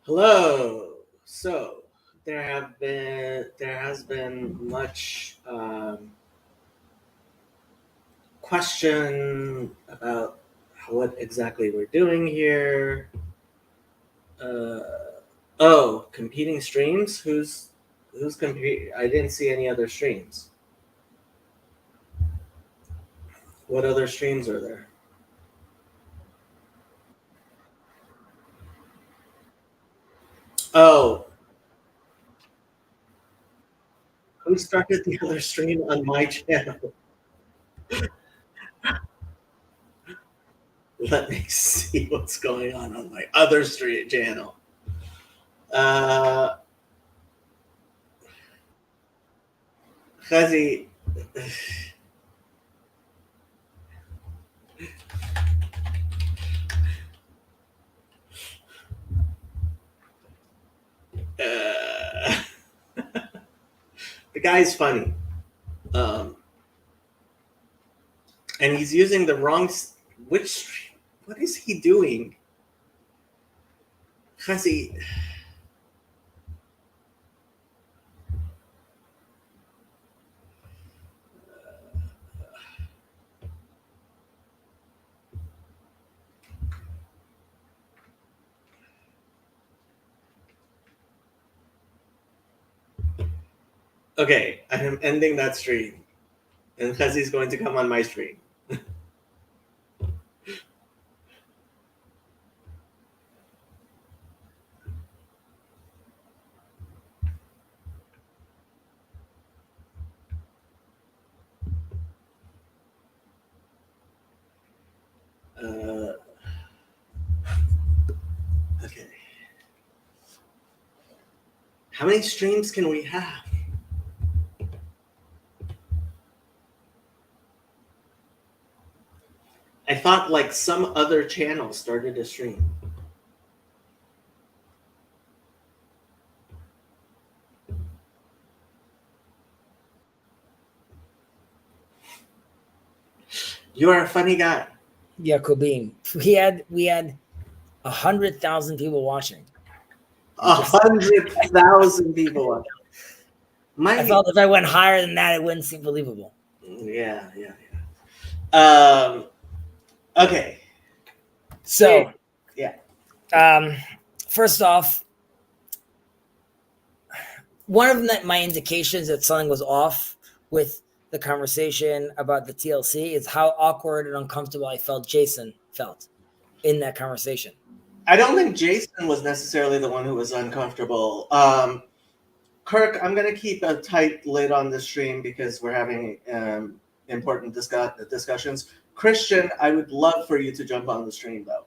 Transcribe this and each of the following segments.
Hello. So there has been much question about what exactly we're doing here. Uh, competing streams. Who's compete? I didn't see any other streams. What other streams are there? Oh, who started the other stream on my channel? Let me see what's going on my other stream channel. Uh, Chazi, uh, the guy's funny, um, and he's using the wrong. Which? What is he doing? Chazi, okay, I'm ending that stream, and Chazi's going to come on my stream. Uh, okay. How many streams can we have? I thought like some other channel started a stream. You are a funny guy. Jacobin. We had 100,000 people watching. 100,000 people. I felt if I went higher than that, it wouldn't seem believable. Yeah. Okay. So, yeah. First off, one of my indications that something was off with the conversation about the TLC is how awkward and uncomfortable I felt Jason felt in that conversation. I don't think Jason was necessarily the one who was uncomfortable. Kirk, I'm going to keep a tight lid on the stream because we're having important discussions. Christian, I would love for you to jump on the stream, though.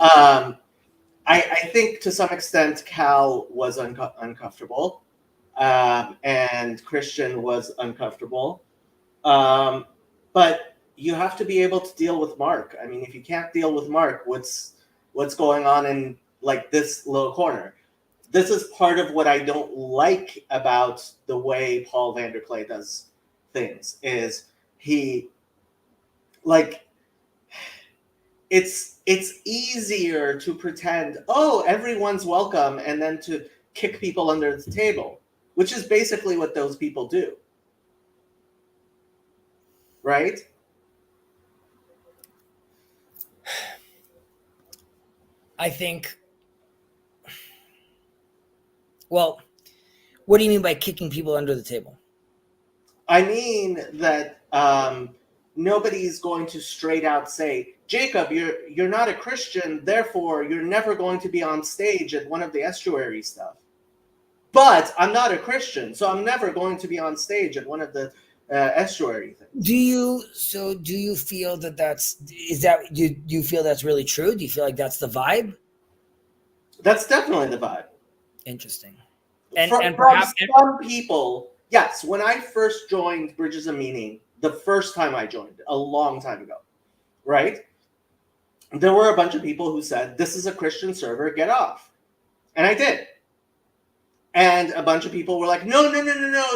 I think to some extent Cal was uncomfortable, and Christian was uncomfortable. But you have to be able to deal with Mark. I mean, if you can't deal with Mark, what's going on in like this little corner? This is part of what I don't like about the way Paul Vanderklay does things. Is he like it's easier to pretend, oh, everyone's welcome, and then to kick people under the table, which is basically what those people do. Right? I think. Well, what do you mean by kicking people under the table? I mean that nobody's going to straight out say, Jacob, you're not a Christian, therefore you're never going to be on stage at one of the estuary stuff. But I'm not a Christian, so I'm never going to be on stage at one of the estuary things. Do you feel that do you feel that's really true? Do you feel like that's the vibe? That's definitely the vibe. Interesting. And perhaps some people, yes, when I first joined Bridges of Meaning, the first time I joined, a long time ago, right? There were a bunch of people who said, this is a Christian server, get off. And I did. And a bunch of people were like, no,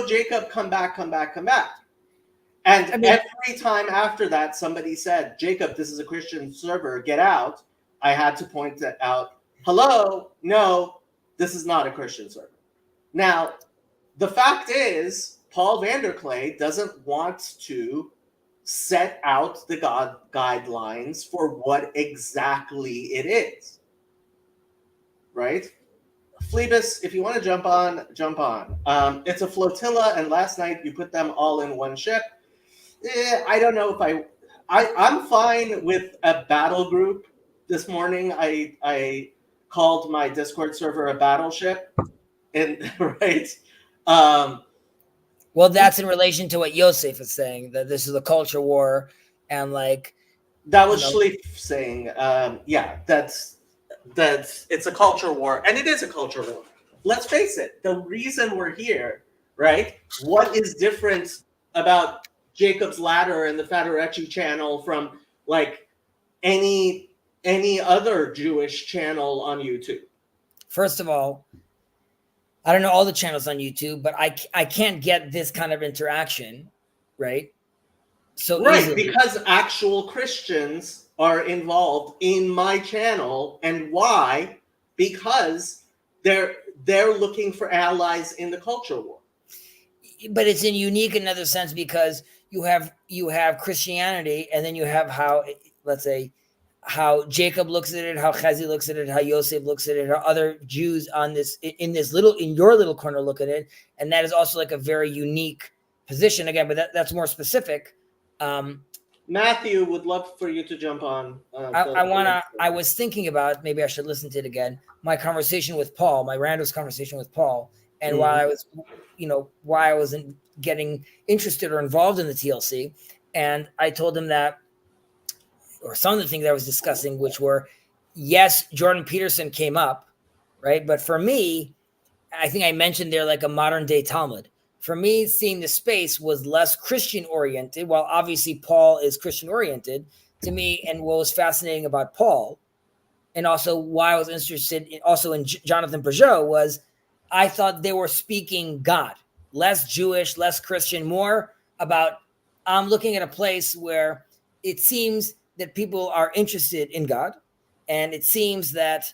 Jacob, come back. And every time after that, somebody said, Jacob, this is a Christian server, get out. I had to point that out. Hello, no, this is not a Christian server. Now, the fact is, Paul Vanderklay doesn't want to set out the guidelines for what exactly it is. Right? Phlebas, if you want to jump on, jump on. It's a flotilla, and last night you put them all in one ship. I don't know if I'm fine with a battle group. This morning, I called my Discord server a battleship, and right. Well, that's in relation to what Yosef is saying, that this is a culture war, and like that was Schleif saying, yeah, that's it's a culture war, and it is a culture war. Let's face it, the reason we're here, right? What is different about Jacob's Ladder and the Federecci channel from like any other Jewish channel on YouTube? First of all, I don't know all the channels on YouTube, but I can't get this kind of interaction, right? So right, easily. Because actual Christians are involved in my channel, and why? Because they're looking for allies in the culture war. But it's unique in another sense because you have Christianity, and then you have how, let's say, how Jacob looks at it, how Chazi looks at it, how Yosef looks at it, how other Jews in your little corner look at it, and that is also like a very unique position again. But that's more specific. Matthew would love for you to jump on. I was thinking about, maybe I should listen to it again, my conversation with Paul, my randos conversation with Paul, and why I wasn't getting interested or involved in the TLC, and I told him that, or some of the things I was discussing, which were, yes, Jordan Peterson came up, right? But for me, I think I mentioned they're like a modern day Talmud. For me, seeing the space was less Christian oriented, while obviously Paul is Christian oriented to me. And what was fascinating about Paul, and also why I was interested in Jonathan Peugeot, was I thought they were speaking God, less Jewish, less Christian, more about, I'm looking at a place where it seems that people are interested in God, and it seems that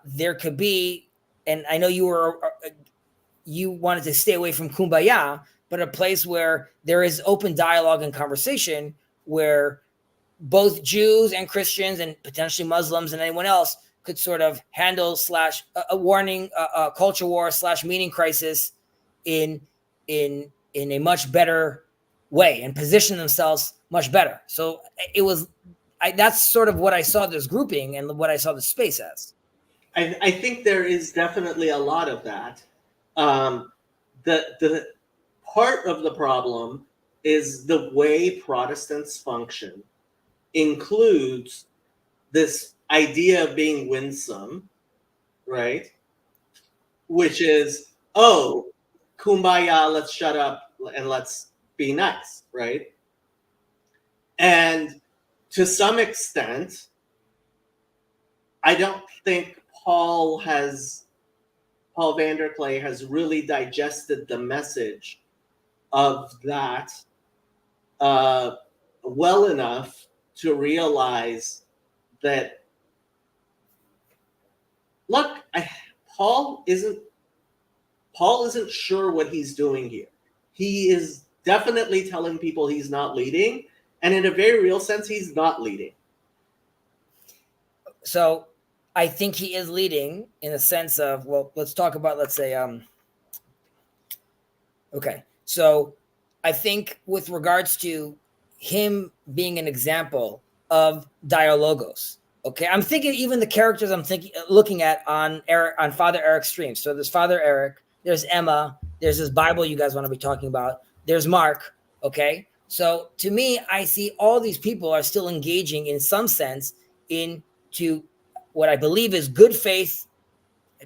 there could be, and I know you wanted to stay away from kumbaya, but a place where there is open dialogue and conversation, where both Jews and Christians and potentially Muslims and anyone else could sort of handle a warning, a culture war / meaning crisis in a much better way, and position themselves much better. So that's sort of what I saw this grouping and what I saw the space as. I think there is definitely a lot of that. The part of the problem is the way Protestants function includes this idea of being winsome, right? Which is, oh, kumbaya, let's shut up and let's be nice, right? And to some extent, I don't think Paul Vanderklay has really digested the message of that well enough to realize that, look, Paul isn't sure what he's doing here. He is definitely telling people he's not leading, and in a very real sense, he's not leading. So I think he is leading in a sense of, well, let's talk about, let's say, okay. So I think with regards to him being an example of dialogos, okay, I'm thinking even the characters looking at on Father Eric's stream. So there's Father Eric, there's Emma, there's this Bible you guys want to be talking about, there's Mark, okay? So to me, I see all these people are still engaging in some sense into what I believe is good faith.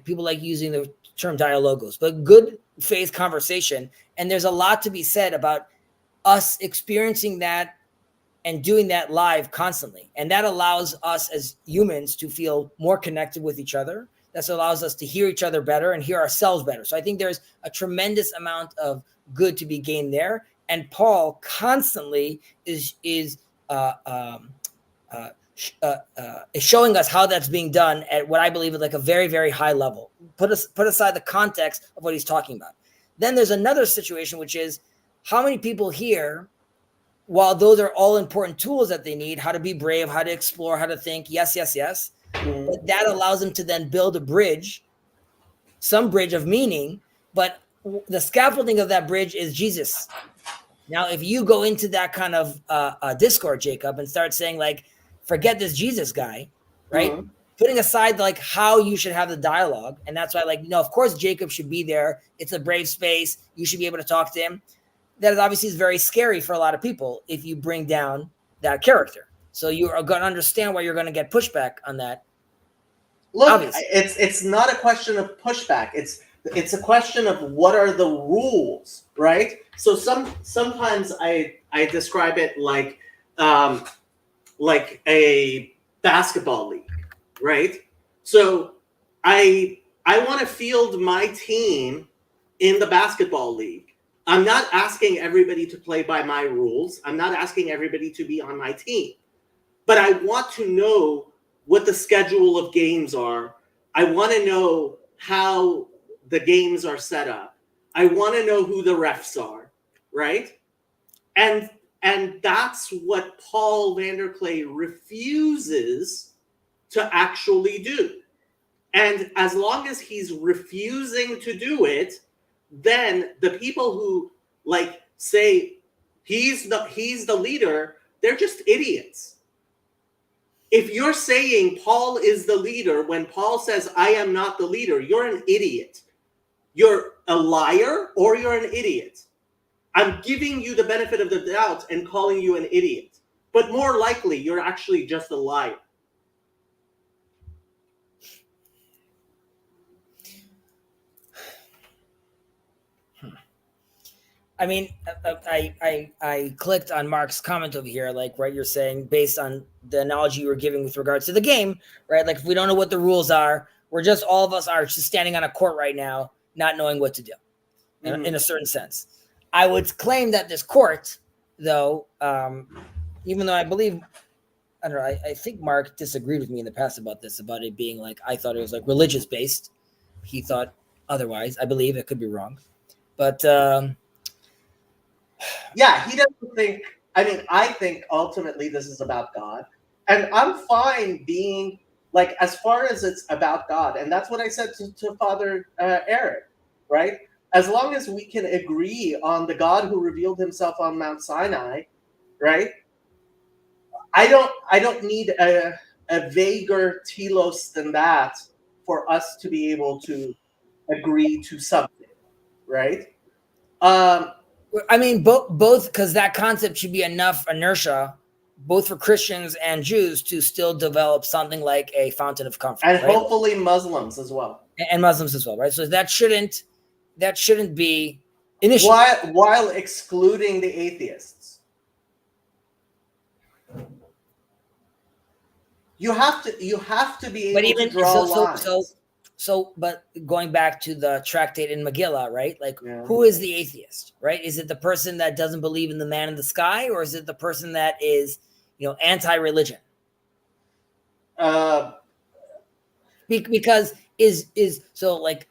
People like using the term dialogos, but good faith conversation. And there's a lot to be said about us experiencing that and doing that live constantly. And that allows us as humans to feel more connected with each other. That allows us to hear each other better and hear ourselves better. So I think there's a tremendous amount of good to be gained there. And Paul constantly is showing us how that's being done at what I believe is like a very, very high level. put aside the context of what he's talking about. Then there's another situation, which is how many people here, while those are all important tools that they need, how to be brave, how to explore, how to think, yes, but that allows them to then build a bridge, some bridge of meaning, but the scaffolding of that bridge is Jesus. Now, if you go into that kind of Discord, Jacob, and start saying like, forget this Jesus guy, right? Putting aside like how you should have the dialogue. And that's why, like, of course, Jacob should be there. It's a brave space. You should be able to talk to him. That obviously is very scary for a lot of people if you bring down that character. So you are going to understand why you're going to get pushback on that. Look, obviously. It's not a question of pushback. It's a question of what are the rules, right? So sometimes I describe it like a basketball league, right? So I want to field my team in the basketball league. I'm not asking everybody to play by my rules. I'm not asking everybody to be on my team. But I want to know what the schedule of games are. I want to know how the games are set up. I want to know who the refs are, right? And that's what Paul Vanderklay refuses to actually do. And as long as he's refusing to do it, then the people who like say he's the leader, they're just idiots. If you're saying Paul is the leader when Paul says I am not the leader, you're an idiot. You're a liar or you're an idiot. I'm giving you the benefit of the doubt and calling you an idiot. But more likely, you're actually just a liar. I mean, I clicked on Mark's comment over here, like, right, you're saying based on the analogy you were giving with regards to the game, right? Like, if we don't know what the rules are, we're just, all of us are just standing on a court right now, not knowing what to do in a certain sense. I would claim that this court, though, even though I believe, I don't know, I think Mark disagreed with me in the past about this, about it being like, I thought it was like religious based. He thought otherwise. I believe it could be wrong. But, yeah, he doesn't think, I mean, I think ultimately this is about God. And I'm fine being, like, as far as it's about God. And that's what I said to Father Eric, right? As long as we can agree on the God who revealed himself on Mount Sinai, right? I don't need a vaguer telos than that for us to be able to agree to something, right? I mean, both, because that concept should be enough inertia, both for Christians and Jews, to still develop something like a fountain of comfort, and right? Hopefully Muslims as well, and Muslims as well, right? So that shouldn't be an issue while excluding the atheists. You have to be able to draw lines. But going back to the tractate in Megillah, right? Like, who is the atheist, right? Is it the person that doesn't believe in the man in the sky, or is it the person that is, anti-religion? Because is so like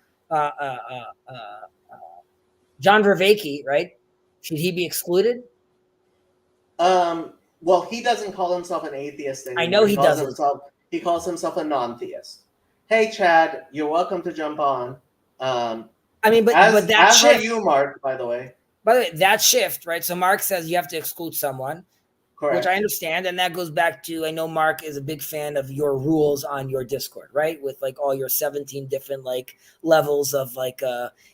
John Vervaeke, right? Should he be excluded? Well, he doesn't call himself an atheist anymore. I know he doesn't. He calls himself a non-theist. Hey, Chad, you're welcome to jump on. I mean, but that as shift, are you, Mark, by the way. By the way, that shift, right? So Mark says you have to exclude someone, correct, which I understand. And that goes back to, I know Mark is a big fan of your rules on your Discord, right? With like all your 17 different like levels of like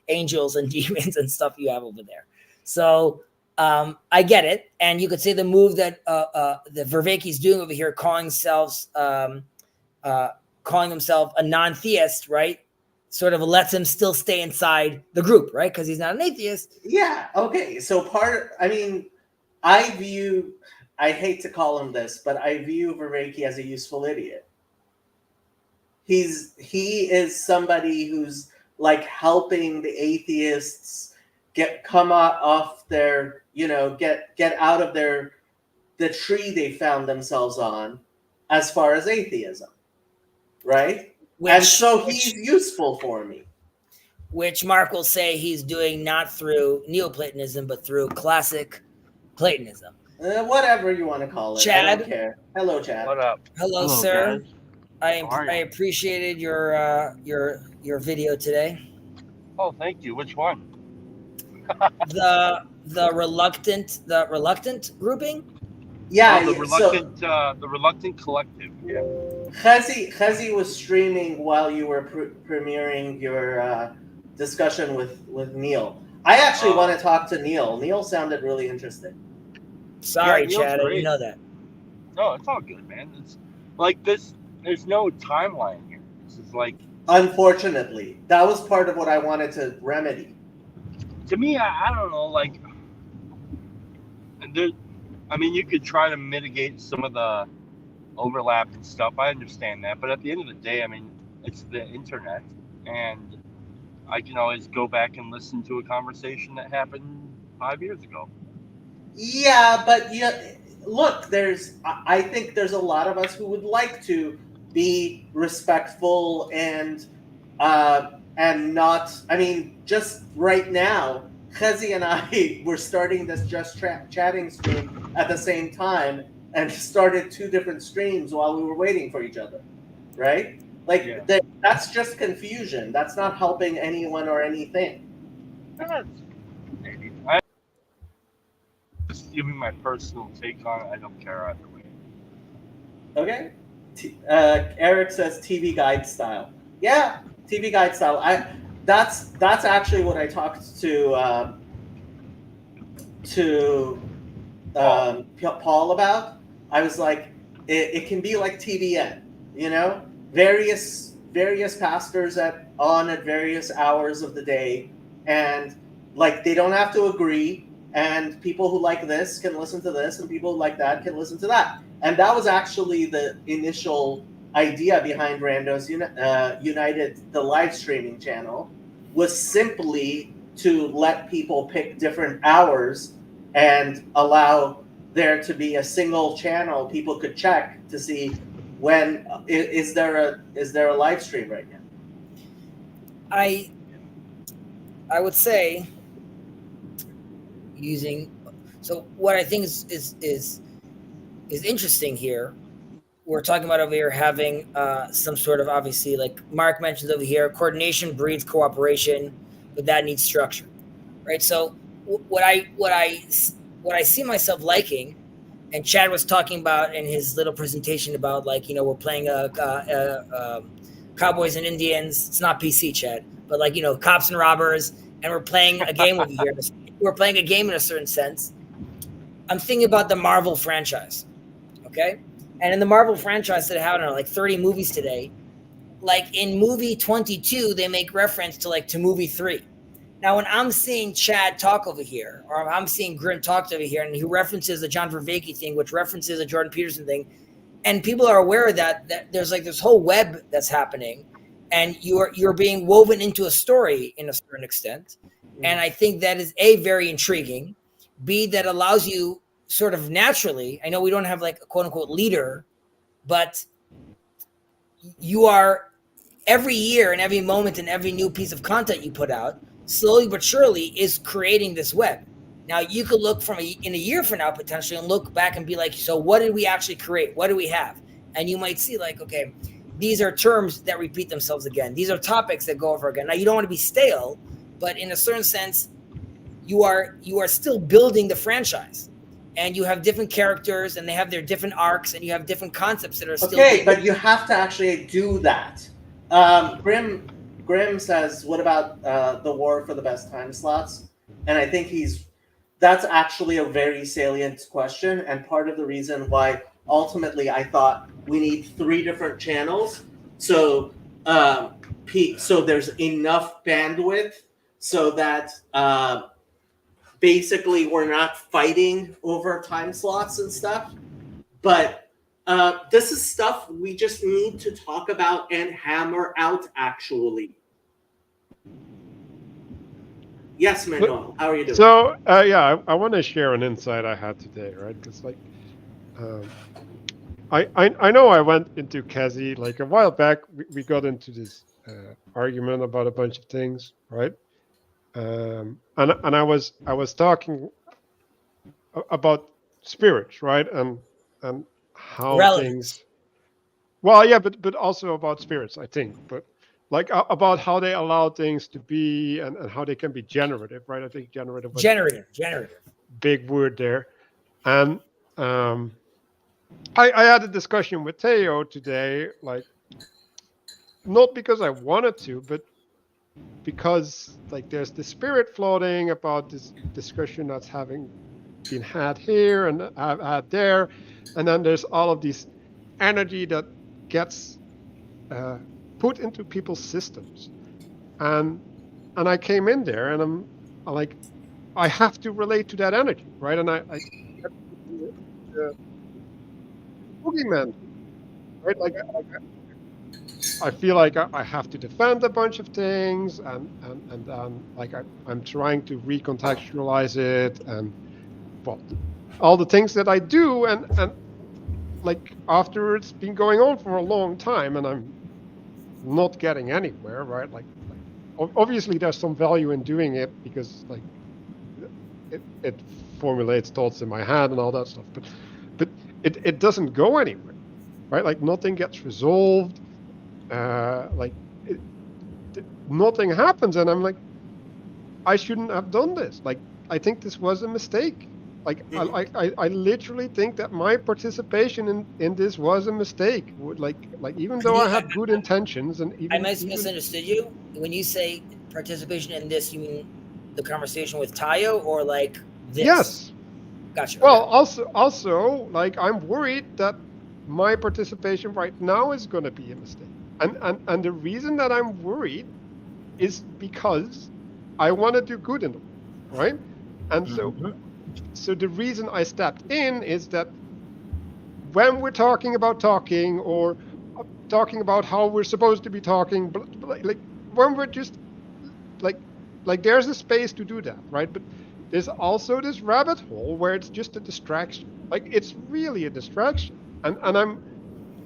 angels and demons and stuff you have over there. So I get it. And you could say the move that Vervaeke's doing over here, calling himself a non-theist, right? Sort of lets him still stay inside the group, right? Because he's not an atheist. Yeah, okay. So I hate to call him this, but I view Vervaeke as a useful idiot. He is somebody who's like helping the atheists come off their, get out of the tree they found themselves on as far as atheism, right? and so he's useful for me. Which Mark will say he's doing not through Neoplatonism, but through classic Platonism. Whatever you want to call it. Chad? I don't care. Hello, Chad. What up? Hello, sir. Guys. I appreciated your video today. Oh, thank you. Which one? the reluctant grouping. Yeah, the reluctant collective. Yeah. Chazi was streaming while you were premiering your discussion with Neil. I actually want to talk to Neil. Neil sounded really interesting. Sorry, Chad, I didn't know that. No, it's all good, man. It's like this. There's no timeline here. This is like. Unfortunately, that was part of what I wanted to remedy. To me, I don't know. Like, you could try to mitigate some of the overlap and stuff. I understand that, but at the end of the day, it's the internet, and I can always go back and listen to a conversation that happened 5 years ago. Yeah, but look, I think there's a lot of us who would like to be respectful and not. Just right now, Chazi and I were starting this just chatting stream at the same time and started 2 different streams while we were waiting for each other, right? That's just confusion. That's not helping anyone or anything. Maybe. Just give me my personal take on it. I don't care either way. Okay. Eric says TV guide style. Yeah, TV guide style. That's actually what I talked to Paul about. I was like, it can be like TVN, various pastors on at various hours of the day, and they don't have to agree, and people who like this can listen to this, and people who like that can listen to that. And that was actually the initial idea behind Randos United, the live streaming channel, was simply to let people pick different hours and allow there to be a single channel people could check to see when is there a live stream right now. I would say what I think is interesting here. We're talking about over here having some sort of, obviously, like Mark mentions over here, coordination breeds cooperation, but that needs structure, right? So what I see myself liking, and Chad was talking about in his little presentation about we're playing Cowboys and Indians. It's not PC, Chad, but cops and robbers, and we're playing a game over here. We're playing a game in a certain sense. I'm thinking about the Marvel franchise, okay? And in the Marvel franchise that have, 30 movies today, in movie 22, they make reference to movie 3. Now, when I'm seeing Chad talk over here, or I'm seeing Grim talk over here, and he references the John Vervaeke thing, which references the Jordan Peterson thing, and people are aware of that there's this whole web that's happening, and you're being woven into a story in a certain extent. And I think that is A, very intriguing, B, that allows you sort of naturally, I know we don't have a quote unquote leader, but you are every year and every moment and every new piece of content you put out, slowly but surely is creating this web. Now you could look in a year from now potentially and look back and be like, so what did we actually create? What do we have? And you might see okay, these are terms that repeat themselves again. These are topics that go over again. Now you don't want to be stale, but in a certain sense, you are still building the franchise, and you have different characters, and they have their different arcs, and you have different concepts that are still. Okay, but you have to actually do that. Grim says, "What about the war for the best time slots?" And I think that's actually a very salient question, and part of the reason why ultimately I thought we need 3 different channels, so there's enough bandwidth so that basically we're not fighting over time slots and stuff. But this is stuff we just need to talk about and hammer out, actually. Yes, Manuel, how are you doing? So, I want to share an insight I had today, right? Because, I know I went into Kazi like a while back. We got into this argument about a bunch of things, right? And I was talking about spirits, right? And how Relevance. things. Well, yeah, but also about spirits, I think. But like about how they allow things to be and how they can be generative, right? I think generative was Generative. big word there. And I had a discussion with Theo today, like not because I wanted to, but because like there's the spirit floating about this discussion that's having been had here and I've had there, and then there's all of this energy that gets put into people's systems, and I came in there and I'm like I have to relate to that energy, right? And I the boogeyman, right? Like I feel like I have to defend a bunch of things, and like I'm trying to recontextualize it, and well, all the things that I do, and like after it's been going on for a long time, and I'm not getting anywhere, right? Like obviously there's some value in doing it because like it formulates thoughts in my head and all that stuff, but it doesn't go anywhere, right? Like nothing gets resolved. Like nothing happens, and I'm like, I shouldn't have done this. Like I think this was a mistake. Like I literally think that my participation in this was a mistake. Like even though I had good intentions, and I misunderstood you. When you say participation in this, you mean the conversation with Tayo, or like this? Yes. Gotcha. Well, okay. also, like I'm worried that my participation right now is going to be a mistake, and the reason that I'm worried is because I want to do good in the world, right? And so the reason I stepped in is that when we're talking about talking or talking about how we're supposed to be talking, like when we're just like there's a space to do that, right? But there's also this rabbit hole where it's just a distraction. Like it's really a distraction, and I'm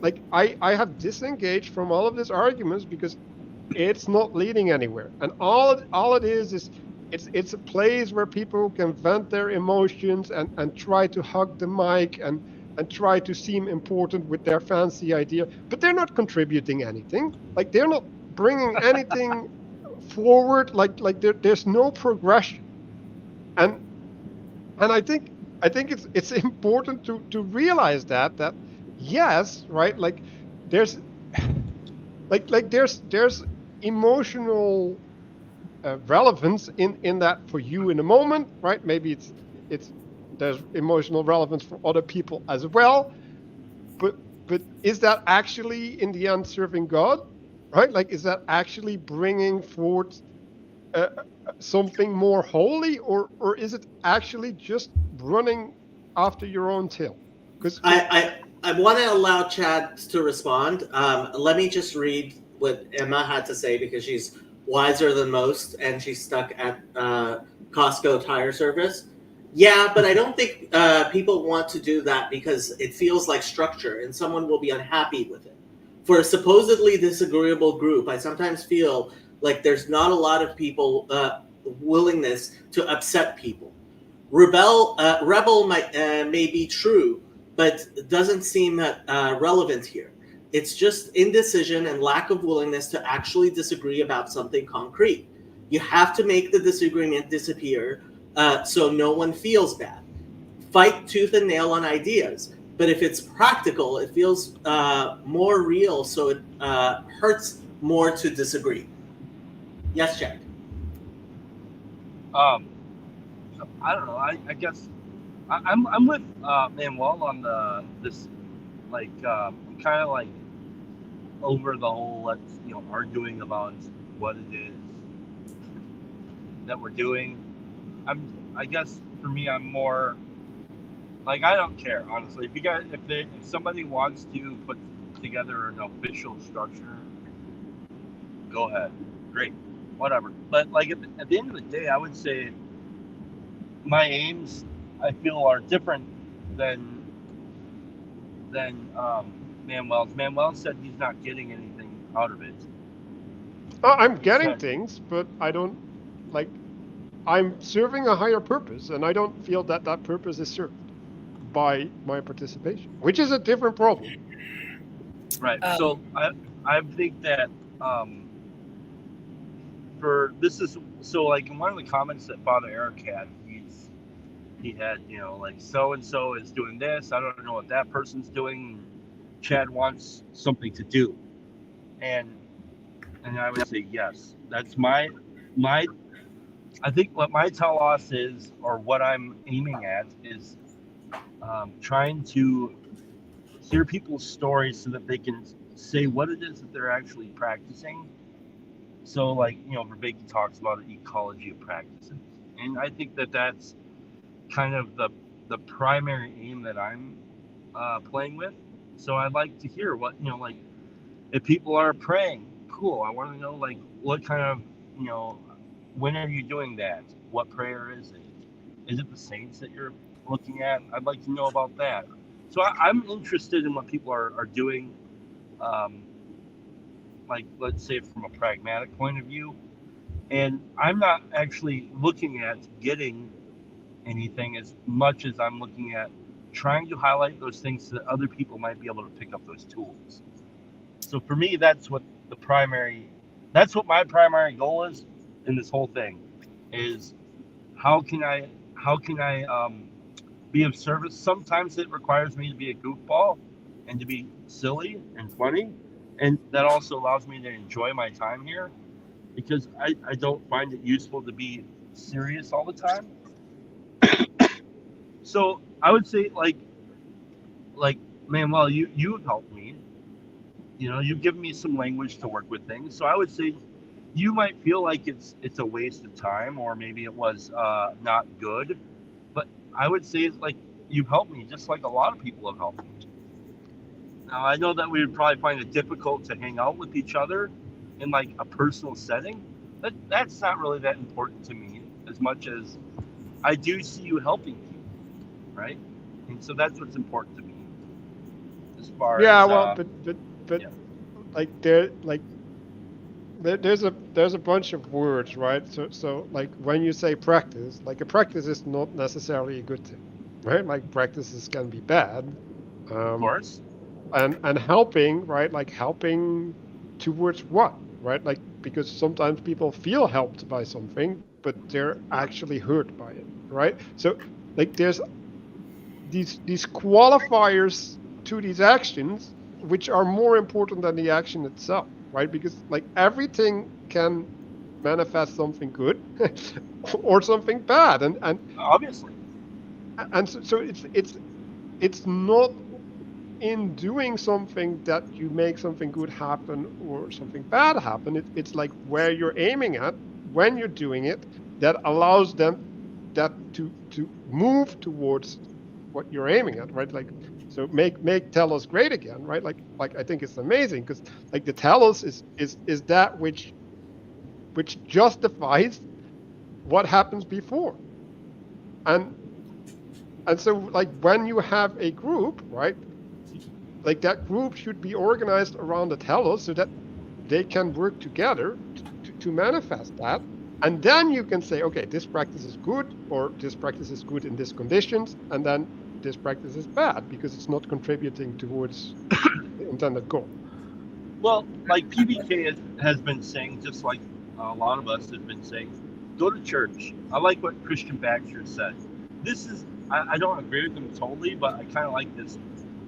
like I have disengaged from all of these arguments because it's not leading anywhere, and all it is it's a place where people can vent their emotions and try to hug the mic and try to seem important with their fancy idea, but they're not contributing anything. Like they're not bringing anything forward. Like there's no progression, and I think it's important to realize that yes, right, like there's there's emotional relevance in that for you in a moment, right? Maybe it's there's emotional relevance for other people as well, but is that actually in the end serving God, right? Like is that actually bringing forth something more holy, or is it actually just running after your own tail? Because I want to allow Chad to respond. Let me just read what Emma had to say because she's wiser than most and she's stuck at Costco tire service. Yeah, but I don't think people want to do that because it feels like structure and someone will be unhappy with it. For a supposedly disagreeable group, I sometimes feel like there's not a lot of people willingness to upset people. Rebel may be true, but doesn't seem relevant here. It's just indecision and lack of willingness to actually disagree about something concrete. You have to make the disagreement disappear so no one feels bad. Fight tooth and nail on ideas, but if it's practical, it feels more real, so it hurts more to disagree. Yes, Jack. So I don't know. I guess I'm with Manuel on this. Like I'm kind of like over the whole arguing about what it is that we're doing. I guess for me I'm more like I don't care honestly. If somebody wants to put together an official structure, go ahead, great, whatever. But like at the end of the day, I would say my aims I feel are different than than Manuel's. Manuel said he's not getting anything out of it. I'm getting things, but I don't like. I'm serving a higher purpose, and I don't feel that that purpose is served by my participation, which is a different problem. Right. So I think that for this is so like in one of the comments that Father Eric had, he had, you know, like so and so is doing this. I don't know what that person's doing. Chad wants something to do, and I would say yes. That's my. I think what my telos is, or what I'm aiming at, is trying to hear people's stories so that they can say what it is that they're actually practicing. So, like, you know, Vervaeke talks about an ecology of practices, and I think that that's kind of the primary aim that I'm playing with. So I'd like to hear what, you know, like if people are praying, cool. I want to know like what kind of, you know, when are you doing that? What prayer is it? Is it the saints that you're looking at? I'd like to know about that. So I'm interested in what people are doing, um, like let's say from a pragmatic point of view. And I'm not actually looking at getting anything as much as I'm looking at trying to highlight those things so that other people might be able to pick up those tools. So for me, that's what my primary goal is in this whole thing is how can I be of service. Sometimes it requires me to be a goofball and to be silly and funny, and that also allows me to enjoy my time here because I don't find it useful to be serious all the time. So I would say like Manuel, you've helped me. You know, you've given me some language to work with things. So I would say you might feel like it's a waste of time, or maybe it was not good. But I would say like you've helped me, just like a lot of people have helped me. Now I know that we would probably find it difficult to hang out with each other in like a personal setting. That's not really that important to me as much as I do see you helping people, right? And so that's what's important to me. As far Yeah, as well, but yeah. like there's a bunch of words, right? So like when you say practice, like a practice is not necessarily a good thing, right? Like practices can be bad. Of course. And helping, right? Like helping towards what, right? Like because sometimes people feel helped by something, but they're actually hurt by it, right? So like there's these qualifiers to these actions which are more important than the action itself, right? Because like everything can manifest something good or something bad, and Obviously. so it's not in doing something that you make something good happen or something bad happen. It's like where you're aiming at when you're doing it that allows them that to move towards what you're aiming at, right? Like so make telos great again, right? Like I think it's amazing because like the telos is that which justifies what happens before. And so like when you have a group, right? Like that group should be organized around the telos so that they can work together to manifest that. And then you can say, okay, this practice is good, or this practice is good in these conditions, and then this practice is bad because it's not contributing towards the intended goal. Well, like PBK has been saying, just like a lot of us have been saying, go to church. I like what Christian Baxter said. This is, I don't agree with him totally, but I kind of like this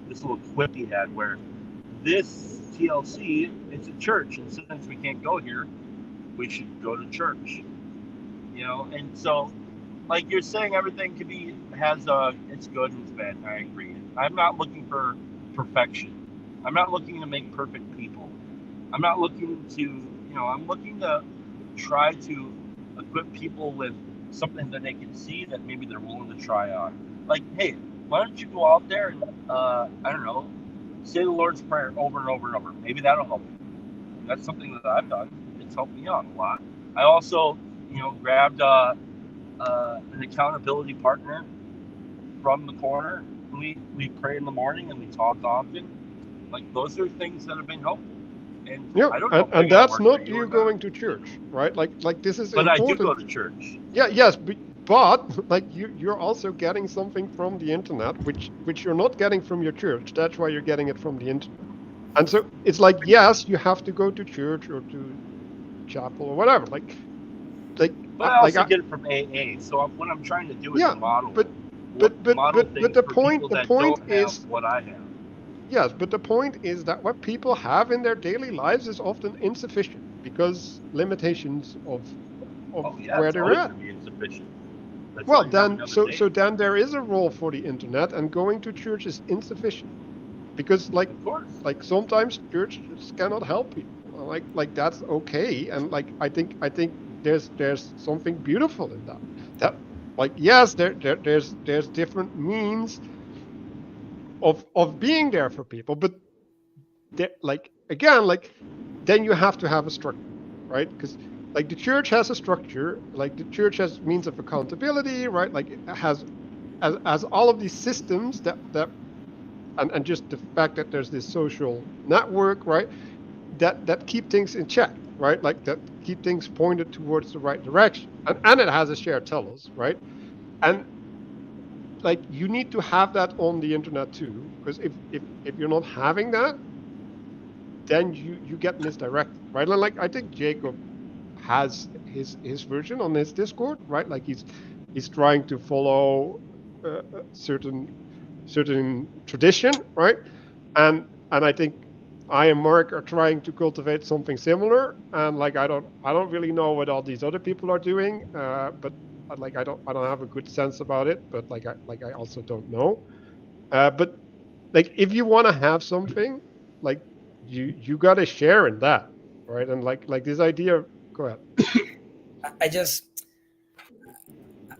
little quip he had where this TLC, it's a church, and since we can't go here, we should go to church. You know, and so like you're saying, everything could be it's good and it's bad. And I agree. I'm not looking for perfection. I'm not looking to make perfect people. I'm not looking to, you know, I'm looking to try to equip people with something that they can see that maybe they're willing to try on. Like, hey, why don't you go out there and I don't know, say the Lord's Prayer over and over and over. Maybe that'll help you. That's something that I've done. It's helped me out a lot. I also, you know, grabbed an accountability partner from the corner we pray in the morning and we talk often. Like those are things that have been helpful. And Yeah, I don't know if and they're gonna that's work for not you you or going not. to church, right? Like this is But I do go important. to church. Yeah, yes, but like you're also getting something from the internet, which you're not getting from your church. That's why you're getting it from the internet. And so it's like, yes, you have to go to church or to chapel or whatever. Like But I also get it from AA. So what I'm trying to do is yeah, model but things the for people the that point don't have is, what I have. yes, but the point is that what people have in their daily lives is often insufficient because limitations of Oh yeah, where it's they're always at. gonna be insufficient. That's why Well, we have then, another so day. then there is a role for the internet, and going to church is insufficient because, Of course. like sometimes church just cannot help you. Like that's okay, and like I think there's something beautiful in that. That like yes, there's different means of being there for people, but like again, like then you have to have a structure, right? Because like the church has a structure, like the church has means of accountability, right? Like it has as all of these systems that and just the fact that there's this social network, right? That keep things in check, right? Like that keep things pointed towards the right direction, and it has a shared telos, right? And like you need to have that on the internet too, because if you're not having that, then you get misdirected, right? Like I think Jacob has his version on his Discord, right? Like he's trying to follow certain tradition, right? And I think I and Mark are trying to cultivate something similar. And like I don't really know what all these other people are doing, but like I don't have a good sense about it. But like I also don't know. But like if you want to have something, like you got to share in that, right? And like this idea. Go ahead.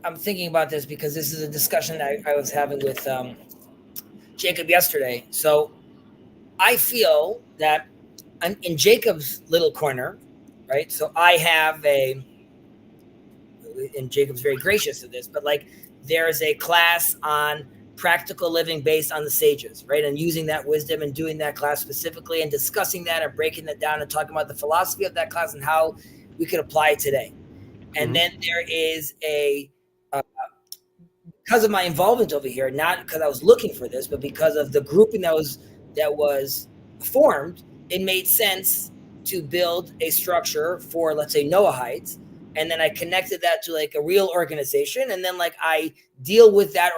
I'm thinking about this because this is a discussion that I was having with Jacob yesterday. So I feel that I'm in Jacob's little corner, right? So I have and Jacob's very gracious of this, but like there's a class on practical living based on the sages, right? And using that wisdom and doing that class specifically and discussing that and breaking that down and talking about the philosophy of that class and how we could apply it today. And then there is because of my involvement over here, not because I was looking for this, but because of the grouping that was formed, it made sense to build a structure for, let's say, Noahites. And then I connected that to like a real organization. And then like I deal with that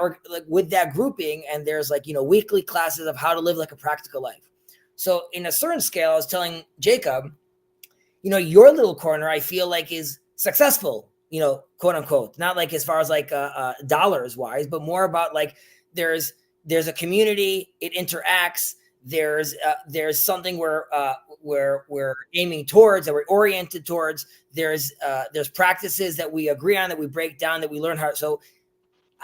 with that grouping. And there's like, weekly classes of how to live like a practical life. So in a certain scale, I was telling Jacob, your little corner, I feel like is successful, quote unquote, not like as far as like dollars wise, but more about like there's a community, it interacts. There's something where we're aiming towards, that we're oriented towards. There's practices that we agree on, that we break down, that we learn how. So,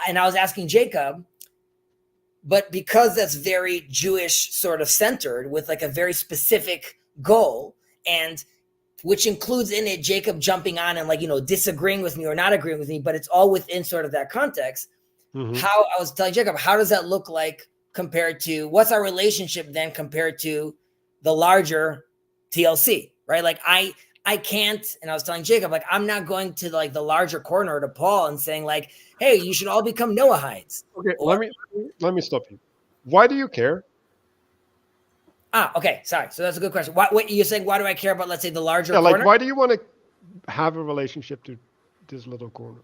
and I was asking Jacob, but because that's very Jewish sort of centered with like a very specific goal, and which includes in it Jacob jumping on and like, disagreeing with me or not agreeing with me, but it's all within sort of that context. How I was telling Jacob, how does that look like compared to what's our relationship then compared to the larger TLC, right? Like I can't, and I was telling Jacob, like, I'm not going to like the larger corner to Paul and saying like, hey, you should all become Noahites. Okay, let me stop you. Why do you care? Okay, sorry. So that's a good question. What you're saying? Why do I care about, let's say, the larger corner? Like why do you want to have a relationship to this little corner?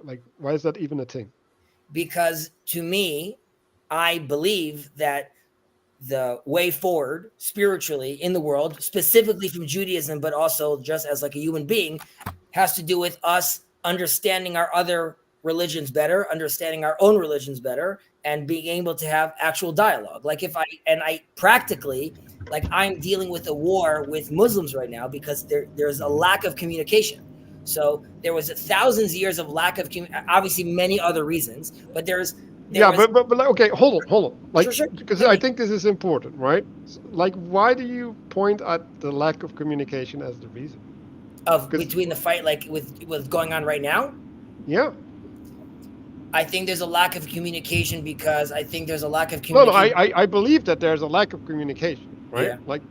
Like why is that even a thing? Because to me, I believe that the way forward spiritually in the world, specifically from Judaism, but also just as like a human being, has to do with us understanding our other religions better, understanding our own religions better, and being able to have actual dialogue. Like I practically, like I'm dealing with a war with Muslims right now because there's a lack of communication. So there was thousands of years of lack of obviously many other reasons, but but okay, hold on. Like, sure. because I think this is important, right? Like, why do you point at the lack of communication as the reason? Between the fight, like with going on right now? Yeah. I think there's a lack of communication because I think there's a lack of No, communication. I believe that there's a lack of communication, right? Yeah.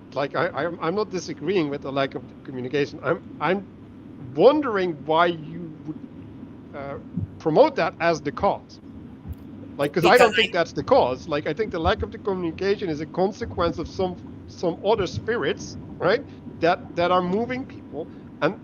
I'm not disagreeing with the lack of communication. I'm wondering why you would promote that as the cause. Like, because I don't think that's the cause. Like, I think the lack of the communication is a consequence of some other spirits, right? That are moving people, and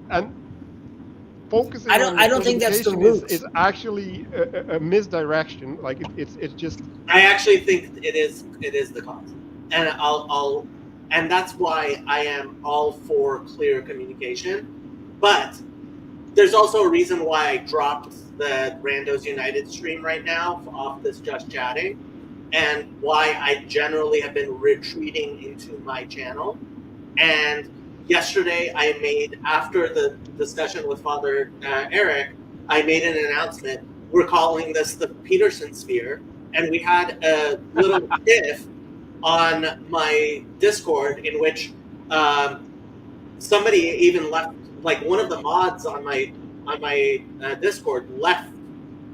focusing on the I don't think that's the communication root. is actually a misdirection. Like it's just. I actually think it is the cause, and I'll and that's why I am all for clear communication. But there's also a reason why I dropped the Randos United stream right now off this Just Chatting, and why I generally have been retreating into my channel. And yesterday I made, after the discussion with Father Eric, I made an announcement. We're calling this the Peterson Sphere. And we had a little tiff on my Discord in which somebody even left, like one of the mods on my Discord left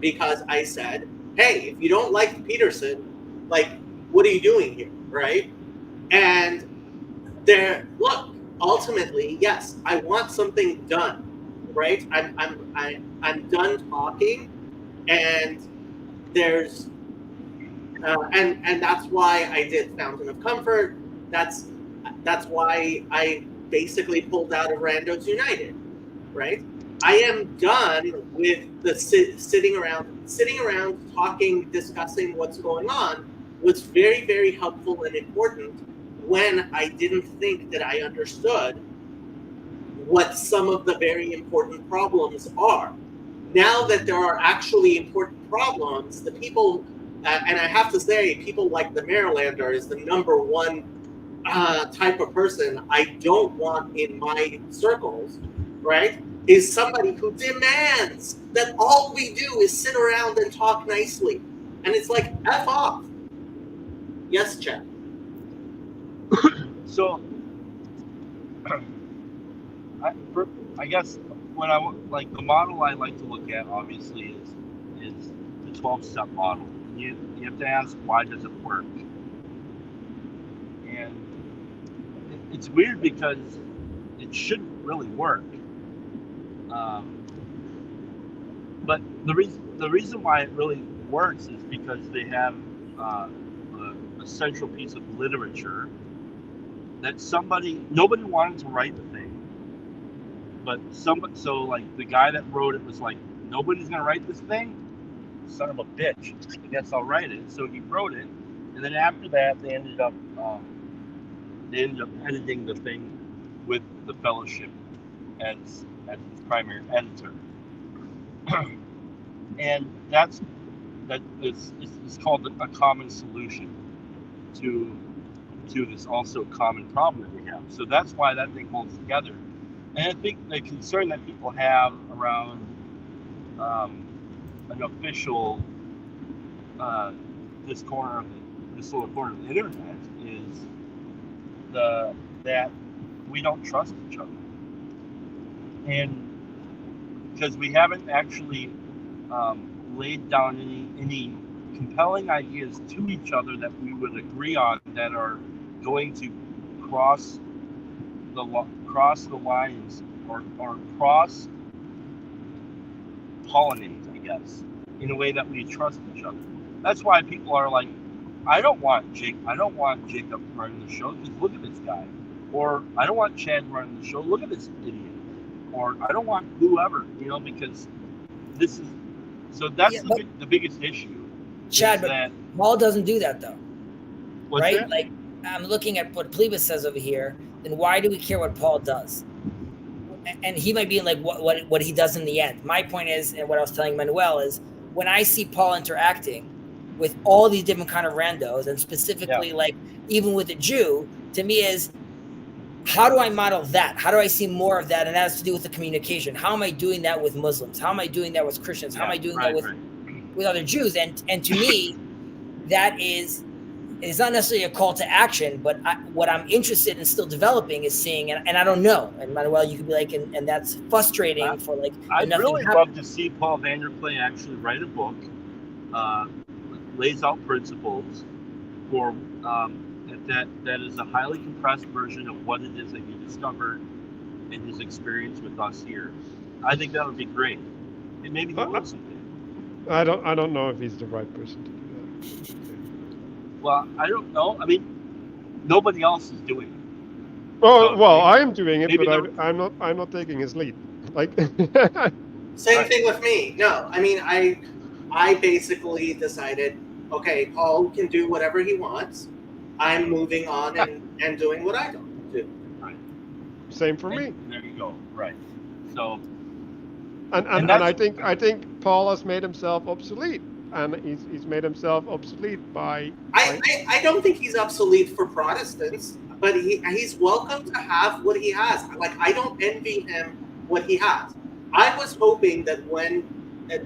because I said, hey, if you don't like Peterson, like, what are you doing here, right? And look, ultimately, yes, I want something done, right? I'm done talking, and there's and that's why I did Fountain of Comfort. That's why I basically pulled out of Randos United, right? I am done with the sitting around talking, discussing what's going on. Was very, very helpful and important when I didn't think that I understood what some of the very important problems are. Now that there are actually important problems, the people, and I have to say, people like the Marylander is the number one type of person I don't want in my circles, right? Is somebody who demands that all we do is sit around and talk nicely. And it's like, F off. Yes, Chad. So, I guess when like the model I like to look at, obviously, is the 12-step model. You have to ask, why does it work? And it's weird because it shouldn't really work. But the reason why it really works is because they have a central piece of literature that nobody wanted to write the thing, but so like the guy that wrote it was like, nobody's gonna write this thing, son of a bitch, I guess I'll write it. So he wrote it, and then after that they ended up editing the thing with the fellowship as its primary editor. And it's called a common solution to this also common problem that we have. So that's why that thing holds together. And I think the concern that people have around an official this little corner of the internet is that we don't trust each other, and because we haven't actually laid down any compelling ideas to each other that we would agree on, that are going to cross the lines or cross pollinate, I guess, in a way that we trust each other. That's why people are like, I don't want Jacob running the show, because look at this guy. Or I don't want Chad running the show, look at this idiot. Or I don't want whoever, because this is, so that's the biggest issue. Chad, but Paul doesn't do that though. Right? That? Like, I'm looking at what Plebis says over here, then why do we care what Paul does? And he might be like what he does in the end. My point is, and what I was telling Manuel is, when I see Paul interacting with all these different kind of randos, and specifically like even with a Jew, to me is, how do I model that? How do I see more of that? And that has to do with the communication. How am I doing that with Muslims? How am I doing that with Christians? How am I doing that with other Jews? And to me, that is, it's not necessarily a call to action, but what I'm interested in still developing is seeing, and I don't know. And Manuel, you could be like, and that's frustrating for like. I'd really love to see Paul Vanderplay actually write a book lays out principles for that is a highly compressed version of what it is that he discovered in his experience with us here. I think that would be great. And maybe he will someday. I don't know if he's the right person to do that. Well, I don't know. I mean, nobody else is doing it. Well, I am doing it, but I'm not taking his lead. Like same thing with me. No, I mean I basically decided, okay, Paul can do whatever he wants. I'm moving on and doing what I don't do. Right. Same for me. There you go. Right. So. And I think Paul has made himself obsolete, and he's made himself obsolete by. I don't think he's obsolete for Protestants, but he's welcome to have what he has. Like, I don't envy him what he has. I was hoping that when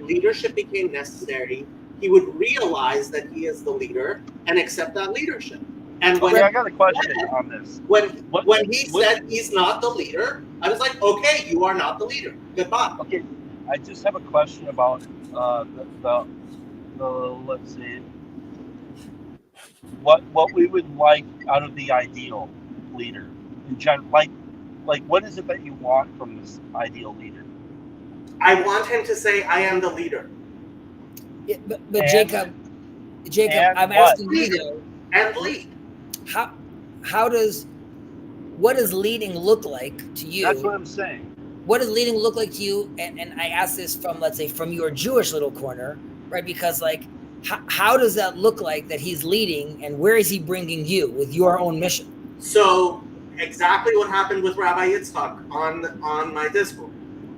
leadership became necessary, he would realize that he is the leader and accept that leadership. And when I got a question on this. When he said he's not the leader, I was like, okay, you are not the leader. Goodbye. Okay, I just have a question about the let's see, what we would like out of the ideal leader in general. Like what is it that you want from this ideal leader? I want him to say, "I am the leader." Yeah, but Jacob, I'm asking you though. And lead. What does leading look like to you? That's what I'm saying. What does leading look like to you? And I ask this from, let's say, from your Jewish little corner, right? Because like, how does that look like that he's leading, and where is he bringing you with your own mission? So exactly what happened with Rabbi Yitzchak on my Discord.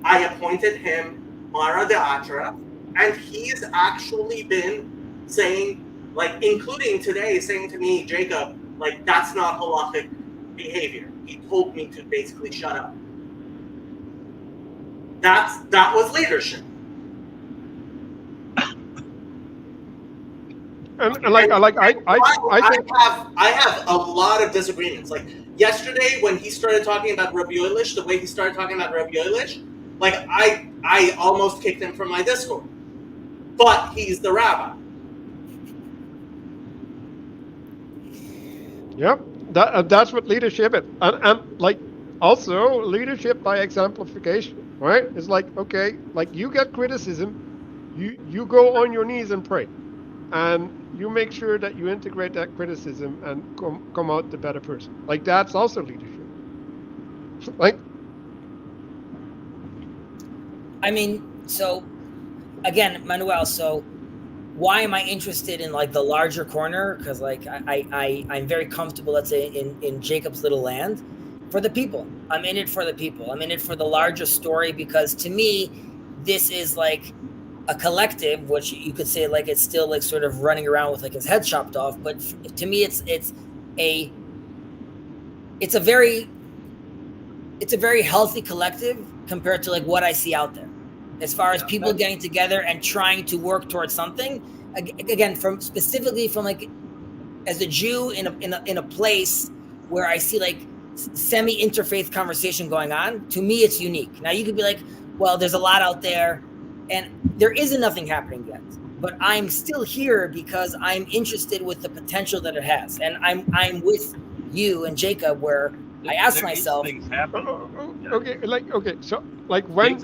I appointed him Mara De'atra, and he's actually been saying, like, including today, saying to me, Jacob, like, that's not halachic behavior. He told me to basically shut up. That was leadership. I think I have a lot of disagreements. Like yesterday, when he started talking about Rabbi Yoelish, the way he started talking about Rabbi Yoelish, like I almost kicked him from my Discord. But he's the rabbi. Yep, that's what leadership is, and like also leadership by exemplification, right? It's like, okay, like you get criticism, you go on your knees and pray, and you make sure that you integrate that criticism and come out the better person. Like that's also leadership. Like, I mean, so again, Manuel, so why am I interested in like the larger corner? Because like I'm very comfortable, let's say, in Jacob's little land for the people. I'm in it for the people. I'm in it for the larger story, because to me, this is like a collective, which you could say like it's still like sort of running around with like his head chopped off. But to me, it's a very healthy collective compared to like what I see out there, as far as people getting together and trying to work towards something. Again, specifically from like as a Jew in a place where I see like semi-interfaith conversation going on. To me, it's unique. Now you could be like, well, there's a lot out there, and there isn't nothing happening yet. But I'm still here because I'm interested with the potential that it has, and I'm with you and Jacob, where I ask myself, so like when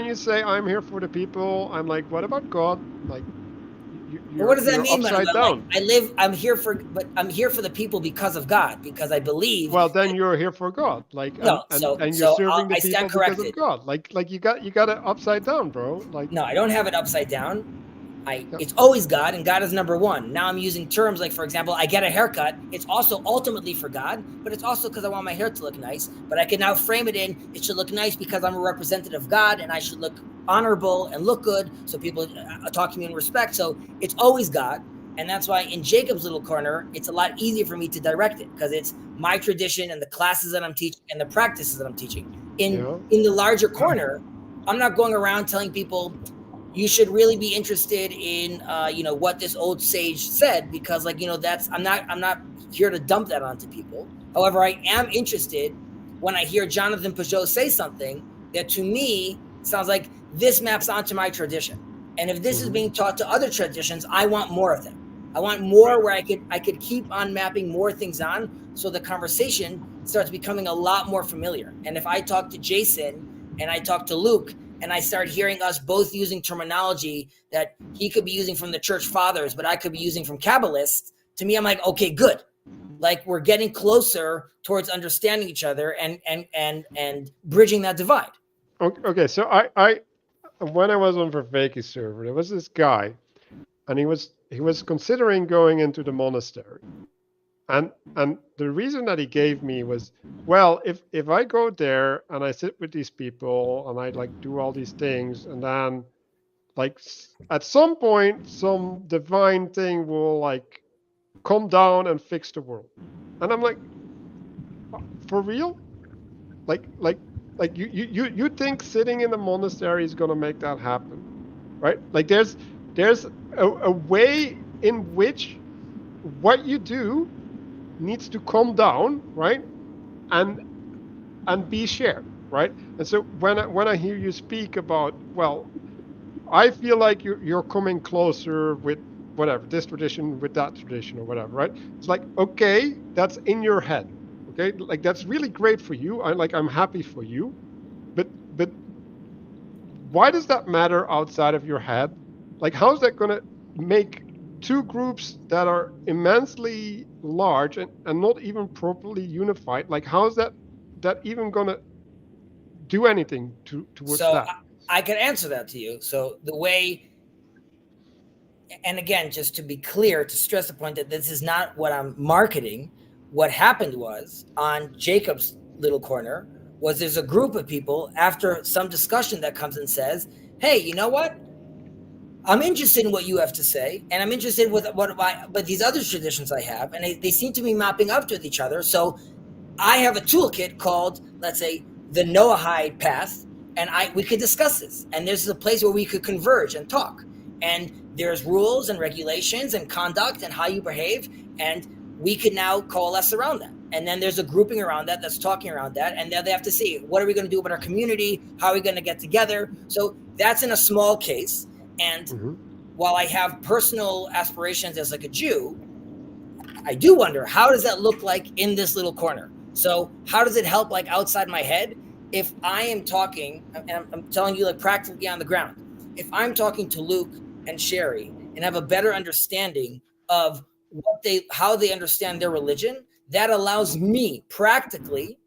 you say I'm here for the people, I'm like, what about God? Like, what does that mean? Upside down. Like, I'm here for the people because of God, because I believe. Well, then you're here for God, like, and you're serving the people because of God. Like you got it upside down, bro. Like, no, I don't have it upside down. It's always God, and God is number one. Now I'm using terms like, for example, I get a haircut. It's also ultimately for God, but it's also because I want my hair to look nice. But I can now frame it in, it should look nice because I'm a representative of God, and I should look honorable and look good so people talk to me in respect. So it's always God. And that's why in Jacob's little corner, it's a lot easier for me to direct it, because it's my tradition and the classes that I'm teaching and the practices that I'm teaching. In the larger corner, I'm not going around telling people, you should really be interested in, what this old sage said, because I'm not here to dump that onto people. However, I am interested when I hear Jonathan Peugeot say something that to me sounds like this maps onto my tradition. And if this is being taught to other traditions, I want more of them. I want more where I could keep on mapping more things on, so the conversation starts becoming a lot more familiar. And if I talk to Jason and I talk to Luke and I start hearing us both using terminology that he could be using from the church fathers, but I could be using from Kabbalists, to me, I'm like, okay, good. Like, we're getting closer towards understanding each other and bridging that divide. Okay, so I when I was on Vervaeke server, there was this guy, and he was considering going into the monastery. And the reason that he gave me was, well, if I go there and I sit with these people and I like do all these things, and then like at some point some divine thing will like come down and fix the world. And I'm like, for real? Like you think sitting in the monastery is gonna make that happen, right? Like there's a way in which what you do needs to come down, right, and be shared, right? And so when I hear you speak about, well, I feel like you're coming closer with whatever, this tradition with that tradition or whatever, right? It's like, okay, that's in your head, okay, like that's really great for you. I'm happy for you, but why does that matter outside of your head? Like, how's that going to make two groups that are immensely large and not even properly unified? Like, how's that even going to do anything towards so that? I can answer that to you. So the way, and again, just to be clear, to stress the point that this is not what I'm marketing. What happened was, on Jacob's little corner, was there's a group of people after some discussion that comes and says, hey, you know what? I'm interested in what you have to say, and I'm interested with but these other traditions I have, and they seem to be mapping up with each other. So I have a toolkit called, let's say, the Noahide path, and we could discuss this. And this is a place where we could converge and talk. And there's rules and regulations and conduct and how you behave, and we could now coalesce around that. And then there's a grouping around that that's talking around that, and then they have to see, what are we going to do about our community? How are we going to get together? So that's in a small case. And while I have personal aspirations as like a Jew, I do wonder, how does that look like in this little corner? So how does it help like outside my head? If I am talking, and I'm telling you like practically on the ground, if I'm talking to Luke and Sherry and have a better understanding of how they understand their religion, that allows me practically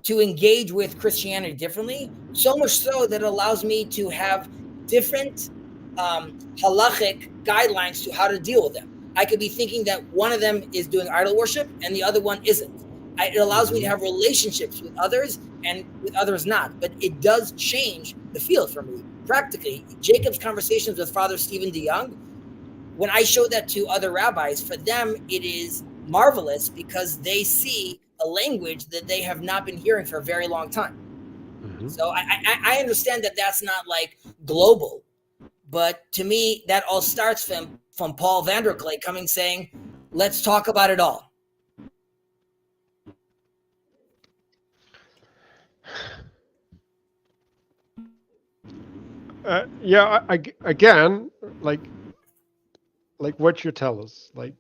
to engage with Christianity differently, so much so that it allows me to have different halachic guidelines to how to deal with them. I could be thinking that one of them is doing idol worship and the other one isn't. It allows me to have relationships with others and with others not, but it does change the field for me. Practically, Jacob's conversations with Father Stephen DeYoung, when I show that to other rabbis, for them it is marvelous because they see a language that they have not been hearing for a very long time. So I understand that that's not like global, but to me, that all starts from Paul Vanderklay coming saying, let's talk about it all. Again, like what you tell us, like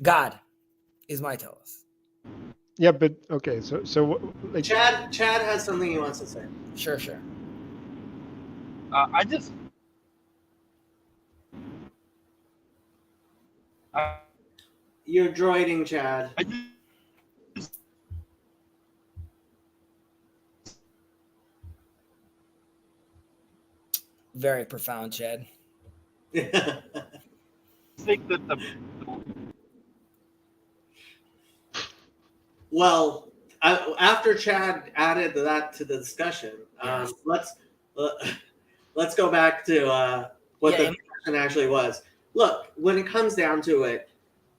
God is my tellus. Yeah, but okay, so like Chad has something he wants to say. Sure. You're droiding, Chad. Very profound, Chad. I think that Well, after Chad added that to the discussion, let's go back to what the question actually was. Look, when it comes down to it,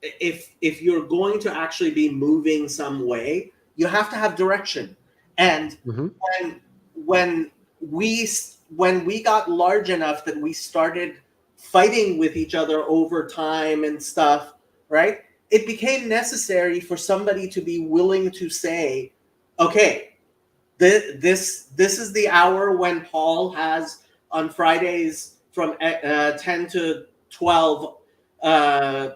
if you're going to actually be moving some way, you have to have direction. And when we got large enough that we started fighting with each other over time and stuff, right? It became necessary for somebody to be willing to say, okay, this is the hour when Paul has on Fridays from 10 to 12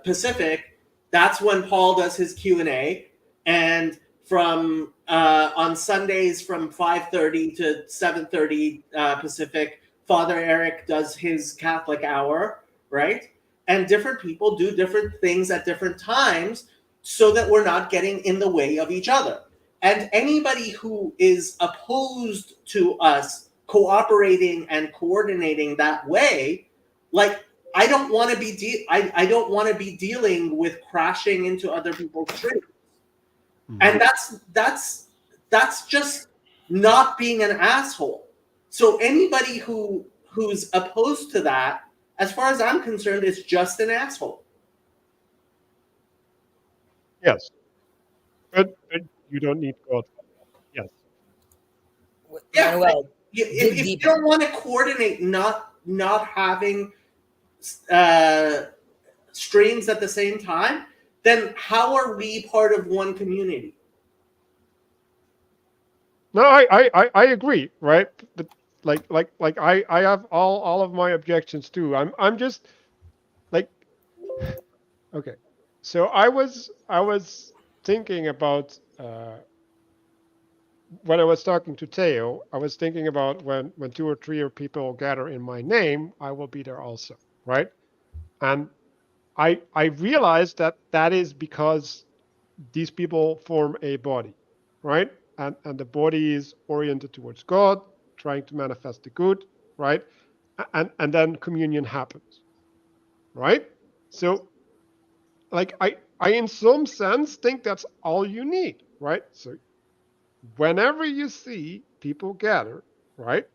Pacific, that's when Paul does his Q&A. And from on Sundays from 5:30 to 7:30 Pacific, Father Eric does his Catholic hour, right? And different people do different things at different times so that we're not getting in the way of each other. And anybody who is opposed to us cooperating and coordinating that way, like, I don't want to be I don't want to be dealing with crashing into other people's streets. And that's just not being an asshole. So anybody who's opposed to that, as far as I'm concerned, is just an asshole. Yes, but you don't need God. Yes. Yeah. Manuel, If you don't want to coordinate, not having streams at the same time, then how are we part of one community? No, I agree, right? But like I have all of my objections too. I'm just like, okay. So I was thinking about when I was talking to Theo, I was thinking about when 2 or 3 people gather in my name, I will be there also, right? And I realized that is because these people form a body, right? And the body is oriented towards God, trying to manifest the good, right? And then communion happens, right? So like I in some sense think that's all you need, right? So whenever you see people gather, right?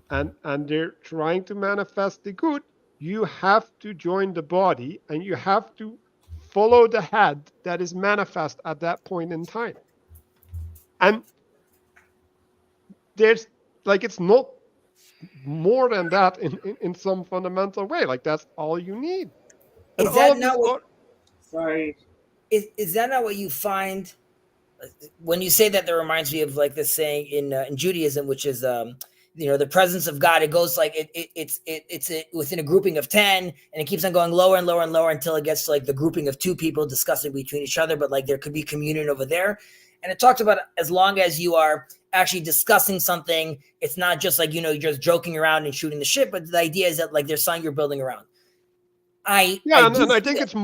And they're trying to manifest the good, you have to join the body and you have to follow the head that is manifest at that point in time. And there's like, it's not more than that in some fundamental way. Like, that's all you need. And is that not what? Sorry. Is that not what you find when you say that? That reminds me of like this saying in Judaism, which is the presence of God. It goes like it's within a grouping of 10, and it keeps on going lower and lower and lower until it gets to like the grouping of 2 people discussing between each other. But like there could be communion over there, and it talks about as long as you are actually discussing something, it's not just like you're just joking around and shooting the shit. But the idea is that like there's something you're building around. And I think it's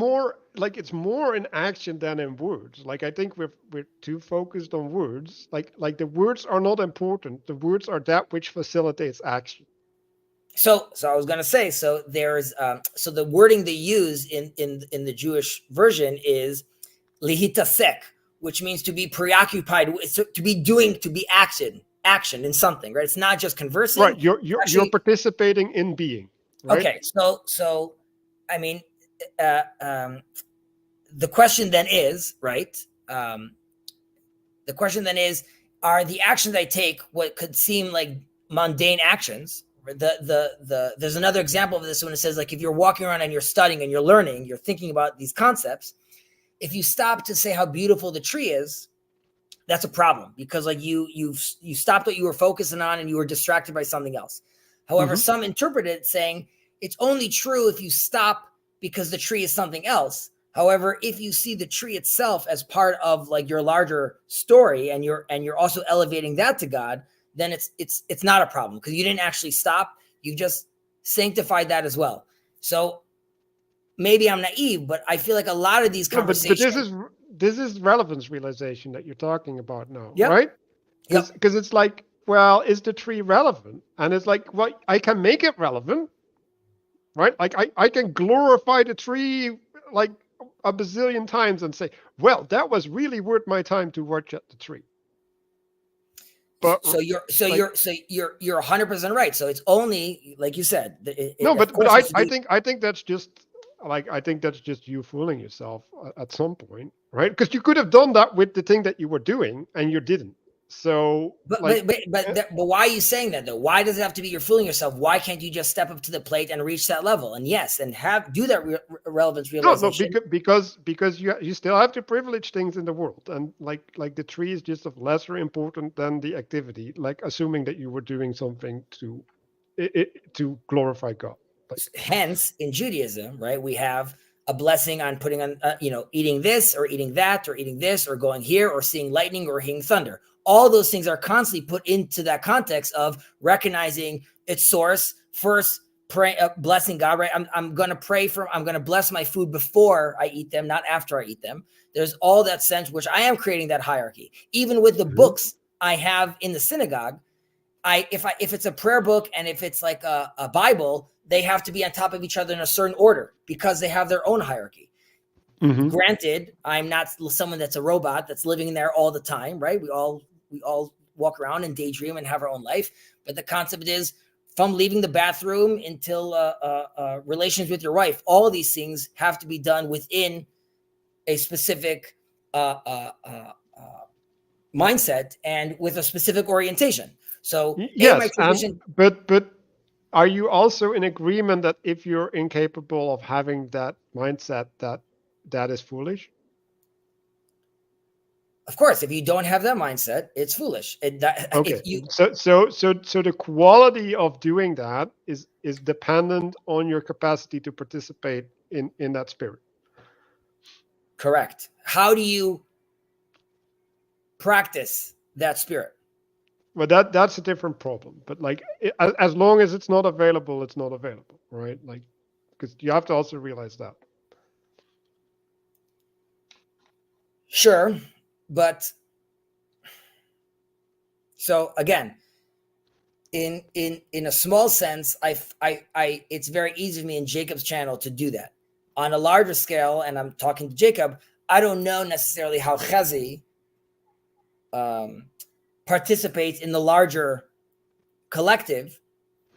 more in action than in words. Like, I think we're too focused on words. Like the words are not important. The words are that which facilitates action. So I was gonna say, so there's so the wording they use in the Jewish version is lihitasek, which means to be preoccupied, to be action in something, right? It's not just conversing. Right, you're participating in being. Right? Okay, so I mean, the question then is, right? The question then is, are the actions I take what could seem like mundane actions? There's another example of this when it says, like, if you're walking around and you're studying and you're learning, you're thinking about these concepts. If you stop to say how beautiful the tree is, that's a problem, because like you stopped what you were focusing on and you were distracted by something else. However, some interpret it saying it's only true if you stop because the tree is something else. However, if you see the tree itself as part of like your larger story and you're also elevating that to God, then it's not a problem, because you didn't actually stop. You just sanctified that as well. So maybe I'm naive, but I feel like a lot of these conversations. But this is relevance realization that you're talking about now, Yep. right? Because it's like, well, is the tree relevant? And it's like, well, I can make it relevant, right? Like I can glorify the tree like a bazillion times and say, well, that was really worth my time to watch at the tree. But you're 100% right. So it's only, like you said. I think that's just like, I think that's just you fooling yourself at some point, right? Because you could have done that with the thing that you were doing and you didn't. So, but why are you saying that though? Why does it have to be you're fooling yourself? Why can't you just step up to the plate and reach that level? And yes, and do that relevance realization. No, because you still have to privilege things in the world, and like the tree is just of lesser importance than the activity. Like assuming that you were doing something to glorify God. Hence, in Judaism, right, we have a blessing on putting on, eating this or eating that or eating this or going here or seeing lightning or hearing thunder. All those things are constantly put into that context of recognizing its source first, pray, blessing God, right? I'm going to bless my food before I eat them, not after I eat them. There's all that sense, which I am creating that hierarchy. Even with the books I have in the synagogue, if it's a prayer book and if it's like a Bible, they have to be on top of each other in a certain order because they have their own hierarchy. Granted, I'm not someone that's a robot that's living there all the time, right? We all walk around and daydream and have our own life. But the concept is from leaving the bathroom until relations with your wife, all of these things have to be done within a specific mindset and with a specific orientation. So yes, but are you also in agreement that if you're incapable of having that mindset, that is foolish? Of course, if you don't have that mindset, it's foolish. Okay. So the quality of doing that is dependent on your capacity to participate in that spirit. Correct. How do you practice that spirit? Well, that's a different problem. But like, as long as it's not available, it's not available, right? Like, because you have to also realize that. Sure, but so again, in a small sense, it's very easy for me in Jacob's channel to do that. On a larger scale, and I'm talking to Jacob, I don't know necessarily how Chazi participates in the larger collective,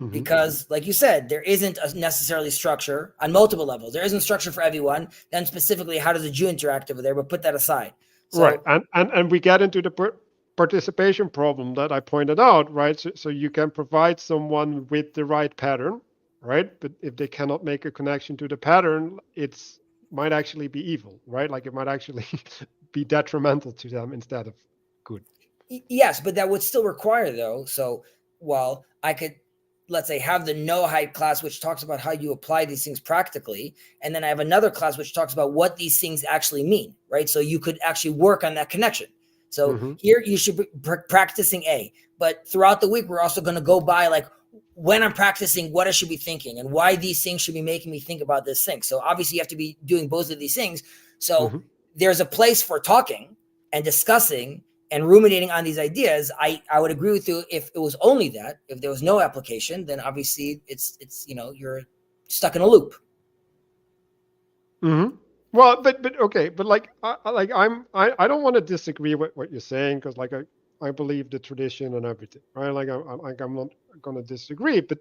because like you said, there isn't a necessarily structure on multiple levels. There isn't structure for everyone. Then specifically, how does a Jew interact over there? But put that aside. So, right. And we get into the participation problem that I pointed out, right? So you can provide someone with the right pattern, right? But if they cannot make a connection to the pattern, it's might actually be evil, right? Like it might actually be detrimental to them instead of good. Yes, but that would still require though. So while I could, let's say, have the Noahide class, which talks about how you apply these things practically, and then I have another class which talks about what these things actually mean, right? So you could actually work on that connection. So here you should be practicing A, but throughout the week, we're also going to go by like when I'm practicing what I should be thinking and why these things should be making me think about this thing. So obviously you have to be doing both of these things. So there's a place for talking and discussing and ruminating on these ideas. I would agree with you if it was only that. If there was no application, then obviously it's you're stuck in a loop. Well, but okay, but like I don't want to disagree with what you're saying, because like I believe the tradition and everything, right? Like I'm not going to disagree, but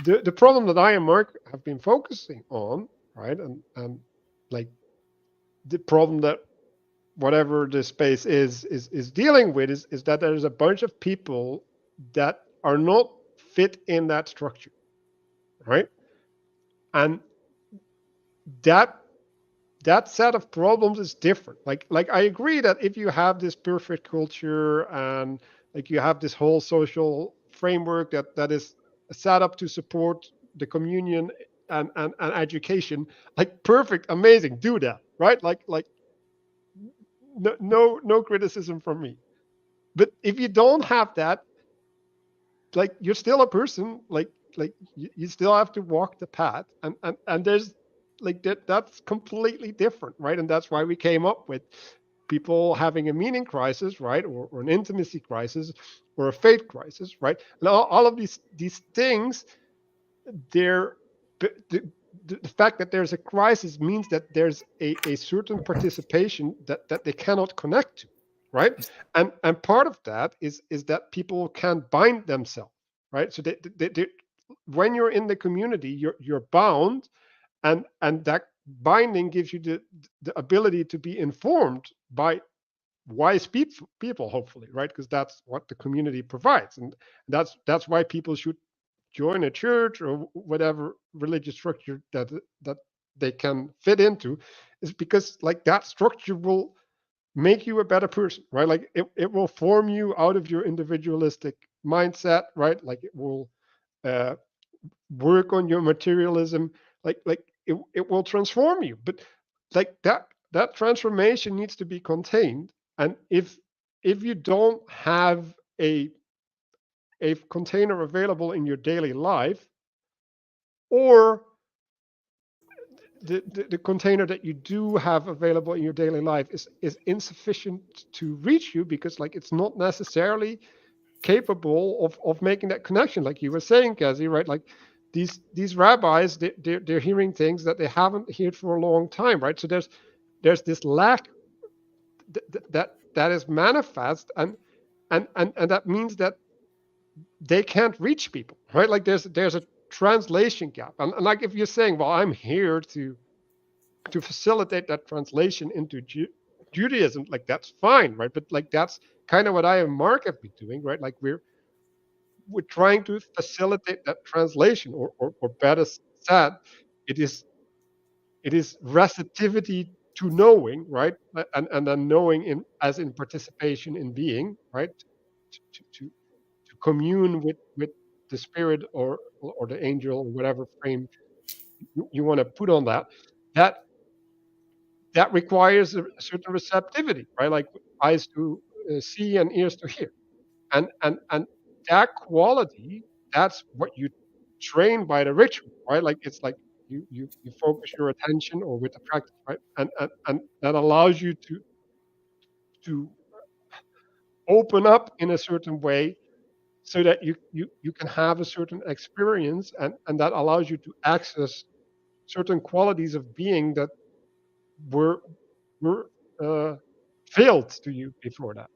the problem that I and Mark have been focusing on, right, and like the problem that whatever the space is dealing with is that there's a bunch of people that are not fit in that structure, right? And that set of problems is different. Like I agree that if you have this perfect culture and like you have this whole social framework that is set up to support the communion and education, like perfect, amazing, do that, right? Like no criticism from me. But if you don't have that, like you're still a person, like you still have to walk the path, and there's like that's completely different, right? And that's why we came up with people having a meaning crisis, right, or an intimacy crisis, or a faith crisis, right? And all of these things, they're the fact that there's a crisis means that there's a certain participation that they cannot connect to, right? And part of that is that people can't bind themselves, right? So they when you're in the community, you're bound, and that binding gives you the ability to be informed by wise people, hopefully, right? Because that's what the community provides, and that's why people should join a church or whatever religious structure that they can fit into, is because like that structure will make you a better person, right? Like it will form you out of your individualistic mindset, right? Like it will work on your materialism, like it will transform you. But like that transformation needs to be contained. And if you don't have a container available in your daily life, or the container that you do have available in your daily life is insufficient to reach you, because like it's not necessarily capable of making that connection, like you were saying, Kazi, right? Like these rabbis, they're hearing things that they haven't heard for a long time, right? So there's this lack that is manifest, and that means that they can't reach people, right? Like there's a translation gap, and like if you're saying, well, I'm here to facilitate that translation into Judaism, like that's fine, right? But like that's kind of what I and Mark have been doing, right? Like we're trying to facilitate that translation, or better said, it is receptivity to knowing, right? And then knowing in participation in being, right? To commune with the spirit, or the angel, or whatever frame you want to put on that. That that requires a certain receptivity, right? Like eyes to see and ears to hear, and that quality, that's what you train by the ritual, right? Like it's like you focus your attention, or with the practice, right? And that allows you to open up in a certain way, so that you can have a certain experience, and that allows you to access certain qualities of being that were were uh, failed to you before that.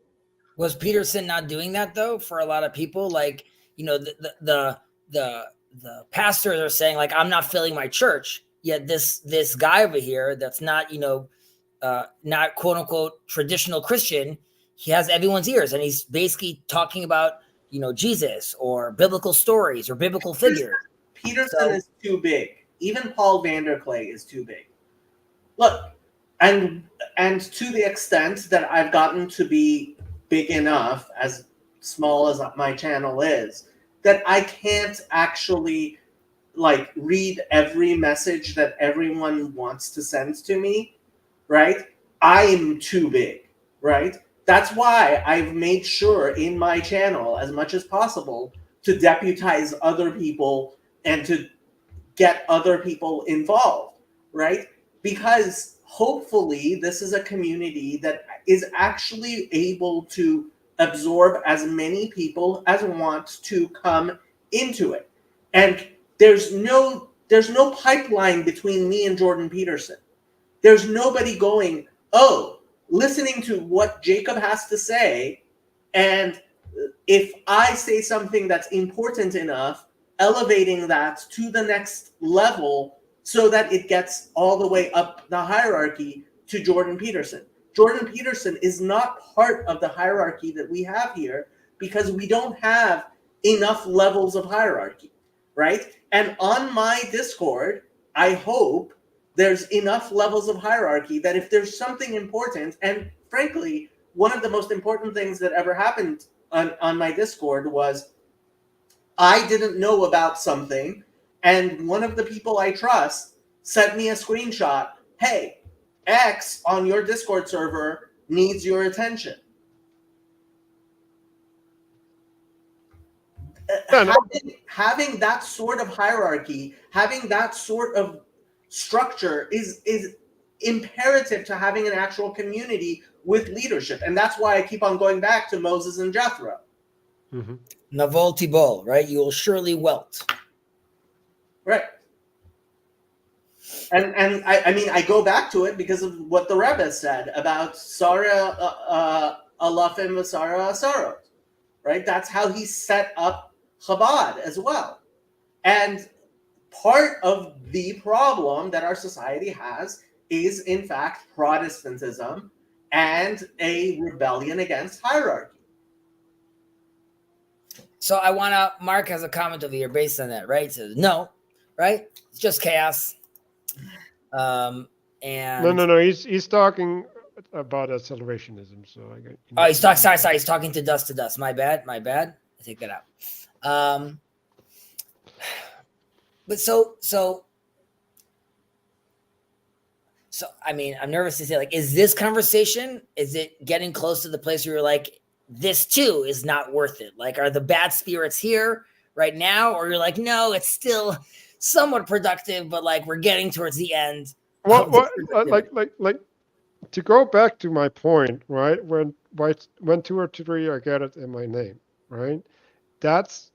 Was Peterson not doing that though for a lot of people? Like, you know, the pastors are saying, like, I'm not filling my church, yet this guy over here that's not, you know, not quote unquote traditional Christian, he has everyone's ears, and he's basically talking about, you know, Jesus or biblical stories or biblical figures. Peterson is too big. Even Paul Vanderklay is too big. Look, and to the extent that I've gotten to be big enough, as small as my channel is, that I can't actually like read every message that everyone wants to send to me, right? I'm too big, right? That's why I've made sure in my channel, as much as possible, to deputize other people and to get other people involved, right? Because hopefully this is a community that is actually able to absorb as many people as want to come into it. And there's no pipeline between me and Jordan Peterson. There's nobody going, oh, listening to what Jacob has to say, and if I say something that's important enough, elevating that to the next level so that it gets all the way up the hierarchy to Jordan Peterson. Jordan Peterson is not part of the hierarchy that we have here, because we don't have enough levels of hierarchy, right? And on my Discord, I hope there's enough levels of hierarchy that if there's something important, and frankly, one of the most important things that ever happened on my Discord was I didn't know about something, and one of the people I trust sent me a screenshot. Hey, X on your Discord server needs your attention. Having that sort of hierarchy, having that sort of structure is imperative to having an actual community with leadership. And that's why I keep on going back to Moses and Jethro. Mm-hmm. Navol Tibol, right? You will surely welt. Right. And I mean, I go back to it because of what the Rebbe said about Sarah Alafim Vasara Asarot, right? That's how he set up Chabad as well. And part of the problem that our society has is, in fact, Protestantism and a rebellion against hierarchy. So I want to, Mark has a comment over here based on that, right? It says, no, right? It's just chaos. And No. He's talking about accelerationism. So I got. Oh, sorry. He's talking to dust. My bad. I take that out. But so I mean, I'm nervous to say, like, is this conversation, is it getting close to the place where you're like, this too is not worth it? Like, are the bad spirits here right now? Or you're like, no, it's still somewhat productive, but like we're getting towards the end. What like to go back to my point, right? When two or three are gathered in my name, right? That's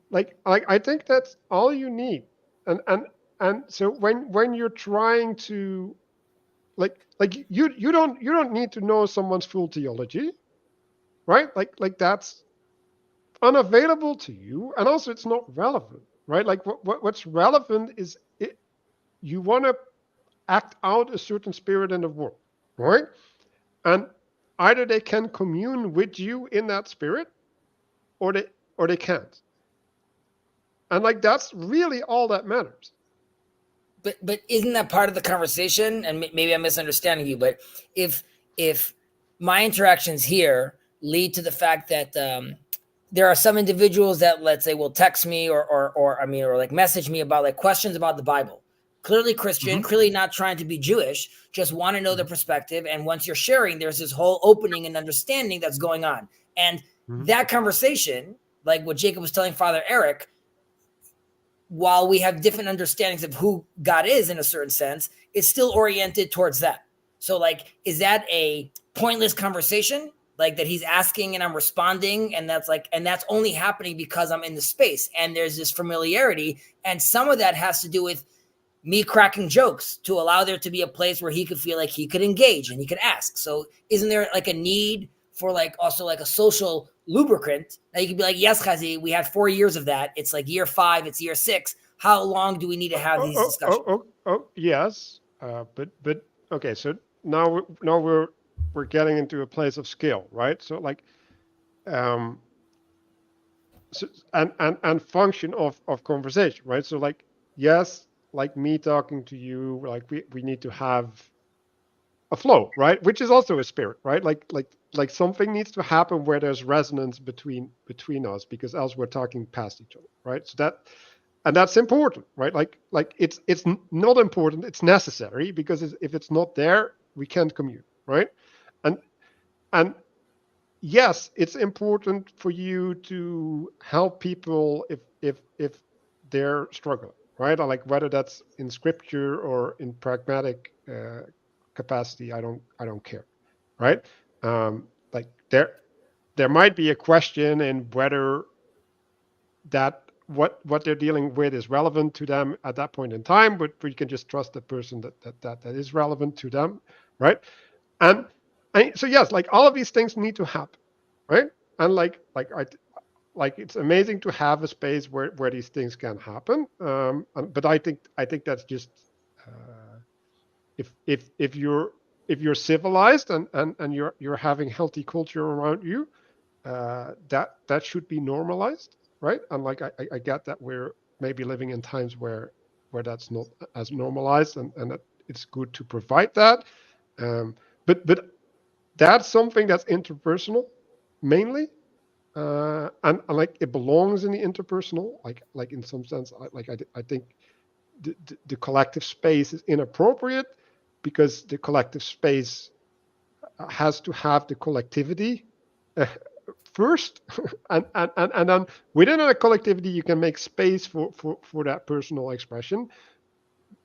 like I think that's all you need. And so when you're trying to like you don't need to know someone's full theology, right? Like that's unavailable to you, and also it's not relevant, right? Like what's relevant is you want to act out a certain spirit in the world, right? And either they can commune with you in that spirit, or they can't. And like that's really all that matters. But isn't that part of the conversation? And maybe I'm misunderstanding you, but if my interactions here lead to the fact that there are some individuals that, let's say, will text me or like message me about like questions about the Bible, clearly Christian, clearly not trying to be Jewish, just want to know the perspective. And once you're sharing, there's this whole opening and understanding that's going on. And that conversation, like what Jacob was telling Father Eric, while we have different understandings of who God is in a certain sense, it's still oriented towards that. So like, is that a pointless conversation? Like that he's asking and I'm responding, and that's only happening because I'm in the space and there's this familiarity. And some of that has to do with me cracking jokes to allow there to be a place where he could feel like he could engage and he could ask. So isn't there like a need for like also like a social lubricant that you could be like, yes, Chazi, we had 4 years of that. It's like year 5, it's year 6. How long do we need to have these discussions? Yes. But okay. So now we're getting into a place of scale, right? So like, so, and function of conversation, right? So like, yes, like me talking to you, like we need to have a flow, right? Which is also a spirit, right? Like something needs to happen where there's resonance between us, because else we're talking past each other, right? So that's important, right? Like it's not important, it's necessary, because if it's not there, we can't commune, right? And yes, it's important for you to help people if they're struggling, right? Or like whether that's in scripture or in pragmatic capacity, I don't care, right? Like there might be a question in whether that what they're dealing with is relevant to them at that point in time, but we can just trust the person that is relevant to them, right? And so yes, like all of these things need to happen, right? And like it's amazing to have a space where these things can happen. But I think that's just if you're civilized and you're having healthy culture around you, that should be normalized, right? And like I get that we're maybe living in times where that's not as normalized, and that it's good to provide that. But that's something that's interpersonal mainly, and like it belongs in the interpersonal. Like in some sense, I think the collective space is inappropriate, because the collective space has to have the collectivity first, and then within a collectivity you can make space for that personal expression,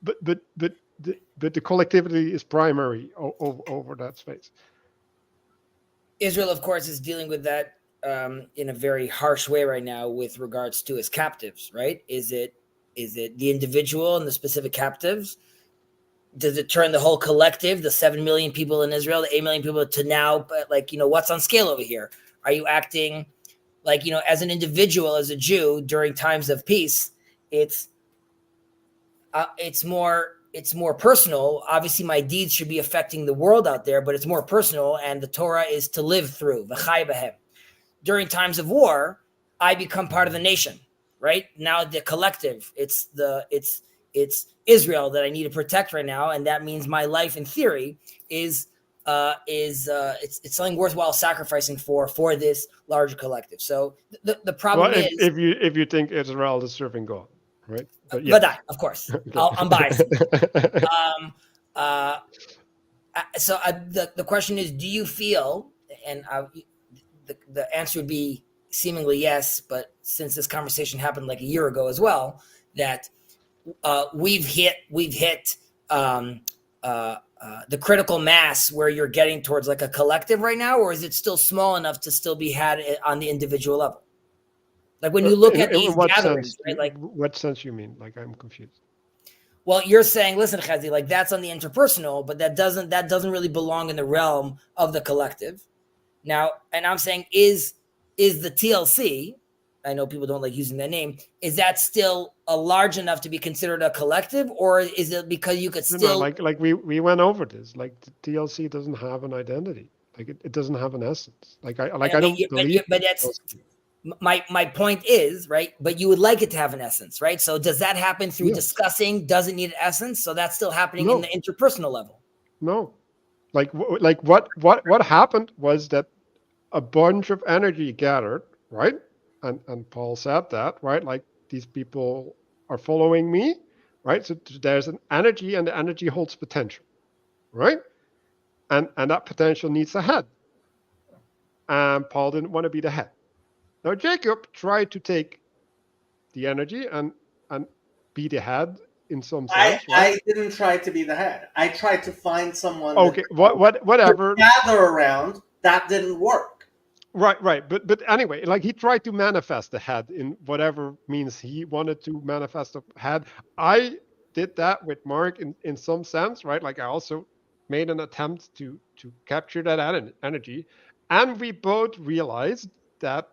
but the collectivity is primary over that space. Israel, of course, is dealing with that in a very harsh way right now with regards to its captives, right? Is it the individual and the specific captives? Does it turn the whole collective, the 7 million people in Israel, the 8 million people, to now, like, what's on scale over here? Are you acting like, as an individual, as a Jew during times of peace? It's more personal. Obviously, my deeds should be affecting the world out there, but it's more personal. And the Torah is to live through. V'chai b'hem. During times of war, I become part of the nation, right? Now the collective, it's Israel that I need to protect right now. And that means my life in theory is it's something worthwhile sacrificing for this larger collective. So the problem Well, is, if you think Israel is serving God, right? But but yes. of course, Okay. I'm biased. So the question is, do you feel, and the answer would be seemingly yes, but since this conversation happened like a year ago as well, that we've hit the critical mass where you're getting towards like a collective right now, or is it still small enough to still be had on the individual level? Like when you look at these what gatherings, sense? right? Like, what sense you mean? Like, I'm confused. well, you're saying, listen, Chazi, like that's on the interpersonal, but that doesn't really belong in the realm of the collective. Now, and I'm saying, is the TLC? I know people don't like using that name. Is that still a large enough to be considered a collective, or is it because you could still like we went over this? Like, the TLC doesn't have an identity. Like, it doesn't have an essence. Like I don't believe. But that's my point is, right? But you would like it to have an essence, right? So does that happen through discussing? Does it need an essence? So that's still happening in the interpersonal level. No, like what happened was that a bunch of energy gathered, right? And Paul said that, right? Like, these people are following me, right? So there's an energy, and the energy holds potential, right? And that potential needs a head. And Paul didn't want to be the head. Now Jacob tried to take the energy and be the head in some sense, right? I didn't try to be the head. I tried to find someone. Okay, whatever. To gather around. That didn't work. Right. But anyway, like, he tried to manifest the head in whatever means he wanted to manifest the head. I did that with Mark in some sense, right? Like, I also made an attempt to capture that energy, and we both realized that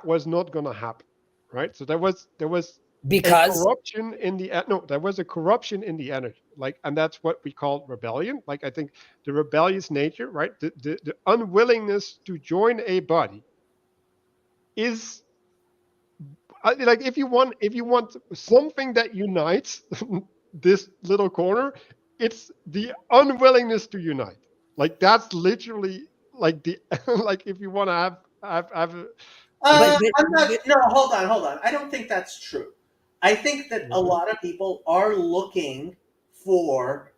was not going to happen, right? So there was a corruption in the there was a corruption in the energy, like, and that's what we call rebellion. Like, I think the rebellious nature, right, the unwillingness to join a body is like, if you want something that unites this little corner, it's the unwillingness to unite. Like, that's literally like the like, if you want to have I'm not. No, hold on. I don't think that's true. I think that a lot of people are looking for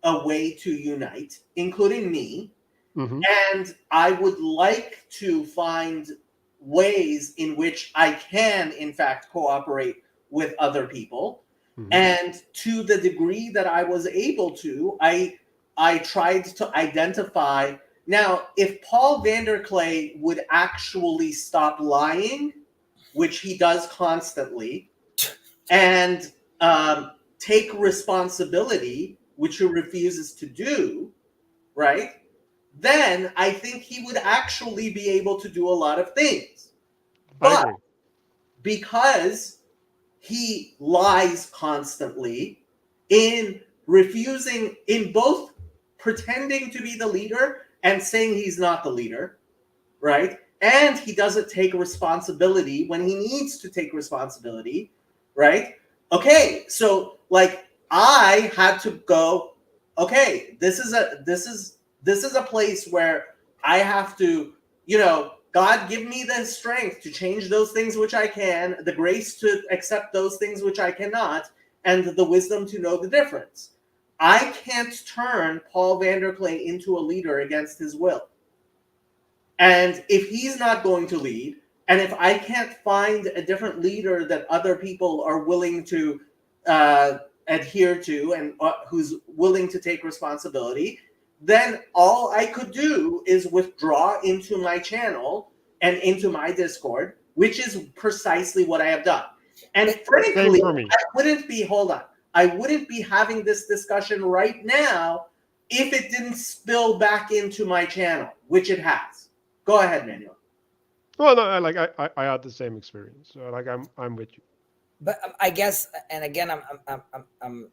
a way to unite, including me. Mm-hmm. And I would like to find ways in which I can, in fact, cooperate with other people. Mm-hmm. And to the degree that I was able to, I tried to identify. Now, if Paul Vanderklay would actually stop lying, which he does constantly, and take responsibility, which he refuses to do, right? Then I think he would actually be able to do a lot of things. But because he lies constantly in refusing, in both pretending to be the leader and saying he's not the leader, right? And he doesn't take responsibility when he needs to take responsibility, right? Okay, so like, I had to go, okay, this is a place where I have to, God, give me the strength to change those things which I can, the grace to accept those things which I cannot, and the wisdom to know the difference. I can't turn Paul Vanderklay into a leader against his will. And if he's not going to lead, and if I can't find a different leader that other people are willing to adhere to and who's willing to take responsibility, then all I could do is withdraw into my channel and into my Discord, which is precisely what I have done. And frankly, I wouldn't be having this discussion right now if it didn't spill back into my channel, which it has. Go ahead, Manuel. Well, no, I had the same experience. So like, I'm with you. But I guess, and again, I'm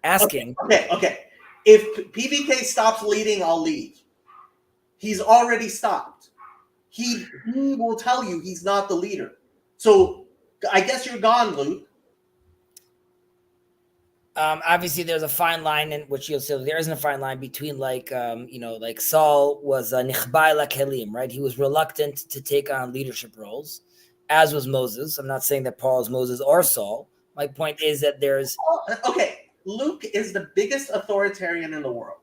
asking. Okay. If PVK stops leading, I'll leave. He's already stopped. He will tell you he's not the leader. So I guess you're gone, Luke. Obviously there's a fine line in which you'll say there isn't a fine line between like like Saul was nichbai kelim, right? He was reluctant to take on leadership roles, as was Moses. I'm not saying that Paul is Moses or Saul. My point is that there's okay. Luke is the biggest authoritarian in the world.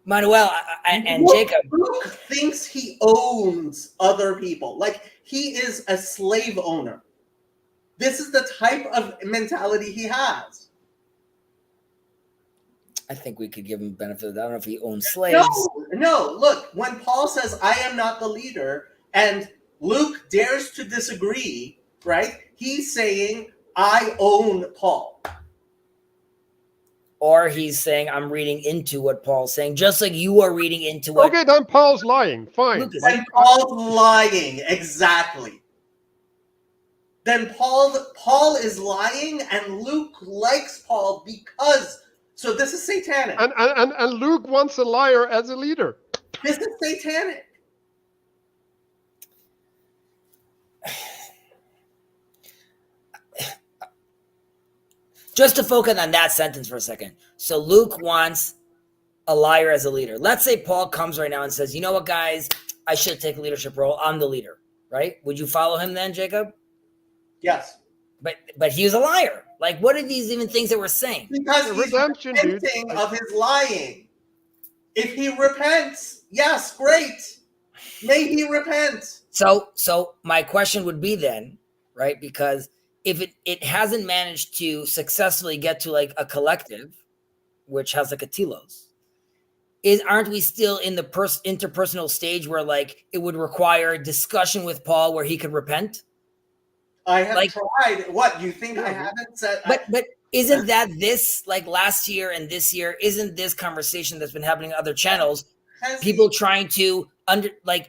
Manuel and Luke, Jacob. Luke thinks he owns other people. Like he is a slave owner. This is the type of mentality he has. I think we could give him benefit of the doubt. I don't know if he owns slaves. No. Look, when Paul says, I am not the leader, and Luke dares to disagree, right? He's saying, I own Paul. Or he's saying, I'm reading into what Paul's saying, just like you are reading into what... Okay, then Paul's lying. Fine. Then Paul's lying, exactly. Then Paul is lying, and Luke likes Paul because... So this is satanic. And Luke wants a liar as a leader. This is satanic. Just to focus on that sentence for a second. So Luke wants a liar as a leader. Let's say Paul comes right now and says, you know what, guys? I should take a leadership role. I'm the leader, right? Would you follow him then, Jacob? Yes. But he was a liar. Like, what are these even things that we're saying? Because he's repenting of his lying. If he repents, yes, great. May he repent. So my question would be then, right? Because if it hasn't managed to successfully get to like a collective, which has like a telos, aren't we still in the interpersonal stage where like it would require discussion with Paul where he could repent? I have tried. What, you think I haven't said? But isn't that this, like last year and this year, isn't this conversation that's been happening on other channels, people trying to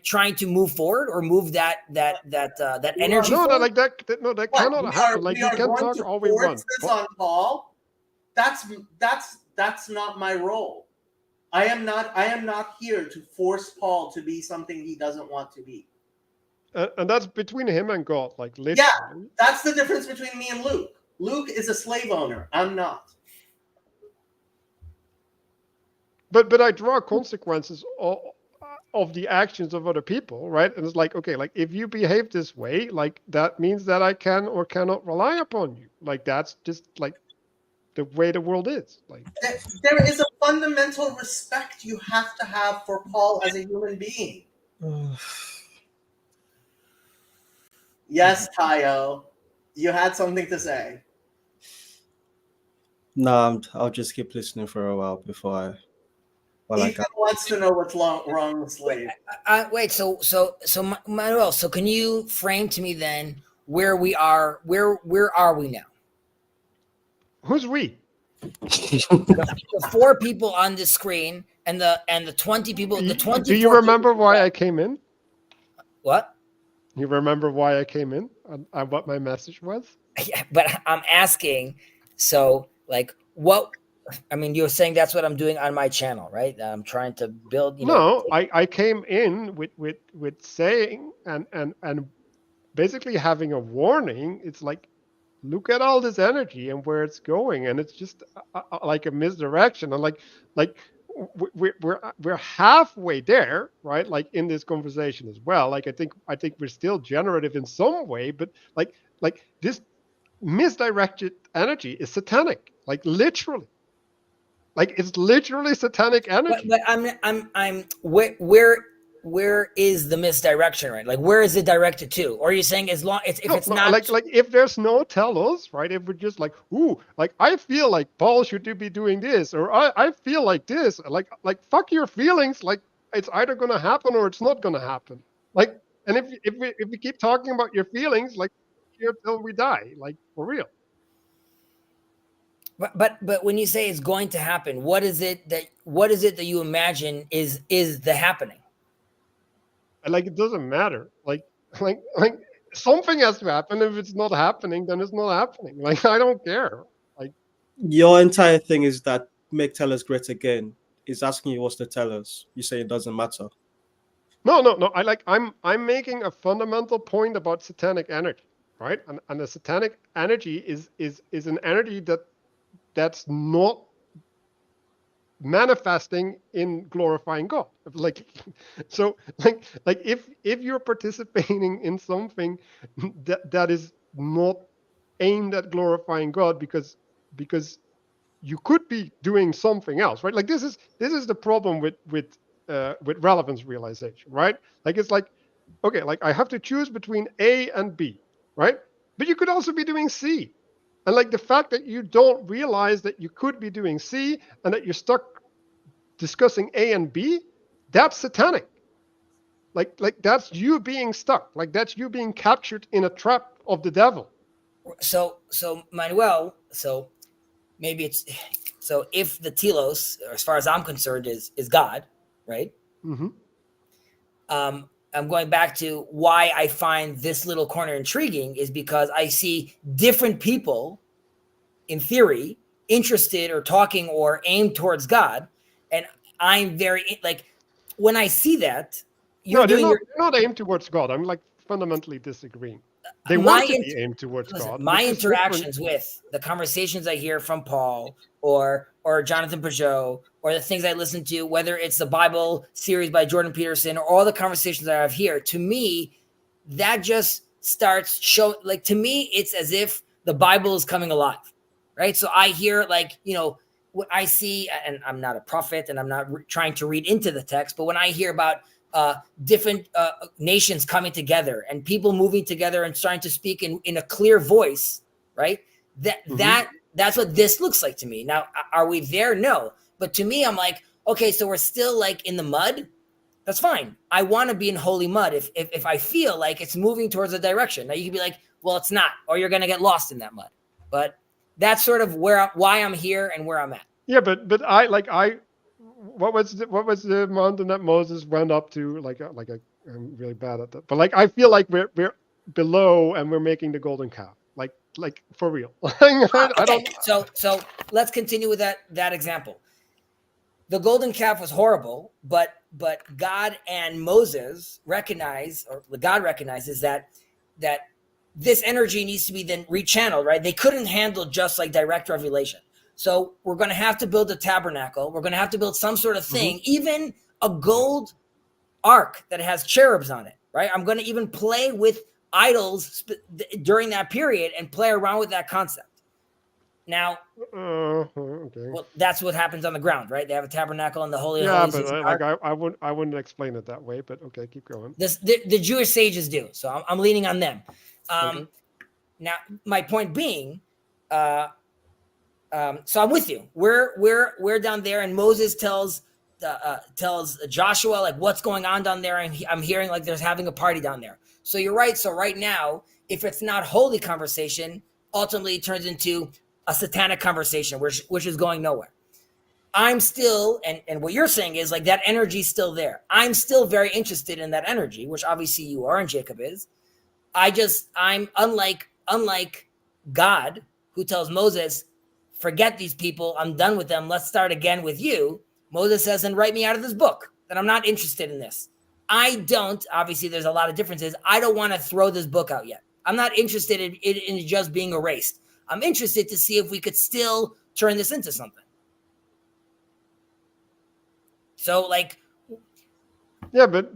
trying to move forward or move that energy? No, forward? That cannot happen. Like you can talk all we want. This on Paul. That's not my role. I am not here to force Paul to be something he doesn't want to be. And that's between him and God, like literally. Yeah, that's the difference between me and Luke. Luke is a slave owner. I'm not. But I draw consequences of the actions of other people, right? And it's like, okay, like if you behave this way, like that means that I can or cannot rely upon you. Like that's just like the way the world is. Like there is a fundamental respect you have to have for Paul as a human being. Yes, Tayo, you had something to say. No, I'll just keep listening for a while before Ethan wants to know what's wrong with slave. Wait, so Manuel, so can you frame to me then where we are? Where are we now? Who's we? The 4 people on the screen and the 20 people. The 20. Do you remember why I came in? What? You remember why I came in and what my message was? Yeah, but I'm asking. So, like, what? I mean, you're saying that's what I'm doing on my channel, right? I'm trying to build. No, I came in with saying and basically having a warning. It's like, look at all this energy and where it's going, and it's just like a misdirection. And like we're halfway there, right? Like in this conversation as well. Like I think we're still generative in some way, but like this misdirected energy is satanic, like literally. Like it's literally satanic energy. But I'm where is the misdirection, right? Like where is it directed to? Or are you saying as long if it's not like if there's no telos, right? If we're just like, ooh, like I feel like Paul should be doing this, or I feel like this, like fuck your feelings, like it's either gonna happen or it's not gonna happen. Like, and if we keep talking about your feelings, like here till we die, like for real. But when you say it's going to happen, what is it that you imagine is the happening? Like it doesn't matter. Like something has to happen. If it's not happening, then it's not happening. Like I don't care. Like your entire thing is that make tellers great again. Is asking you what's the tellers. You say it doesn't matter. No. I'm making a fundamental point about satanic energy. right? And the satanic energy is an energy that's not manifesting in glorifying God. Like, so like if you're participating in something that is not aimed at glorifying God, because you could be doing something else, right? Like this is the problem with relevance realization, right? Like it's like, okay, like I have to choose between A and B, right? But you could also be doing C. And like the fact that you don't realize that you could be doing C and that you're stuck discussing A and B, that's satanic. Like that's you being stuck. Like that's you being captured in a trap of the devil. So Manuel, so maybe it's, so if the telos, as far as I'm concerned, is God, right? Mm-hmm. I'm going back to why I find this little corner intriguing is because I see different people, in theory, interested or talking or aimed towards God, and I'm very like when I see that you're They're doing not aimed towards God. I'm like fundamentally disagreeing. They my want to be aimed towards God. my which is different. interactions with the conversations I hear from Paul or Jonathan Peugeot, or the things I listen to, whether it's the Bible series by Jordan Peterson or all the conversations I have here, to me, that just starts show, like, to me, it's as if the Bible is coming alive, right? So I hear, like, you know, what I see, and I'm not a prophet and I'm not trying to read into the text, but when I hear about different nations coming together and people moving together and starting to speak in a clear voice, right? That's what this looks like to me. Now, are we there? No. But to me, I'm like, okay, so we're still like in the mud. That's fine. I want to be in holy mud if I feel like it's moving towards a direction. Now you can be like, well, it's not, or you're going to get lost in that mud. But that's sort of why I'm here and where I'm at. Yeah, but what was the mountain that Moses went up to? I'm really bad at that, but like I feel like we're below and we're making the golden calf. Like for real. I don't. So let's continue with that example. The golden calf was horrible, but God and Moses recognize, or God recognizes that this energy needs to be then rechanneled, right? They couldn't handle just like direct revelation. So we're going to have to build a tabernacle. We're going to have to build some sort of thing, even a gold ark that has cherubs on it, right? I'm going to even play with idols during that period and play around with that concept. Now, okay. Well, that's what happens on the ground, right? They have a tabernacle in the Holy Yeah, of Holies. but I wouldn't explain it that way. But okay, keep going. The Jewish sages do, so I'm leaning on them. Okay. Now, my point being, so I'm with you. We're down there, and Moses tells Joshua like what's going on down there, and I'm hearing like there's having a party down there. So you're right. So right now, if it's not holy conversation, ultimately it turns into a satanic conversation, which is going nowhere. I'm still, and what you're saying is like that energy's still there. I'm still very interested in that energy, which obviously you are and Jacob is. I'm unlike God, who tells Moses, forget these people, I'm done with them, let's start again with you. Moses says, and write me out of this book, that I'm not interested in this. I don't, obviously there's a lot of differences, I don't want to throw this book out yet. I'm not interested in it just being erased. I'm interested to see if we could still turn this into something. So like, yeah, but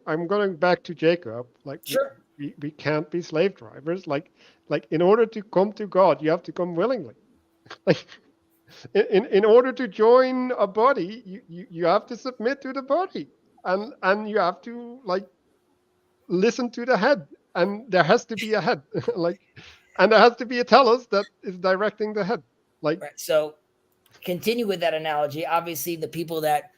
I'm going back to Jacob. Like, sure, we can't be slave drivers. Like in order to come to God, you have to come willingly. Like in order to join a body, you have to submit to the body, and you have to like listen to the head, and there has to be a head. Like. And there has to be a telos that is directing the head. Like, right. So continue with that analogy. Obviously, the people that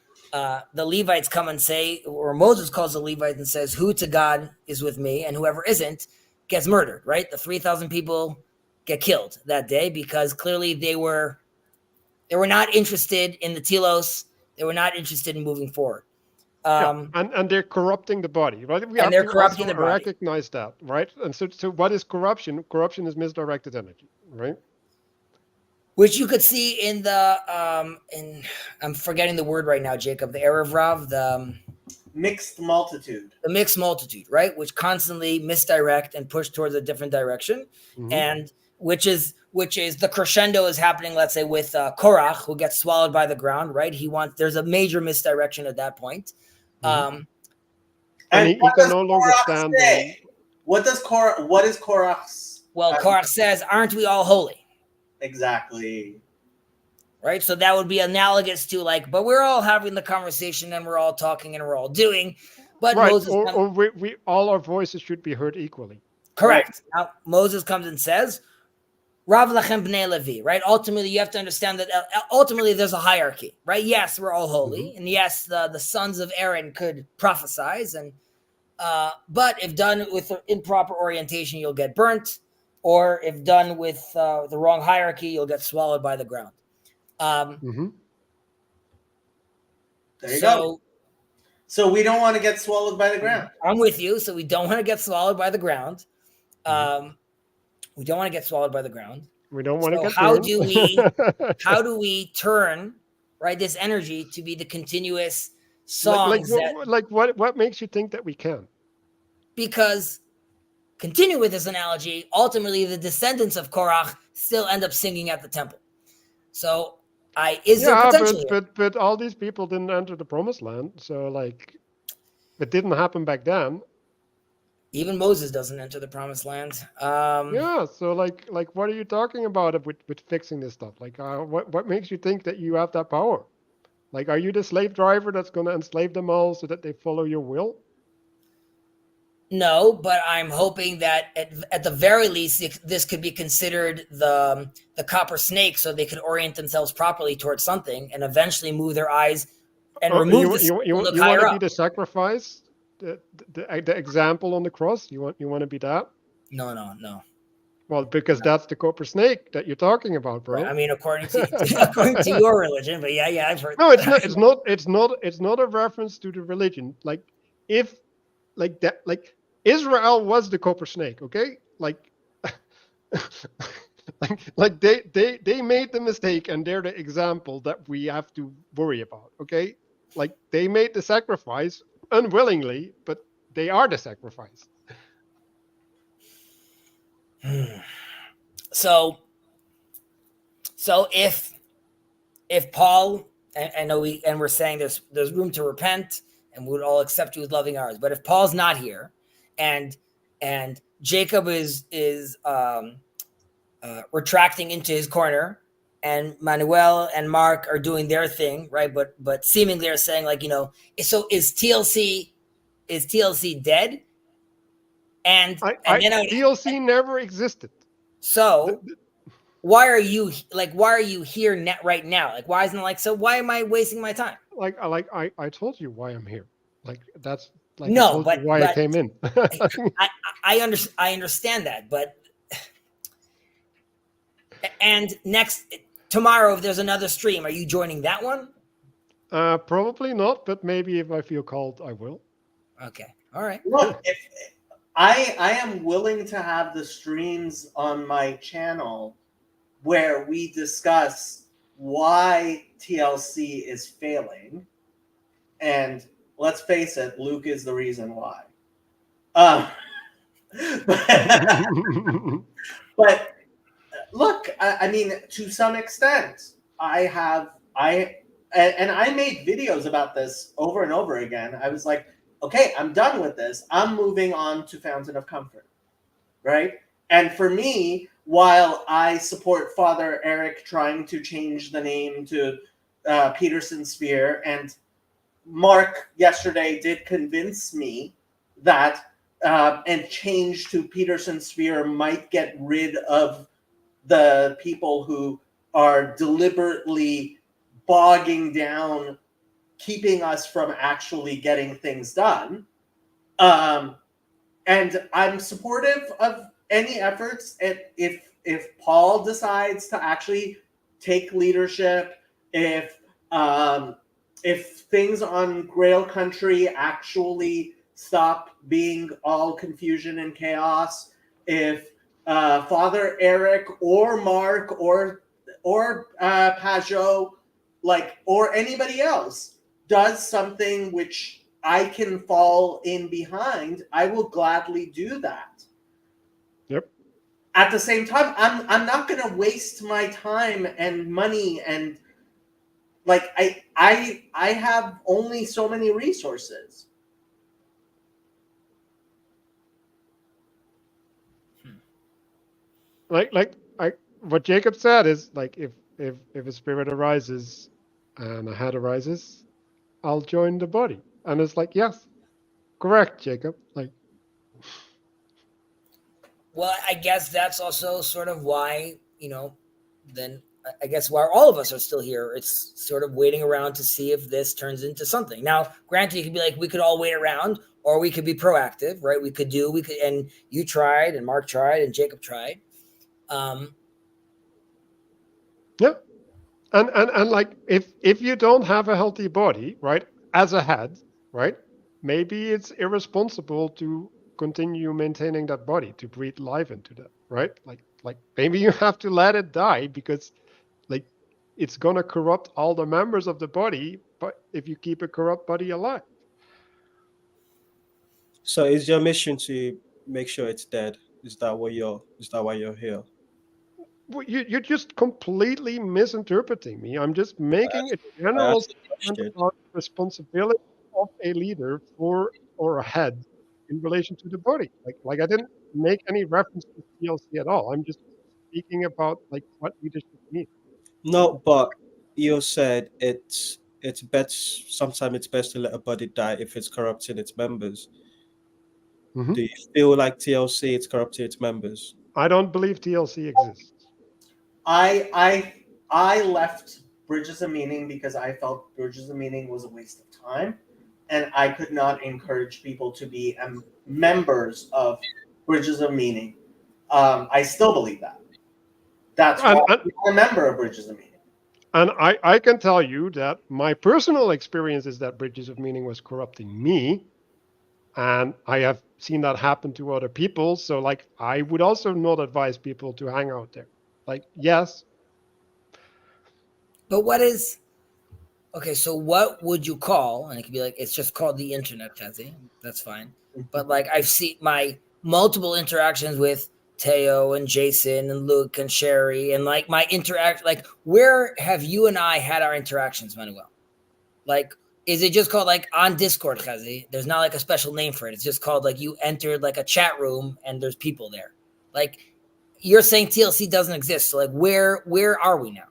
the Levites come and say, or Moses calls the Levites and says, who to God is with me, and whoever isn't gets murdered, right? The 3,000 people get killed that day because clearly they were not interested in the telos. They were not interested in moving forward. And they're corrupting the body, right? And they're corrupting the body. Recognize that, right? And so what is corruption? Corruption is misdirected energy, right? Which you could see in the I'm forgetting the word right now, Jacob. The Erev Rav, mixed multitude. The mixed multitude, right? Which constantly misdirect and push towards a different direction. And which is the crescendo is happening, let's say, with Korach, who gets swallowed by the ground, right? There's a major misdirection at that point. And And he what can does no longer Korach stand say? What is Korach's? Well, Korach says, aren't we all holy? Exactly. Right? So that would be analogous to like, but we're all having the conversation and we're all talking and we're all doing. But right, Moses or we all our voices should be heard equally. Correct. Right. Now, Moses comes and says, Rav lachem bnei Levi, right? Ultimately, you have to understand that ultimately there's a hierarchy, right? Yes, we're all holy. And yes, the sons of Aaron could prophesize. But if done with improper orientation, you'll get burnt. Or if done with the wrong hierarchy, you'll get swallowed by the ground. There you go. So we don't want to get swallowed by the ground. I'm with you. So we don't want to get swallowed by the ground. We don't want to get swallowed by the ground. We don't want to get how burned. do we turn, right, this energy to be the continuous songs what makes you think that we can? Because continue with this analogy, ultimately the descendants of Korach still end up singing at the temple. So there potential but all these people didn't enter the promised land, so like it didn't happen back then. Even Moses doesn't enter the promised land. So like what are you talking about with fixing this stuff? Like what makes you think that you have that power? Like, are you the slave driver that's going to enslave them all so that they follow your will? No, but I'm hoping that at the very least, this could be considered the copper snake, so they could orient themselves properly towards something and eventually move their eyes and remove the snake and look higher up. You want to be the sacrifice, the example on the cross? You want to be that? No. Well, because that's the copper snake that you're talking about, bro. Right. I mean, according to your religion, but yeah, I've heard. No, it's not. It's not a reference to the religion. Like if, like that, like Israel was the copper snake. Okay, like they made the mistake, and they're the example that we have to worry about. Okay, like they made the sacrifice unwillingly, but they are the sacrifice. So if Paul, and I know we're saying there's room to repent and we would all accept you with loving arms, but if Paul's not here and Jacob is retracting into his corner and Manuel and Mark are doing their thing, right? But seemingly are saying like, so is TLC dead? And TLC never existed. So why are you here right now? Like, why isn't it like, so why am I wasting my time? I told you why I'm here. Like, that's like, no, I came in. I understand that, but, and tomorrow, if there's another stream, are you joining that one? Probably not, but maybe if I feel called, I will. Okay. All right. Look, if I am willing to have the streams on my channel where we discuss why TLC is failing. And let's face it, Luke is the reason why. But look, I mean, to some extent, I made videos about this over and over again. I was like, okay, I'm done with this. I'm moving on to Fountain of Comfort, right? And for me, while I support Father Eric trying to change the name to Peterson Sphere, and Mark yesterday did convince me that and change to Peterson Sphere might get rid of the people who are deliberately bogging down, keeping us from actually getting things done. And I'm supportive of any efforts. If Paul decides to actually take leadership, if things on Grail Country actually stop being all confusion and chaos, if Father Eric or Mark or Pajot, or anybody else does something which I can fall in behind, I will gladly do that. Yep. At the same time, I'm not going to waste my time and money, and like I have only so many resources. What Jacob said is like, if a spirit arises and a head arises, I'll join the body. And it's like, yes, correct, Jacob. Like, Well, I guess that's also sort of why, then I guess why all of us are still here. It's sort of waiting around to see if this turns into something. Now, granted, you could be like, we could all wait around, or we could be proactive, right? And you tried, and Mark tried, and Jacob tried. yeah. And like, if you don't have a healthy body, right, as a head, right, maybe it's irresponsible to continue maintaining that body, to breathe life into that, right? Like maybe you have to let it die, because like it's gonna corrupt all the members of the body, but if you keep a corrupt body alive. So is your mission to make sure it's dead? Is that why you're here? Well, you're just completely misinterpreting me. I'm just making a I general asked a statement question. about the responsibility of a leader for, or a head, in relation to the body. Like I didn't make any reference to TLC at all. I'm just speaking about like what leadership means. No, but you said it's best. Sometimes it's best to let a body die if it's corrupting its members. Mhm. Do you feel like TLC it's corrupting its members? I don't believe TLC exists. I left Bridges of Meaning because I felt Bridges of Meaning was a waste of time, and I could not encourage people to be members of Bridges of Meaning. I still believe that. That's why I'm a member of Bridges of Meaning. And I can tell you that my personal experience is that Bridges of Meaning was corrupting me. And I have seen that happen to other people. So like, I would also not advise people to hang out there. Like, yes. But okay, so what would you call, and it could be like, it's just called the internet, Kazi. That's fine. But like, I've seen my multiple interactions with Teo and Jason and Luke and Sherry, and like like, where have you and I had our interactions, Manuel? Like, is it just called like on Discord, Kazi? There's not like a special name for it. It's just called like you entered like a chat room and there's people there. Like, you're saying TLC doesn't exist. So like, where are we now?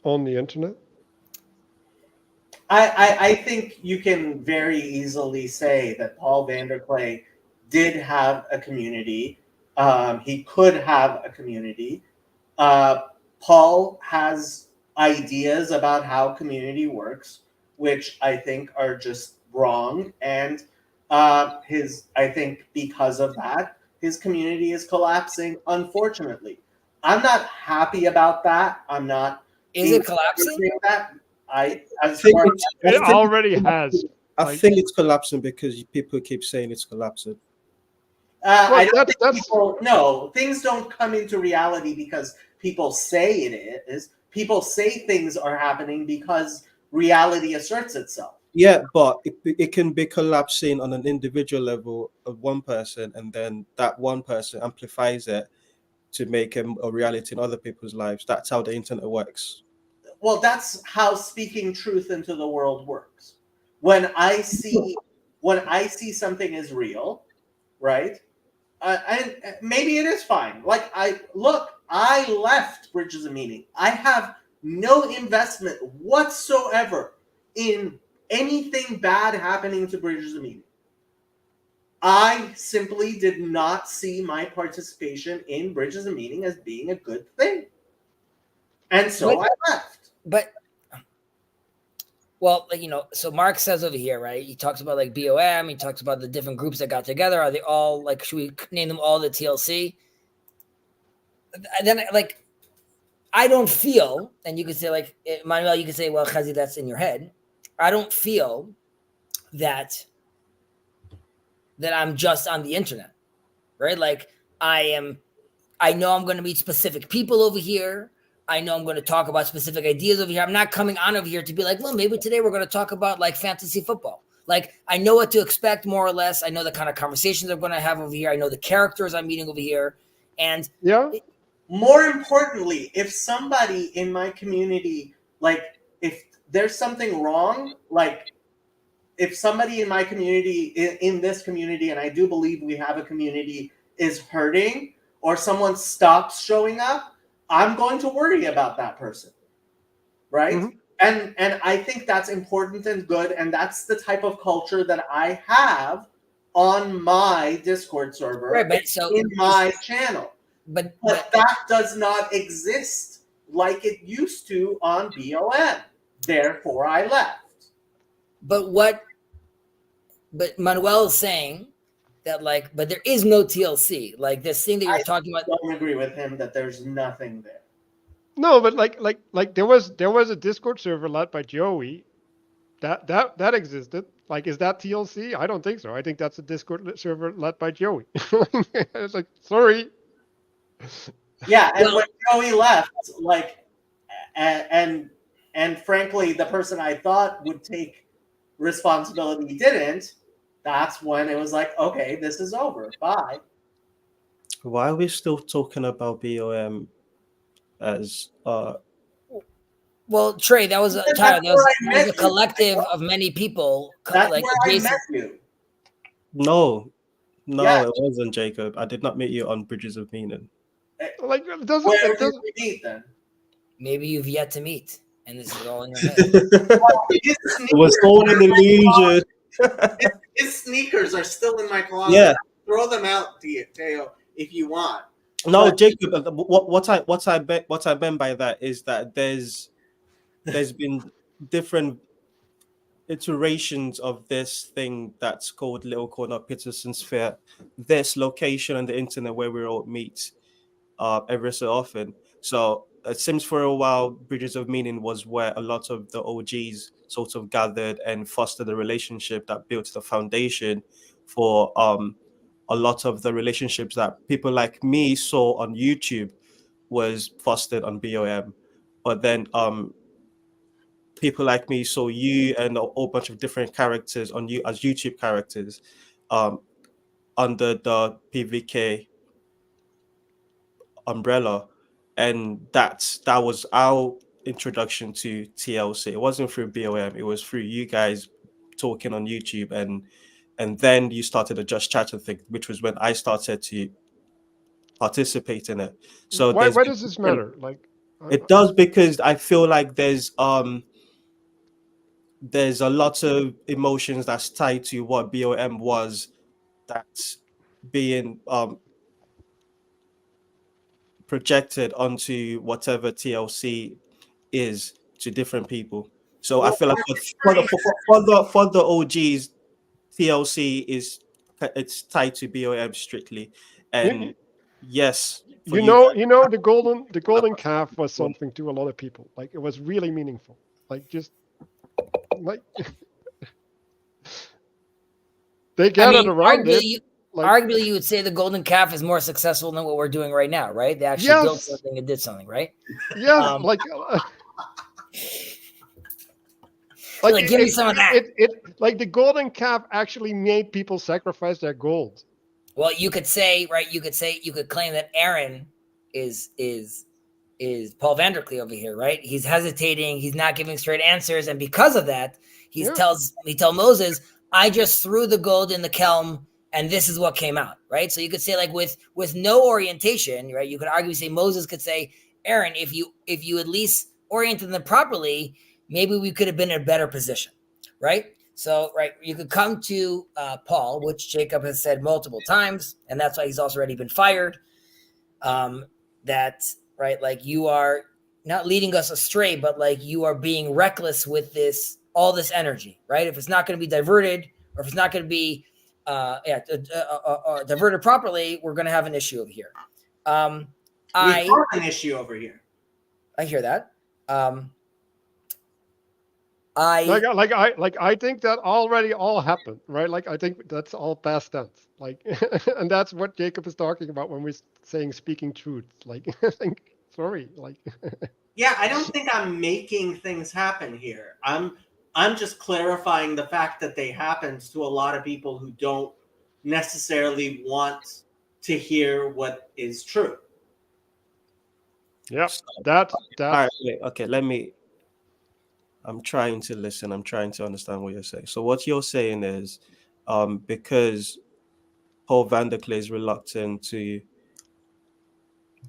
On the internet. I think you can very easily say that Paul Vanderklay did have a community. He could have a community. Paul has ideas about how community works, which I think are just wrong. And I think because of that, his community is collapsing, unfortunately. I'm not happy about that. I'm not. Is it collapsing? That It already has. I think it's collapsing because people keep saying it's collapsing. I don't think people, no, things don't come into reality because people say it is. People say things are happening because reality asserts itself. Yeah, but it can be collapsing on an individual level of one person, and then that one person amplifies it to make a reality in other people's lives. That's how the internet works. Well, that's how speaking truth into the world works. When I see something is real, right? And maybe it is fine. Like I left Bridges of Meaning. I have no investment whatsoever in anything bad happening to Bridges of Meaning. I simply did not see my participation in Bridges of Meaning as being a good thing. And so I left. But, well, so Mark says over here, right? He talks about like BOM. He talks about the different groups that got together. Are they all like, should we name them all the TLC? And then like, I don't feel, and you could say like, Manuel, you could say, well, Chazi, that's in your head. I don't feel that I'm just on the internet, right? Like I know I'm going to meet specific people over here. I know I'm going to talk about specific ideas over here. I'm not coming on over here to be like, well, maybe today we're going to talk about like fantasy football. Like, I know what to expect more or less. I know the kind of conversations I'm going to have over here. I know the characters I'm meeting over here. And Yeah. More importantly, if somebody in my community, like if there's something wrong, like if somebody in my community, in this community, and I do believe we have a community, is hurting or someone stops showing up, I'm going to worry about that person, right? Mhm. And I think that's important and good, and that's the type of culture that I have on my Discord server, right, but so in my channel. but But that does not exist like it used to on BOM. Therefore, I left. but Manuel is saying that like, but there is no TLC. Like this thing that you're talking about. I don't agree with him that there's nothing there. No, but like there was a Discord server led by Joey. That existed. Like, is that TLC? I don't think so. I think that's a Discord server led by Joey. It's like, sorry. Yeah, and Well- when Joey left, like, and frankly, the person I thought would take responsibility didn't. That's when it was like, okay, this is over. Bye. Why are we still talking about BOM as Well, Trey, that was That's Tyler. where I That was met a collective of many people. That's like where I adjacent. met you. no, Yeah. it wasn't, Jacob. I did not meet you on Bridges of Meaning. Like, it doesn't. Where It did doesn't. we meet then? Maybe you've yet to meet, and this is all in your head. It was all an illusion. His sneakers are still in my closet. Yeah. Throw them out, Teo, if you want. No, But- Jacob. What I meant by that is that there's been different iterations of this thing that's called Little Corner Peterson Sphere. This location on the internet where we all meet every so often. So it seems for a while, Bridges of Meaning was where a lot of the OGs sort of gathered and fostered a relationship that built the foundation for a lot of the relationships that people like me saw on YouTube was fostered on BOM. But then people like me saw you and a whole bunch of different characters on you as YouTube characters under the PVK umbrella, and that was our introduction to TLC. It wasn't through BOM, it was through you guys talking on YouTube, and then you started the Just Chatting thing, which was when I started to participate in it. So Why there's does this matter? Like, it does, because I feel like there's a lot of emotions that's tied to what BOM was, that's being projected onto whatever TLC is to different people. So I feel like for the OGs, TLC it's tied to BOM strictly, and yes, for you know, the golden calf was something to a lot of people. Like, it was really meaningful. Like, just like they gathered around it. Arguably, you would say the golden calf is more successful than what we're doing right now, right? They actually built something and did something, right? Yes, like give me some of that. Like, the golden calf actually made people sacrifice their gold. Well, you could say, right? You could claim that Aaron is Paul Vanderklee over here, right? He's hesitating. He's not giving straight answers, and because of that, he tells Moses, "I just threw the gold in the kelm, and this is what came out." Right? So you could say, like, with no orientation, right? You could argue, say Moses could say, "Aaron, if you at least oriented them properly, maybe we could have been in a better position," right? So, right, you could come to Paul, which Jacob has said multiple times, and that's why he's also already been fired. That, right, like, you are not leading us astray, but like you are being reckless with all this energy, right? If it's not going to be diverted, or if it's not going to be diverted properly, we're going to have an issue over here. We have an issue over here. I hear that. I think that already all happened, right? Like, I think that's all past tense. Like, and that's what Jacob is talking about when we're saying speaking truth. Like, I think Sorry, like. Yeah, I don't think I'm making things happen here. I'm just clarifying the fact that they happens to a lot of people who don't necessarily want to hear what is true. Yeah, So, that all right, wait, okay, let me. I'm trying to listen. I'm trying to understand what you're saying. So what you're saying is, because Paul van der Klee is reluctant to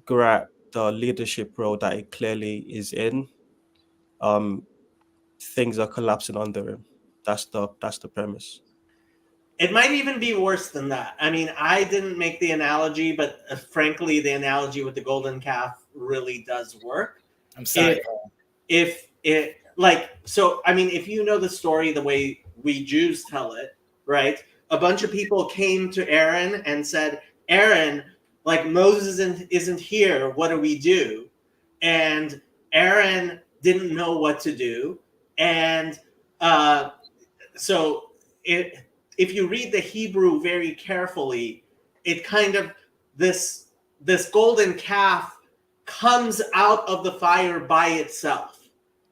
grab the leadership role that he clearly is in, um, things are collapsing under him. That's the premise. It might even be worse than that. I mean, I didn't make the analogy, but frankly, the analogy with the golden calf really does work. I'm sorry, Paul. If it like so, I mean, if you know the story the way we Jews tell it, right? A bunch of people came to Aaron and said, "Aaron, like Moses isn't here. What do we do?" And Aaron didn't know what to do, and so if you read the Hebrew very carefully, it kind of this golden calf comes out of the fire by itself.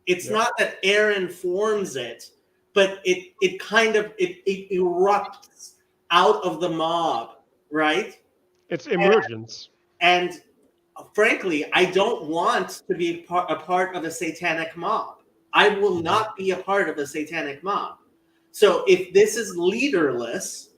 It's Yep. not that Aaron forms it, but it kind of it erupts out of the mob, right? It's emergence. And frankly, I don't want to be a part of a satanic mob. I will not be a part of a satanic mob. So if this is leaderless,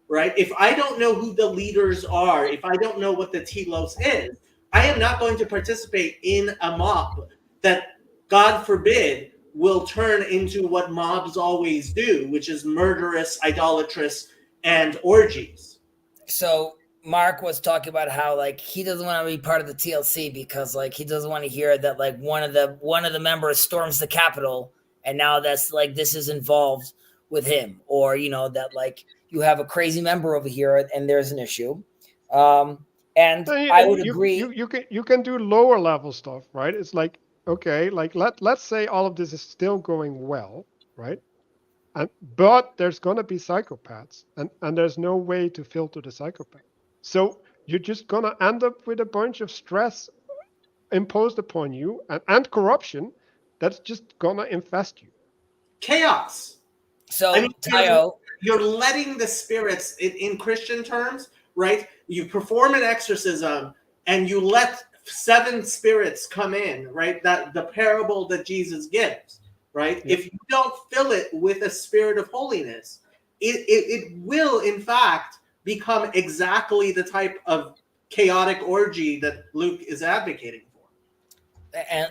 right? If I don't know who the leaders are, if I don't know what the telos is, I am not going to participate in a mob that, God forbid, will turn into what mobs always do, which is murderous, idolatrous, and orgies. So Mark was talking about how like he doesn't want to be part of the TLC because like he doesn't want to hear that like one of the members storms the Capitol and now that's like this is involved with him, or you know that like you have a crazy member over here and there's an issue. And I would agree. You can do lower level stuff, right? It's like, okay, like let's say all of this is still going well, right? But there's gonna be psychopaths, and there's no way to filter the psychopath. So you're just gonna end up with a bunch of stress imposed upon you and corruption that's just gonna infest you. Chaos. So I mean, Tayo, you're letting the spirits, in Christian terms, right? You perform an exorcism and you let 7 spirits come in, right? That the parable that Jesus gives, right? Yep. If you don't fill it with a spirit of holiness, it will, in fact, become exactly the type of chaotic orgy that Luke is advocating for.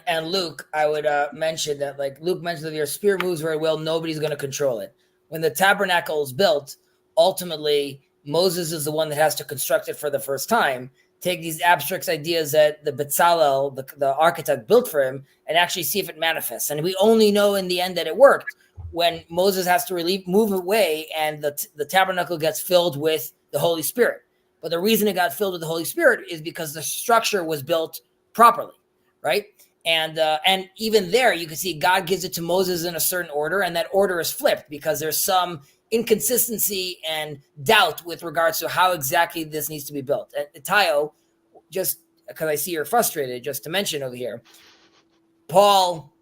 and Luke, I would mention that like Luke mentioned that your spirit moves very well, nobody's going to control it. When the tabernacle is built, ultimately Moses is the one that has to construct it for the first time, take these abstract ideas that the Bezalel, the architect, built for him, and actually see if it manifests. And we only know in the end that it worked when Moses has to move away and the tabernacle gets filled with the Holy Spirit. But the reason it got filled with the Holy Spirit is because the structure was built properly, right? And even there, you can see God gives it to Moses in a certain order, and that order is flipped because there's some inconsistency and doubt with regards to how exactly this needs to be built. And Tayo, just because I see you're frustrated, just to mention over here, Paul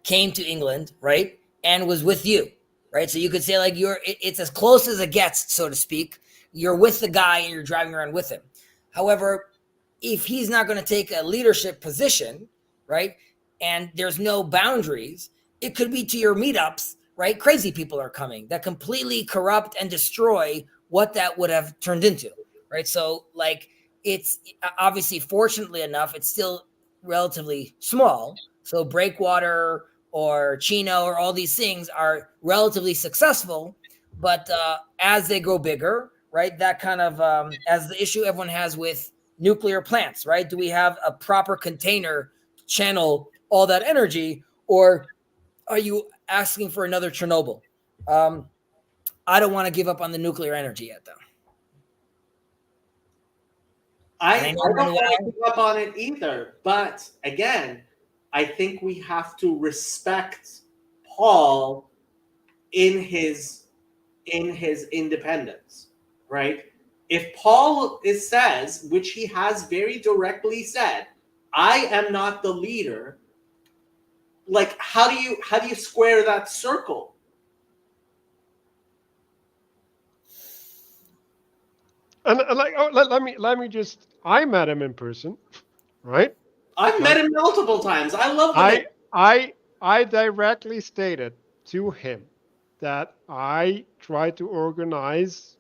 came to England, right, and was with you, right? So you could say like it's as close as it gets, so to speak. You're with the guy and you're driving around with him. However, if he's not going to take a leadership position, right, and there's no boundaries, it could be to your meetups, right? Crazy people are coming that completely corrupt and destroy what that would have turned into, right? So like it's obviously, fortunately enough, it's still relatively small. So Breakwater or Chino or all these things are relatively successful, but as they grow bigger, right, that kind of as the issue everyone has with nuclear plants, right? Do we have a proper container to channel all that energy, or are you asking for another Chernobyl? I don't want to give up on the nuclear energy yet, though. I don't want to give up on it either. But again, I think we have to respect Paul in his independence, right? if Paul says, which he has very directly said, I am not the leader, like how do you square that circle? And like, let me just. I met him in person, right? I've met him multiple times. I love the man. I directly stated to him that I try to organize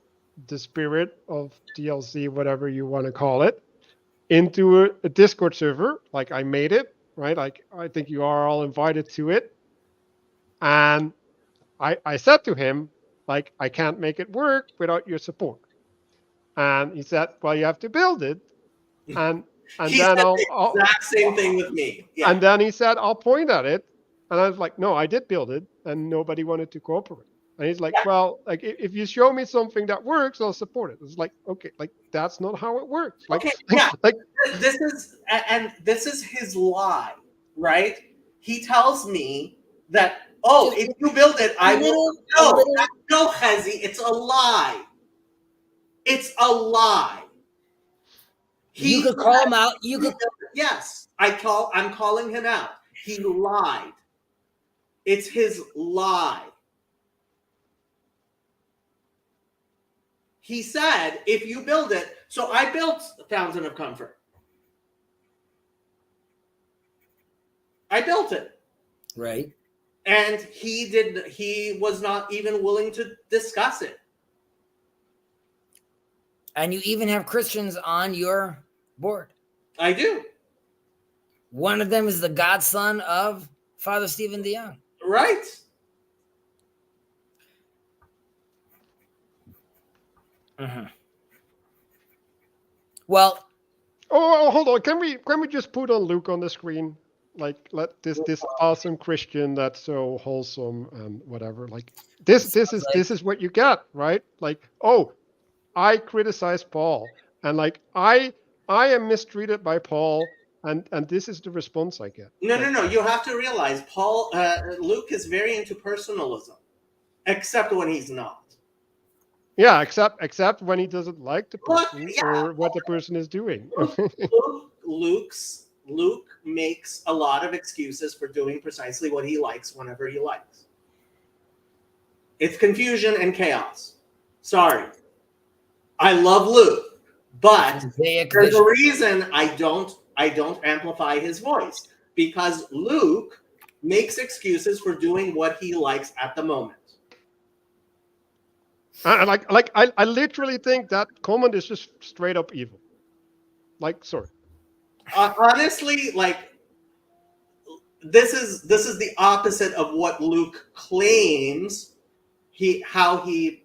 the spirit of DLC, whatever you want to call it, into a Discord server. Like I made it, right? Like I think you are all invited to it. And I said to him, like, I can't make it work without your support. And he said, well, you have to build it. And He then said the exact same thing with me. Yeah. And then he said, I'll point at it. And I was like, no, I did build it and nobody wanted to cooperate. And he's like, well, like if you show me something that works, I'll support it. It's like, okay, like that's not how it works. Like, okay, yeah. like this is his lie, right? He tells me that, oh, if you build it, I will. No, Chazi, it's a lie. It's a lie. You could call him out. You could. Yes, I'm calling him out. He lied. It's his lie. He said, if you build it, so I built Fountain of Comfort. I built it. Right. And he was not even willing to discuss it. And you even have Christians on your board. I do. One of them is the godson of Father Stephen DeYoung. Right. Mm-hmm. Well, hold on. Can we just put on Luke on the screen? Like let this awesome Christian that's so wholesome and whatever. Like this is what you get, right? Like, oh, I criticize Paul and like I am mistreated by Paul and this is the response I get. No. You have to realize Luke is very into personalism, except when he's not. Yeah, except when he doesn't like the person or what the person is doing. Luke makes a lot of excuses for doing precisely what he likes whenever he likes. It's confusion and chaos. Sorry. I love Luke, but there's a reason I don't amplify his voice, because Luke makes excuses for doing what he likes at the moment. I literally think that comment is just straight up evil. Like, sorry. Honestly, like this is the opposite of what Luke claims how he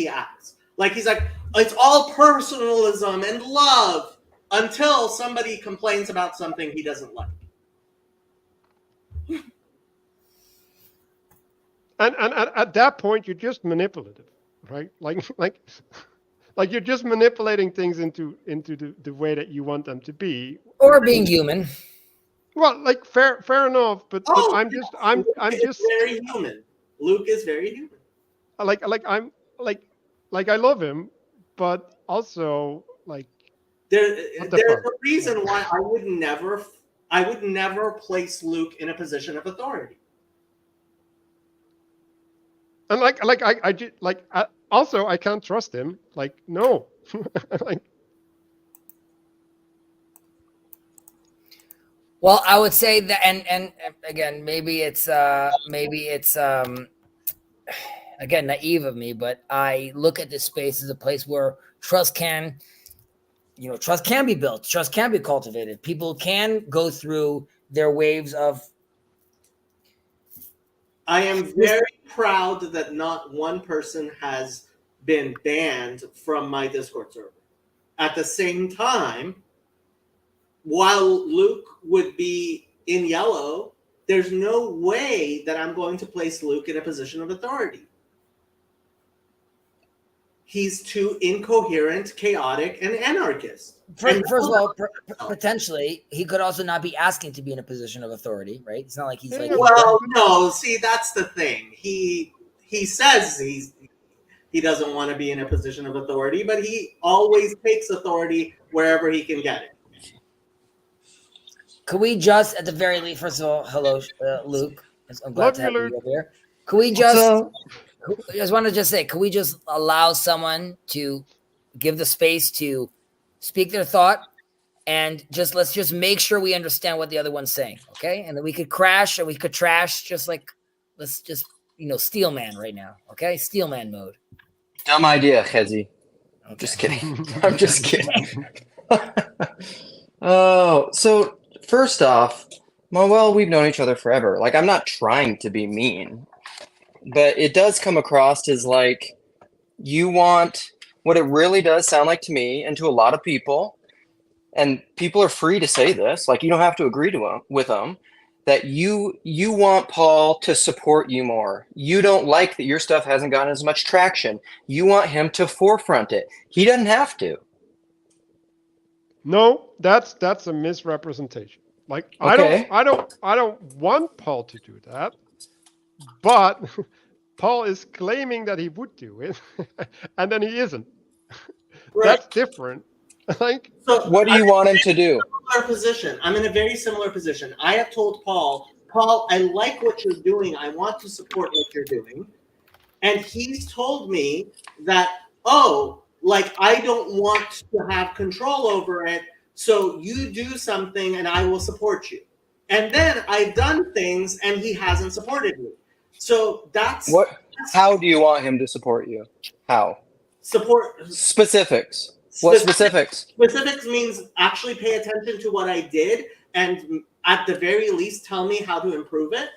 acts. Like he's like, it's all personalism and love until somebody complains about something he doesn't like. And at that point, you're just manipulative, right? Like you're just manipulating things into the way that you want them to be, or being human. Well, like fair enough, but I'm just very human. Luke is very human. Like I love him, but also like there's a reason why I would never place Luke in a position of authority. And also I can't trust him. Like no, like. Well, I would say that, and again, maybe it's again naive of me, but I look at this space as a place where trust can be built, trust can be cultivated. People can go through their waves of. I am very proud that not one person has been banned from my Discord server. At the same time, while Luke would be in yellow, there's no way that I'm going to place Luke in a position of authority. He's too incoherent, chaotic, and anarchist. First of all, potentially, he could also not be asking to be in a position of authority, right? It's not like he's like. Well, no. See, that's the thing. He says he doesn't want to be in a position of authority, but he always takes authority wherever he can get it. Could we just, at the very least, first of all, hello, Luke. I'm glad Love to you, have you Luke. over here. Could we just, I just want to just say, could we just allow someone to give the space to speak their thought, and let's just make sure we understand what the other one's saying, okay? And then we could crash or we could trash, just like, let's just, steel man right now, okay? Steel man mode. Dumb idea, Chezi. Okay. Just kidding. I'm just kidding. Oh, so first off, well, we've known each other forever. Like, I'm not trying to be mean, but it does come across as like you want what it really does sound like to me and to a lot of people, and people are free to say this, like you don't have to agree with them, that you want Paul to support you more. You don't like that your stuff hasn't gotten as much traction. You want him to forefront it. He doesn't have to. No, that's a misrepresentation. Like Okay. I don't want Paul to do that, but Paul is claiming that he would do it, and then he isn't. Right. That's different. Like, So What do you want him to do? I'm in a very similar position. I have told Paul, I like what you're doing. I want to support what you're doing. And he's told me that, I don't want to have control over it. So you do something and I will support you. And then I've done things and he hasn't supported me. So How do you want him to support you? How? Support. Specifics. What specifics? Specifics means actually pay attention to what I did and at the very least tell me how to improve it.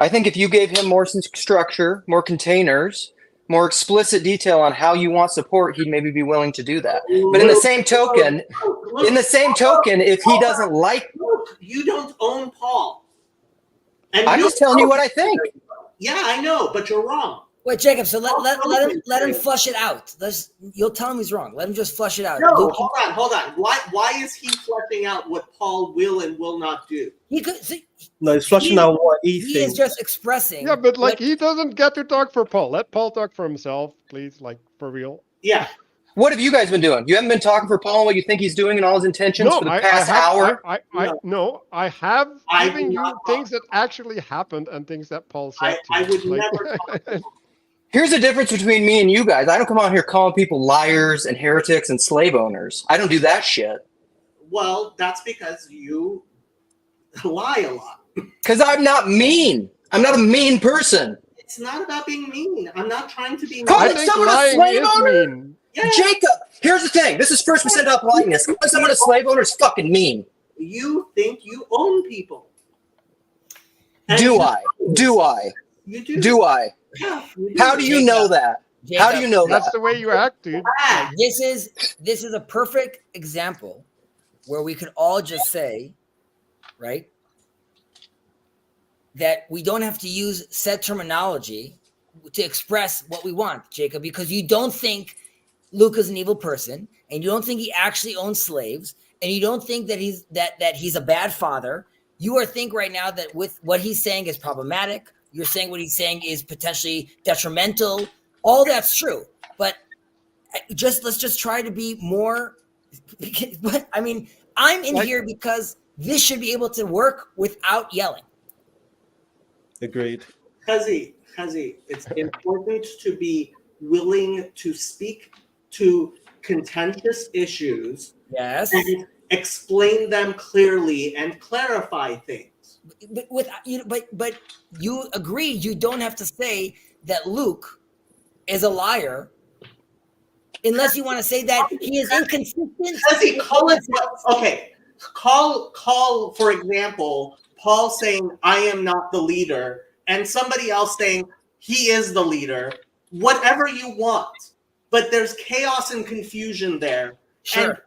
I think if you gave him more structure, more containers, more explicit detail on how you want support, he'd maybe be willing to do that. But in the same token, if he doesn't like... Look, you don't own Paul. And I'm just telling you what I think. Yeah, I know, but you're wrong. Wait, Jacob. So let him flush it out. You'll tell him he's wrong. Let him just flush it out. No, Luke, hold on. Why is he fleshing out what Paul will and will not do? No, he's flushing out what he thinks. He is just expressing. yeah, but he doesn't get to talk for Paul. Let Paul talk for himself, please. Like, for real. Yeah. What have you guys been doing? You haven't been talking for Paul and what you think he's doing and all his intentions for the past hour? I have given you not things that actually happened and things that Paul said. I would never talk. Here's the difference between me and you guys. I don't come out here calling people liars and heretics and slave owners. I don't do that shit. Well, that's because you lie a lot. Because I'm not mean. I'm not a mean person. It's not about being mean. I'm not trying to be mean. Calling I think someone a lying slave is owner? mean. Yeah. Jacob, here's the thing. This is 1% up politeness. Calling someone a slave owner is fucking mean. You think you own people. And Do I? You do. Do I? Yeah, you do. How do you know that? Jacob, How do you know That's that? the way you act, dude. This is a perfect example where we could all just say, right, that we don't have to use said terminology to express what we want, Jacob, because you don't think Luke is an evil person, and you don't think he actually owns slaves, and you don't think that he's a bad father. You are think right now that with what he's saying is problematic. You're saying what he's saying is potentially detrimental. All that's true, but let's just try to be more. I mean, I'm in here because this should be able to work without yelling. Agreed. Kazi, it's important to be willing to speak to contentious issues. Yes. And explain them clearly and clarify things. But you agree you don't have to say that Luke is a liar unless you want to say that he is inconsistent. Kazi, call for example, Paul saying I am not the leader and somebody else saying he is the leader, whatever you want. But there's chaos and confusion there. Sure.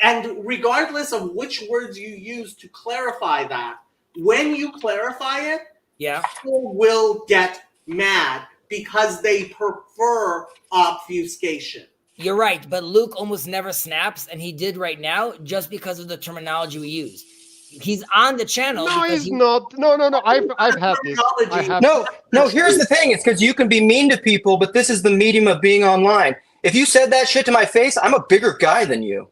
And regardless of which words you use to clarify that, when you clarify it, people will get mad because they prefer obfuscation. You're right, but Luke almost never snaps, and he did right now just because of the terminology we use. He's on the channel. No, because he's not. No. I've had this. I have. No, here's the thing. It's because you can be mean to people, but this is the medium of being online. If you said that shit to my face, I'm a bigger guy than you.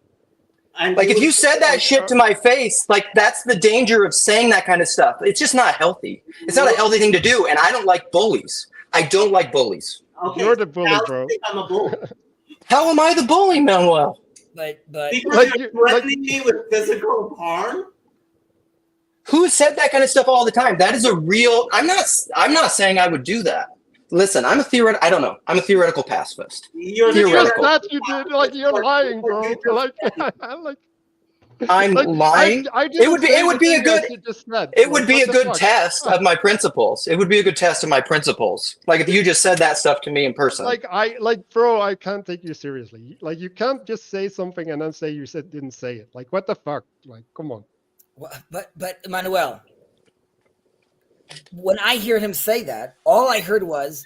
And Like, if you said that shit to my face, like, that's the danger of saying that kind of stuff. It's just not healthy. It's not a healthy thing to do, and I don't like bullies. I don't like bullies. Okay, You're the bully, now bro. you think I'm a bully. How am I the bully, Manuel? But Because you're threatening me with physical harm? Who said that kind of stuff all the time? That is a real. I'm not saying I would do that. Listen, I'm a theoretical. I don't know. I'm a theoretical pacifist. You're Theoretical. Just that you did, like, you're lying, bro. Like, I'm like, lying. It would be a good. It would be a good test of my principles. It would be a good test of my principles. Like, if you just said that stuff to me in person. Bro, I can't take you seriously. Like, you can't just say something and then say you didn't say it. Like, what the fuck? Like, come on. But Manuel, when I hear him say that, all I heard was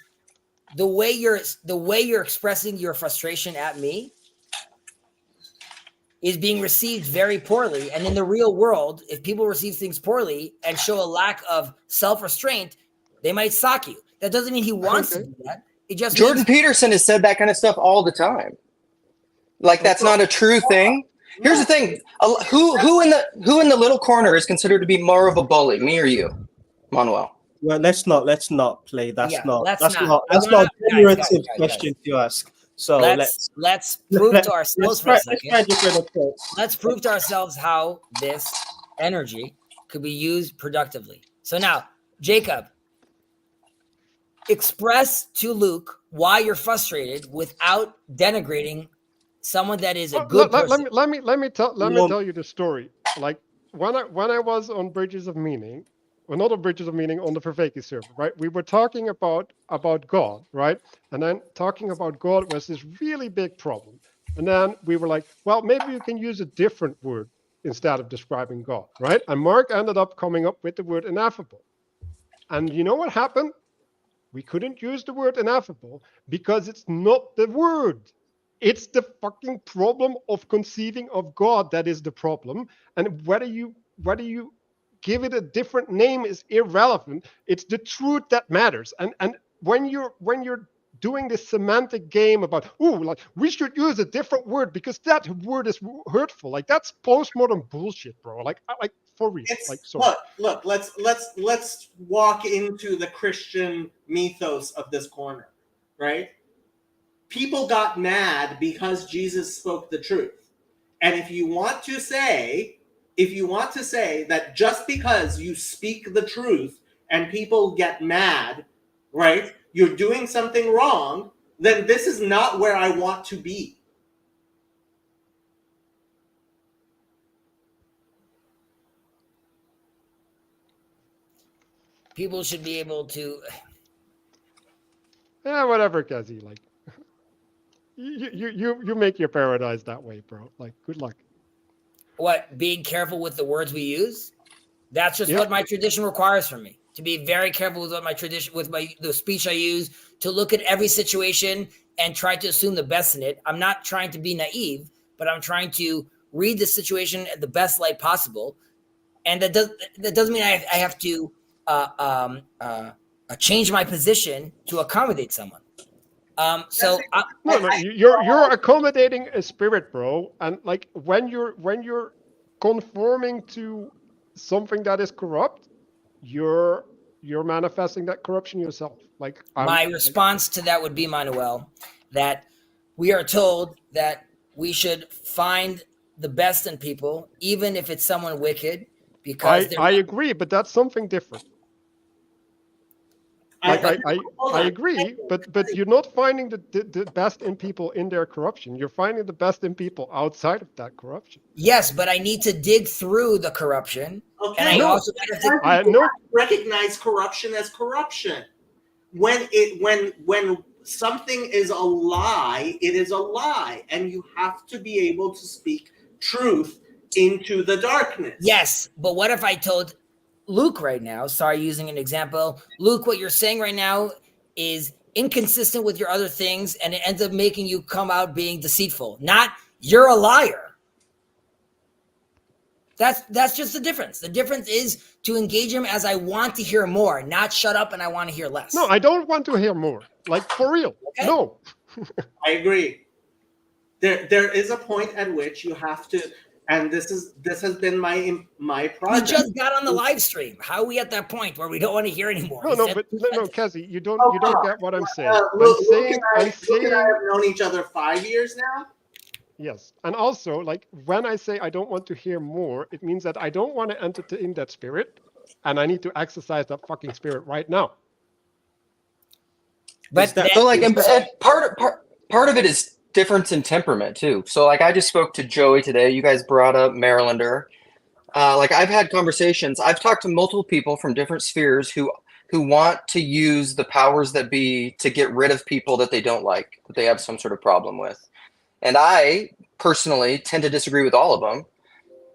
the way you're expressing your frustration at me is being received very poorly. And in the real world, if people receive things poorly and show a lack of self-restraint, they might sock you. That doesn't mean he wants to do that. It just Jordan Peterson has said that kind of stuff all the time. Like, that's not a true thing. Here's the thing: who in the little corner is considered to be more of a bully, me or you, Manuel? Well, let's not play. That's Yeah, not let's that's not. not I that's wanna- not a generative guys. question to ask. So let's prove to ourselves for a second. Let's try different approach. Let's prove to ourselves how this energy could be used productively. So now, Jacob, express to Luke why you're frustrated without denigrating someone that is a good person. Let me tell you the story. Like, when I was on Bridges of Meaning, well, not on Bridges of Meaning, on the Verveki server, right? We were talking about God, right? And then talking about God was this really big problem. And then we were like, well, maybe you can use a different word instead of describing God, right? And Mark ended up coming up with the word ineffable. And you know what happened? We couldn't use the word ineffable because it's not the word. It's the fucking problem of conceiving of God that is the problem. And whether you give it a different name is irrelevant. It's the truth that matters. And when you're doing this semantic game about, like, we should use a different word because that word is hurtful. Like, that's postmodern bullshit, bro. Like for real. Look, let's walk into the Christian mythos of this corner, right? People got mad because Jesus spoke the truth. And if you want to say that just because you speak the truth and people get mad, right, you're doing something wrong, then this is not where I want to be. People should be able to. Yeah, whatever, Kazi. Like, you make your paradise that way, bro. Like, good luck. What, being careful with the words we use? That's just what my tradition requires from me. To be very careful with what my tradition, the speech I use, to look at every situation and try to assume the best in it. I'm not trying to be naive, but I'm trying to read the situation at the best light possible. And that doesn't mean I have to change my position to accommodate someone. You're accommodating a spirit, bro. And like, when you're conforming to something that is corrupt, you're manifesting that corruption yourself. Like, my response to that would be, Manuel, that we are told that we should find the best in people, even if it's someone wicked. Because I agree, but that's something different. I agree, but you're not finding the best in people in their corruption. You're finding the best in people outside of that corruption. Yes, but I need to dig through the corruption. Okay. And I also recognize corruption as corruption. When something is a lie, it is a lie, and you have to be able to speak truth into the darkness. Yes, but what if I told Luke right now, sorry, using an example, Luke, what you're saying right now is inconsistent with your other things, and it ends up making you come out being deceitful. Not, you're a liar. That's just the difference. The difference is to engage him as I want to hear more, not shut up and I want to hear less. No, I don't want to hear more. Like, for real. Okay. No. I agree. There is a point at which you have to, and this has been my project. We just got on the live stream. How are we at that point where we don't want to hear anymore? No, Cassie, you don't get what I'm saying. Luke and I have known each other 5 years now. Yes, and also, like, when I say I don't want to hear more, it means that I don't want to entertain that spirit, and I need to exercise that fucking spirit right now. But so, like, and part of it is difference in temperament too. So, like, I just spoke to Joey today. You guys brought up Marylander. Like, I've had conversations. I've talked to multiple people from different spheres who want to use the powers that be to get rid of people that they don't like, that they have some sort of problem with. And I personally tend to disagree with all of them.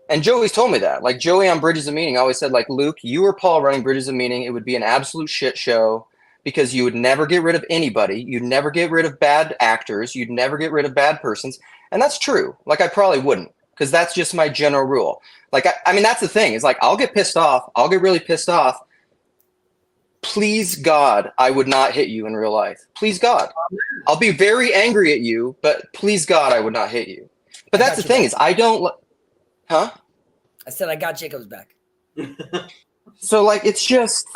And Joey's told me that. Like, Joey on Bridges of Meaning always said, like, Luke, you or Paul running Bridges of Meaning, it would be an absolute shit show because you would never get rid of anybody. You'd never get rid of bad actors. You'd never get rid of bad persons. And that's true. Like, I probably wouldn't, because that's just my general rule. Like, I mean, that's the thing. Is like, I'll get pissed off. I'll get really pissed off. Please, God, I would not hit you in real life. Please, God. I'll be very angry at you, but please, God, I would not hit you. But that's the thing is I don't... Huh? I said I got Jacob's back. So, like, it's just...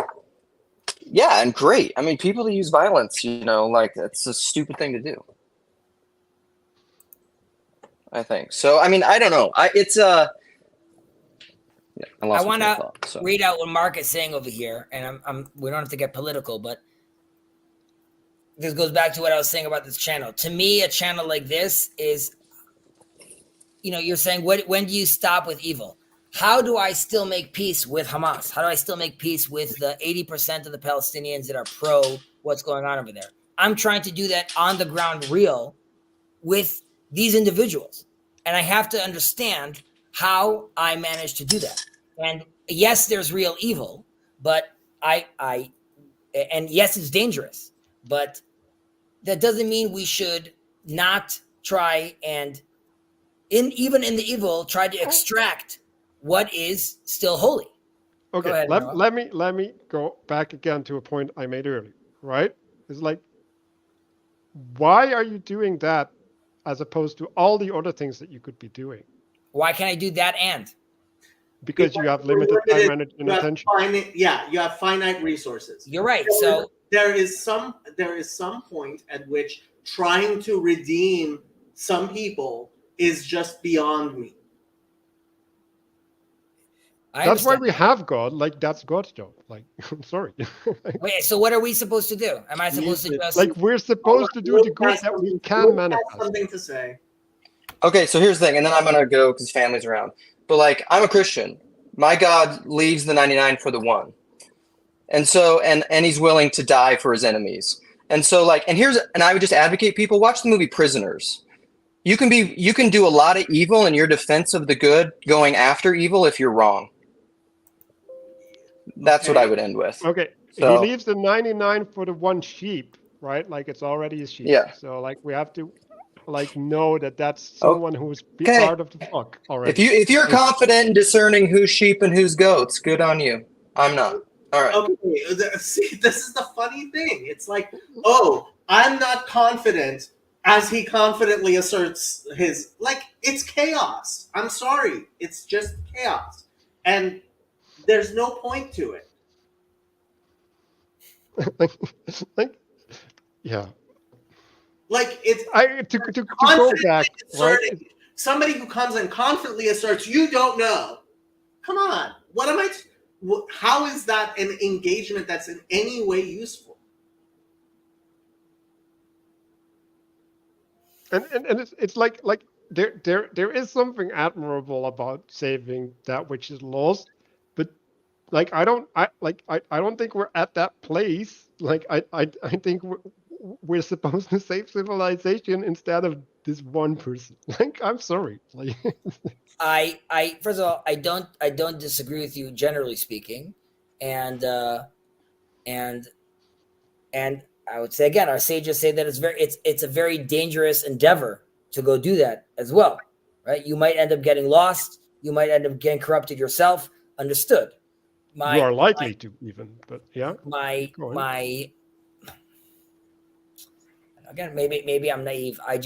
Yeah, and great. I mean, people that use violence, you know, like, that's a stupid thing to do. I think. So, I mean, I don't know. Yeah, I want to read out what Mark is saying over here, and we don't have to get political, but this goes back to what I was saying about this channel. To me, a channel like this is, you know, you're saying, when do you stop with evil? How do I still make peace with Hamas? How do I still make peace with the 80% of the Palestinians that are pro what's going on over there? I'm trying to do that on the ground real with these individuals. And I have to understand how I managed to do that. And yes, there's real evil, but and yes, it's dangerous, but that doesn't mean we should not try and even in the evil, try to extract what is still holy. Okay, ahead, let me go back again to a point I made earlier, right? It's like, why are you doing that as opposed to all the other things that you could be doing? Why can't I do that and? Because you have limited time, energy, and attention. You have finite resources. You're right. So there is some point at which trying to redeem some people is just beyond me. That's why we have God. Like, that's God's job. Like, I'm sorry. Wait, so what are we supposed to do? Am I supposed to just... Like, we're supposed to do the good that we can manifest. Something to say. Okay, so here's the thing, and then I'm going to go because family's around. But, like, I'm a Christian. My God leaves the 99 for the one. And so, and he's willing to die for his enemies. And so, like, and I would just advocate people, watch the movie Prisoners. You can do a lot of evil in your defense of the good going after evil if you're wrong. That's what I would end with. Okay. So, he leaves the 99 for the one sheep, right? Like, it's already a sheep. Yeah. So, like, we have to, like, know that that's someone who's part of the flock already. If you're confident in discerning who's sheep and who's goats, good on you. I'm not. All right. Okay. See, this is the funny thing. It's like, oh, I'm not confident, as he confidently asserts his, like, it's chaos. I'm sorry. It's just chaos. And there's no point to it. Yeah. Like, it's to go back, right? Somebody who comes and confidently asserts, you don't know. Come on. What am I? How is that an engagement that's in any way useful? And it's like there is something admirable about saving that which is lost, but like I don't think we're at that place. Like I think we're supposed to save civilization instead of this one person. Like, I'm sorry. Like, I first of all, I don't disagree with you generally speaking, and I would say again, our sages say that it's a very dangerous endeavor to go do that as well, right? You might end up getting lost. You might end up getting corrupted yourself. Understood. You are likely to even, but yeah. My again, maybe I'm naive. I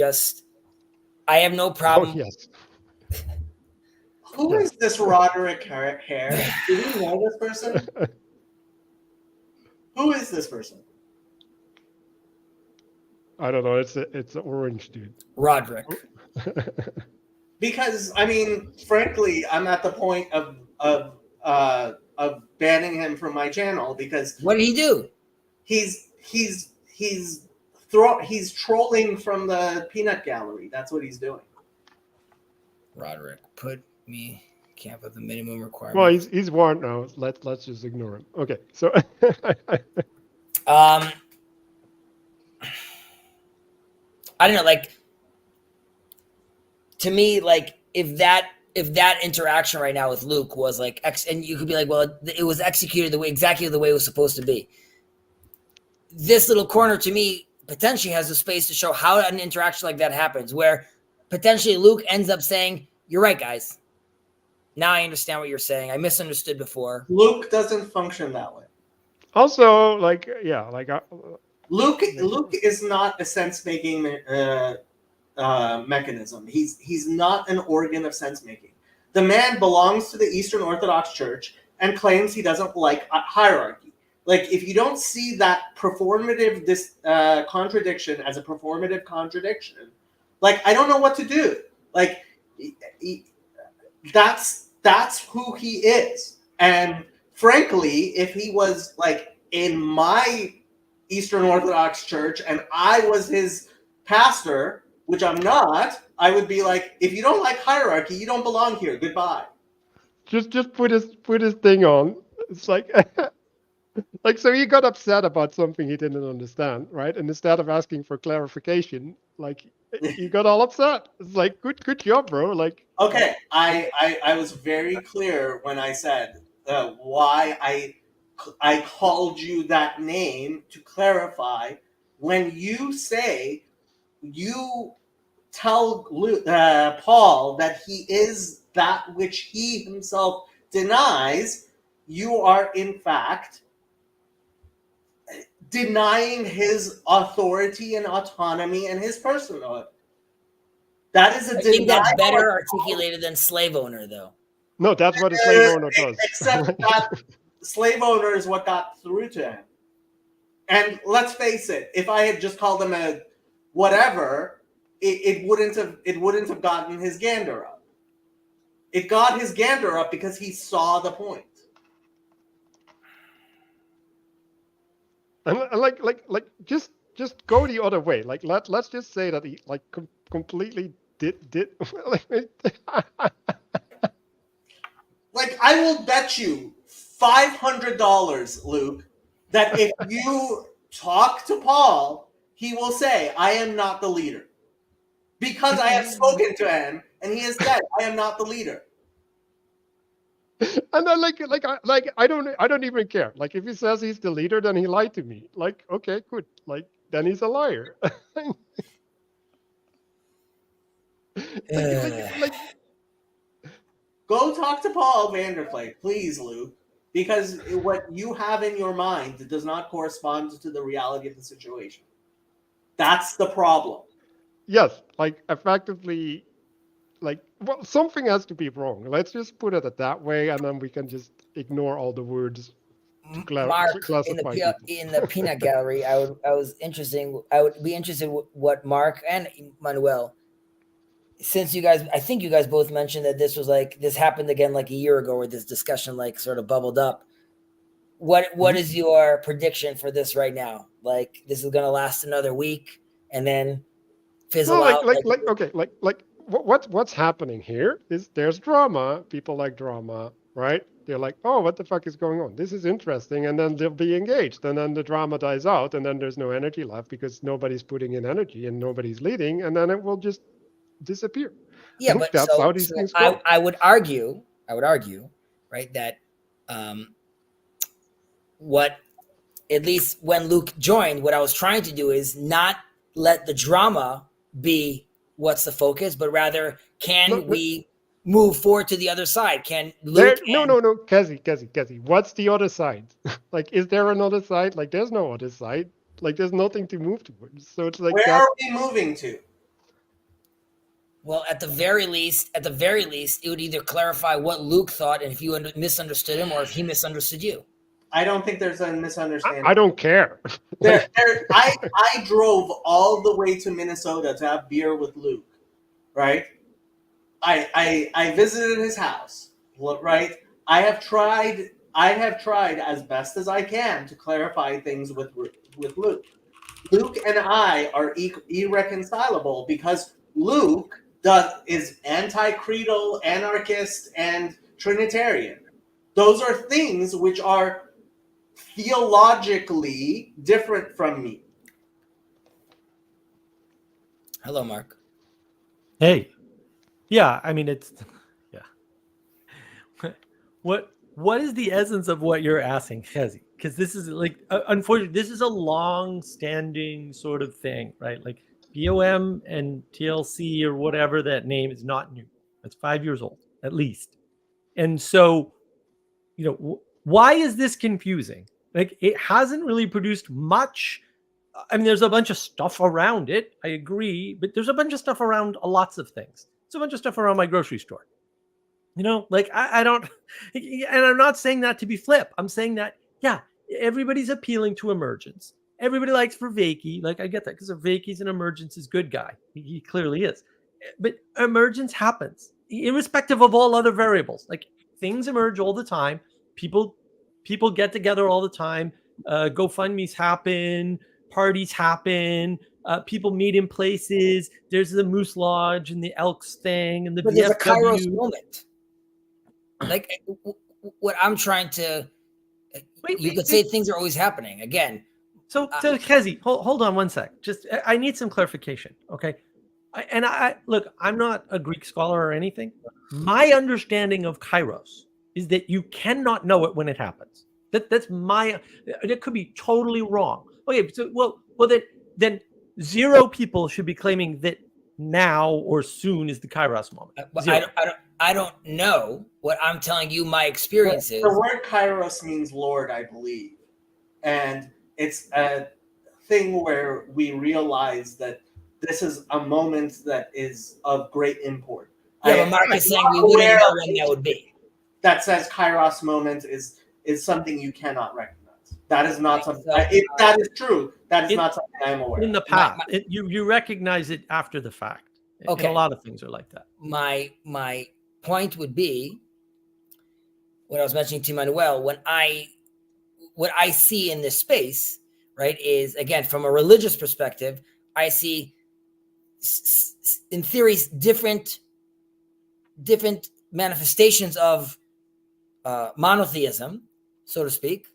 have no problem. Oh, yes. Who is this Roderick Hare? Do we know this person? Who is this person? I don't know. It's an orange dude. Roderick. Because I mean, frankly, I'm at the point of banning him from my channel because what did he do? He's trolling from the peanut gallery. That's what he's doing. Roderick, can't put the minimum requirement. Well, he's warned now. Let's just ignore him. Okay, so I don't know, like, to me, like, if that interaction right now with Luke was like, and you could be like, well, it was executed exactly the way it was supposed to be. This little corner to me potentially has a space to show how an interaction like that happens, where potentially Luke ends up saying, "You're right, guys. Now I understand what you're saying. I misunderstood before." Luke doesn't function that way. Also, Luke is not a sense-making mechanism. He's not an organ of sense-making. The man belongs to the Eastern Orthodox Church and claims he doesn't like hierarchy. Like, if you don't see that performative contradiction as a performative contradiction, like, I don't know what to do. Like, that's who he is. And frankly, if he was like in my Eastern Orthodox Church and I was his pastor, which I'm not, I would be like, if you don't like hierarchy, you don't belong here. Goodbye. Just put his thing on. It's like so he got upset about something he didn't understand, right? And instead of asking for clarification, like, he got all upset. It's like, good job, bro. Like, okay, I was very clear when I said why I called you that name to clarify. When you say you tell Paul that he is that which he himself denies, you are in fact denying his authority and autonomy and his personhood. That is a I think that's better articulated than slave owner, though. No, that's what a slave owner does. Except that slave owner is what got through to him. And let's face it, if I had just called him a whatever, it wouldn't have gotten his gander up. It got his gander up because he saw the point. And just go the other way. Like, let's just say that he completely did Like, I will bet you $500, Luke, that if you talk to Paul, he will say, "I am not the leader," because I have spoken to him and he has said, "I am not the leader." And then I don't even care. Like, if he says he's the leader, then he lied to me. Like, okay, good. Like, then he's a liar. Go talk to Paul Vanderplay, please, Luke, because what you have in your mind does not correspond to the reality of the situation. That's the problem. Yes, like, effectively, like, well, something has to be wrong. Let's just put it that way, and then we can just ignore all the words to classify in the peanut gallery. I would be interested what Mark and Manuel, since you guys, I think you guys both mentioned that this happened again like a year ago, where this discussion like sort of bubbled up. What is your prediction for this right now? Like, this is going to last another week and then fizzle out. What's happening here is there's drama. People like drama, right? They're like, oh, what the fuck is going on? This is interesting. And then they'll be engaged. And then the drama dies out. And then there's no energy left because nobody's putting in energy and nobody's leading. And then it will just disappear. Yeah, but that's how these things go. I would argue, right, that at least when Luke joined, what I was trying to do is not let the drama be what's the focus, but rather, can we move forward to the other side? Can Luke? No, Kezi. What's the other side? Like, is there another side? Like, there's no other side. Like, there's nothing to move towards. So it's like, where are we moving to? Well, at the very least, it would either clarify what Luke thought and if you misunderstood him or if he misunderstood you. I don't think there's a misunderstanding. I don't care. I drove all the way to Minnesota to have beer with Luke, right? I visited his house, right? I have tried as best as I can to clarify things with Luke. Luke and I are irreconcilable because Luke is anti-creedal, anarchist, and Trinitarian. Those are things which are theologically different from me. Hello, Mark. Hey. Yeah, I mean, it's, yeah. What is the essence of what you're asking, Kezi? Because this is like, unfortunately, this is a long-standing sort of thing, right? Like BOM and TLC or whatever that name is not new. It's 5 years old, at least. And so, why is this confusing? Like, it hasn't really produced much. I mean, there's a bunch of stuff around it. I agree. But there's a bunch of stuff around lots of things. There's a bunch of stuff around my grocery store. Like I don't, and I'm not saying that to be flip. I'm saying that, yeah, everybody's appealing to emergence. Everybody likes Vervaeke. Like, I get that because Vervaeke's an emergence's good guy. He clearly is. But emergence happens irrespective of all other variables. Like, things emerge all the time. People get together all the time. GoFundMe's happen. Parties happen. People meet in places. There's the Moose Lodge and the Elks thing and the but there's a Kairos moment. Like, what I'm trying to, you could say things are always happening again. So Kezi, hold on one sec. Just, I need some clarification, okay? Look, I'm not a Greek scholar or anything. My understanding of Kairos is that you cannot know it when it happens. That's my. It could be totally wrong. Okay, so well, then zero people should be claiming that now or soon is the Kairos moment. I don't know. What I'm telling you, my experience is. The word Kairos means Lord, I believe. And it's a thing where we realize that this is a moment that is of great import. Yeah, but Mark is saying we wouldn't know when that would be. That says Kairos moment is something you cannot recognize. That is not something. If that is true, that is not something I am aware of. In the past, you recognize it after the fact. Okay, and a lot of things are like that. My point would be, what I was mentioning to Manuel, what I see in this space, right, is, again, from a religious perspective, I see, in theories, different manifestations of monotheism, so to speak,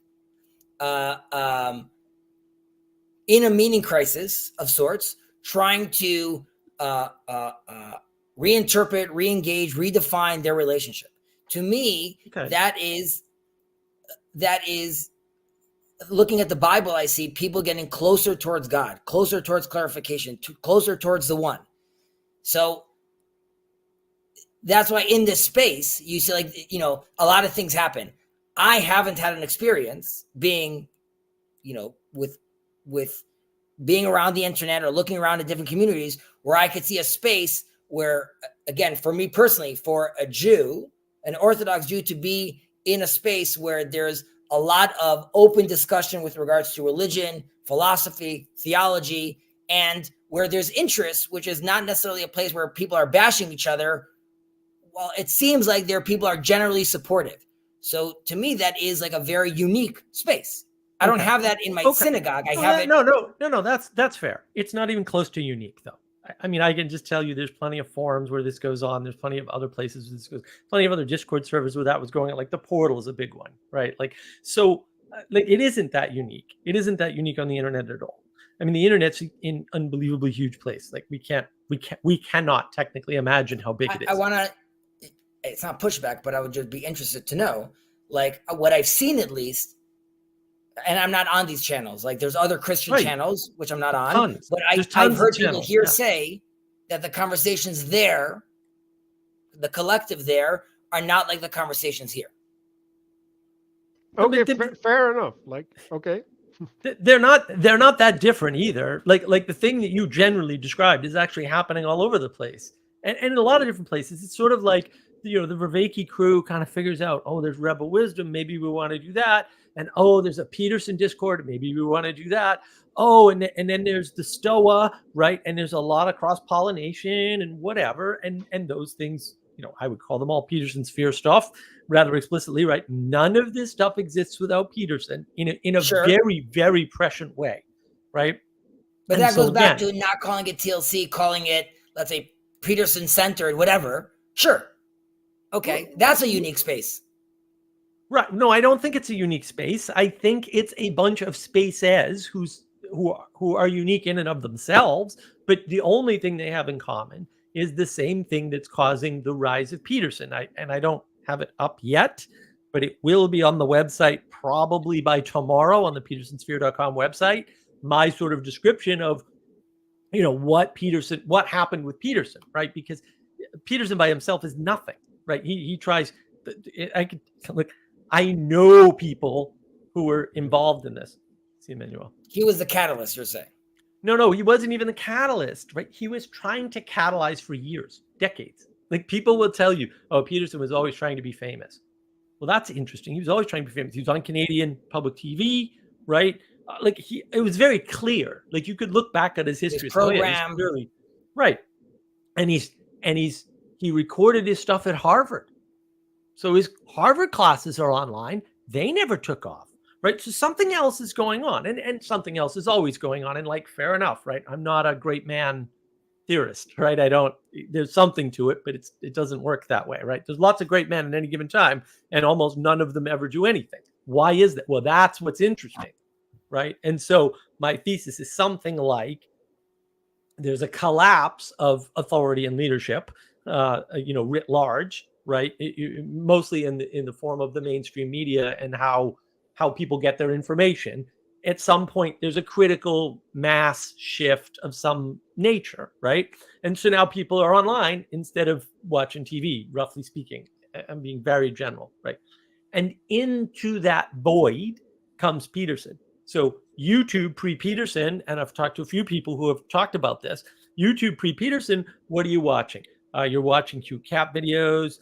in a meaning crisis of sorts, trying to reinterpret, re-engage, redefine their relationship. To me, okay, that is looking at the Bible. I see people getting closer towards God, closer towards clarification, closer towards the one. So that's why in this space, you see, like, a lot of things happen. I haven't had an experience being, with being around the internet or looking around at different communities where I could see a space where, again, for me personally, for a Jew, an Orthodox Jew, to be in a space where there's a lot of open discussion with regards to religion, philosophy, theology, and where there's interest, which is not necessarily a place where people are bashing each other. Well, it seems like people are generally supportive. So to me, that is like a very unique space. I don't have that in my synagogue. I have it. No, that's fair. It's not even close to unique, though. I mean, I can just tell you there's plenty of forums where this goes on. There's plenty of other places where this goes, plenty of other Discord servers where that was going on. Like the Portal is a big one, right? Like, so like, it isn't that unique. It isn't that unique on the internet at all. I mean, the internet's an unbelievably huge place. Like we cannot technically imagine how big it is. I want to, it's not pushback, but I would just be interested to know, like, what I've seen at least, and I'm not on these channels. Like, there's other Christian channels, which I'm not on. Tons. But I've heard people here say that the conversations there the collective there are not like the conversations here. Okay, fair enough. Like, okay. They're not that different either. Like the thing that you generally described is actually happening all over the place, and in a lot of different places. It's sort of like, you know, the Vervaeke crew kind of figures out, oh, there's Rebel Wisdom, maybe we want to do that, and oh, there's a Peterson Discord, maybe we want to do that. Oh, and then there's the Stoa, right? And there's a lot of cross pollination and whatever, and those things, you know, I would call them all Peterson sphere stuff rather explicitly, right? None of this stuff exists without Peterson in a Sure. very, very prescient way, right? But And that so goes back again- to not calling it TLC, calling it, let's say, Peterson centered, whatever. Sure. Okay, that's a unique space. Right. No, I don't think it's a unique space. I think it's a bunch of spaces who are unique in and of themselves, but the only thing they have in common is the same thing that's causing the rise of Peterson. I don't have it up yet, but it will be on the website probably by tomorrow on the petersonsphere.com website. My sort of description of, you know, what happened with Peterson, right? Because Peterson by himself is nothing, right? He tries. I know people who were involved in this. See, Emmanuel. He was the catalyst, you're saying? No, he wasn't even the catalyst, right? He was trying to catalyze for years, decades. Like, people will tell you, oh, Peterson was always trying to be famous. Well, that's interesting. He was always trying to be famous. He was on Canadian public TV, right? It was very clear. Like, you could look back at his history. Program. Clearly, right. And he recorded his stuff at Harvard. So his Harvard classes are online. They never took off, right? So something else is going on, and something else is always going on. And like, fair enough, right? I'm not a great man theorist, right? There's something to it, but it doesn't work that way, right? There's lots of great men at any given time, and almost none of them ever do anything. Why is that? Well, that's what's interesting, right? And so my thesis is something like there's a collapse of authority and leadership, writ large, right? Mostly in the form of the mainstream media and how people get their information. At some point, there's a critical mass shift of some nature, right? And so now people are online instead of watching TV, roughly speaking. I'm being very general, right? And into that void comes Peterson. So YouTube pre-Peterson, and I've talked to a few people who have talked about this. YouTube pre-Peterson, what are you watching? You're watching QCAP videos.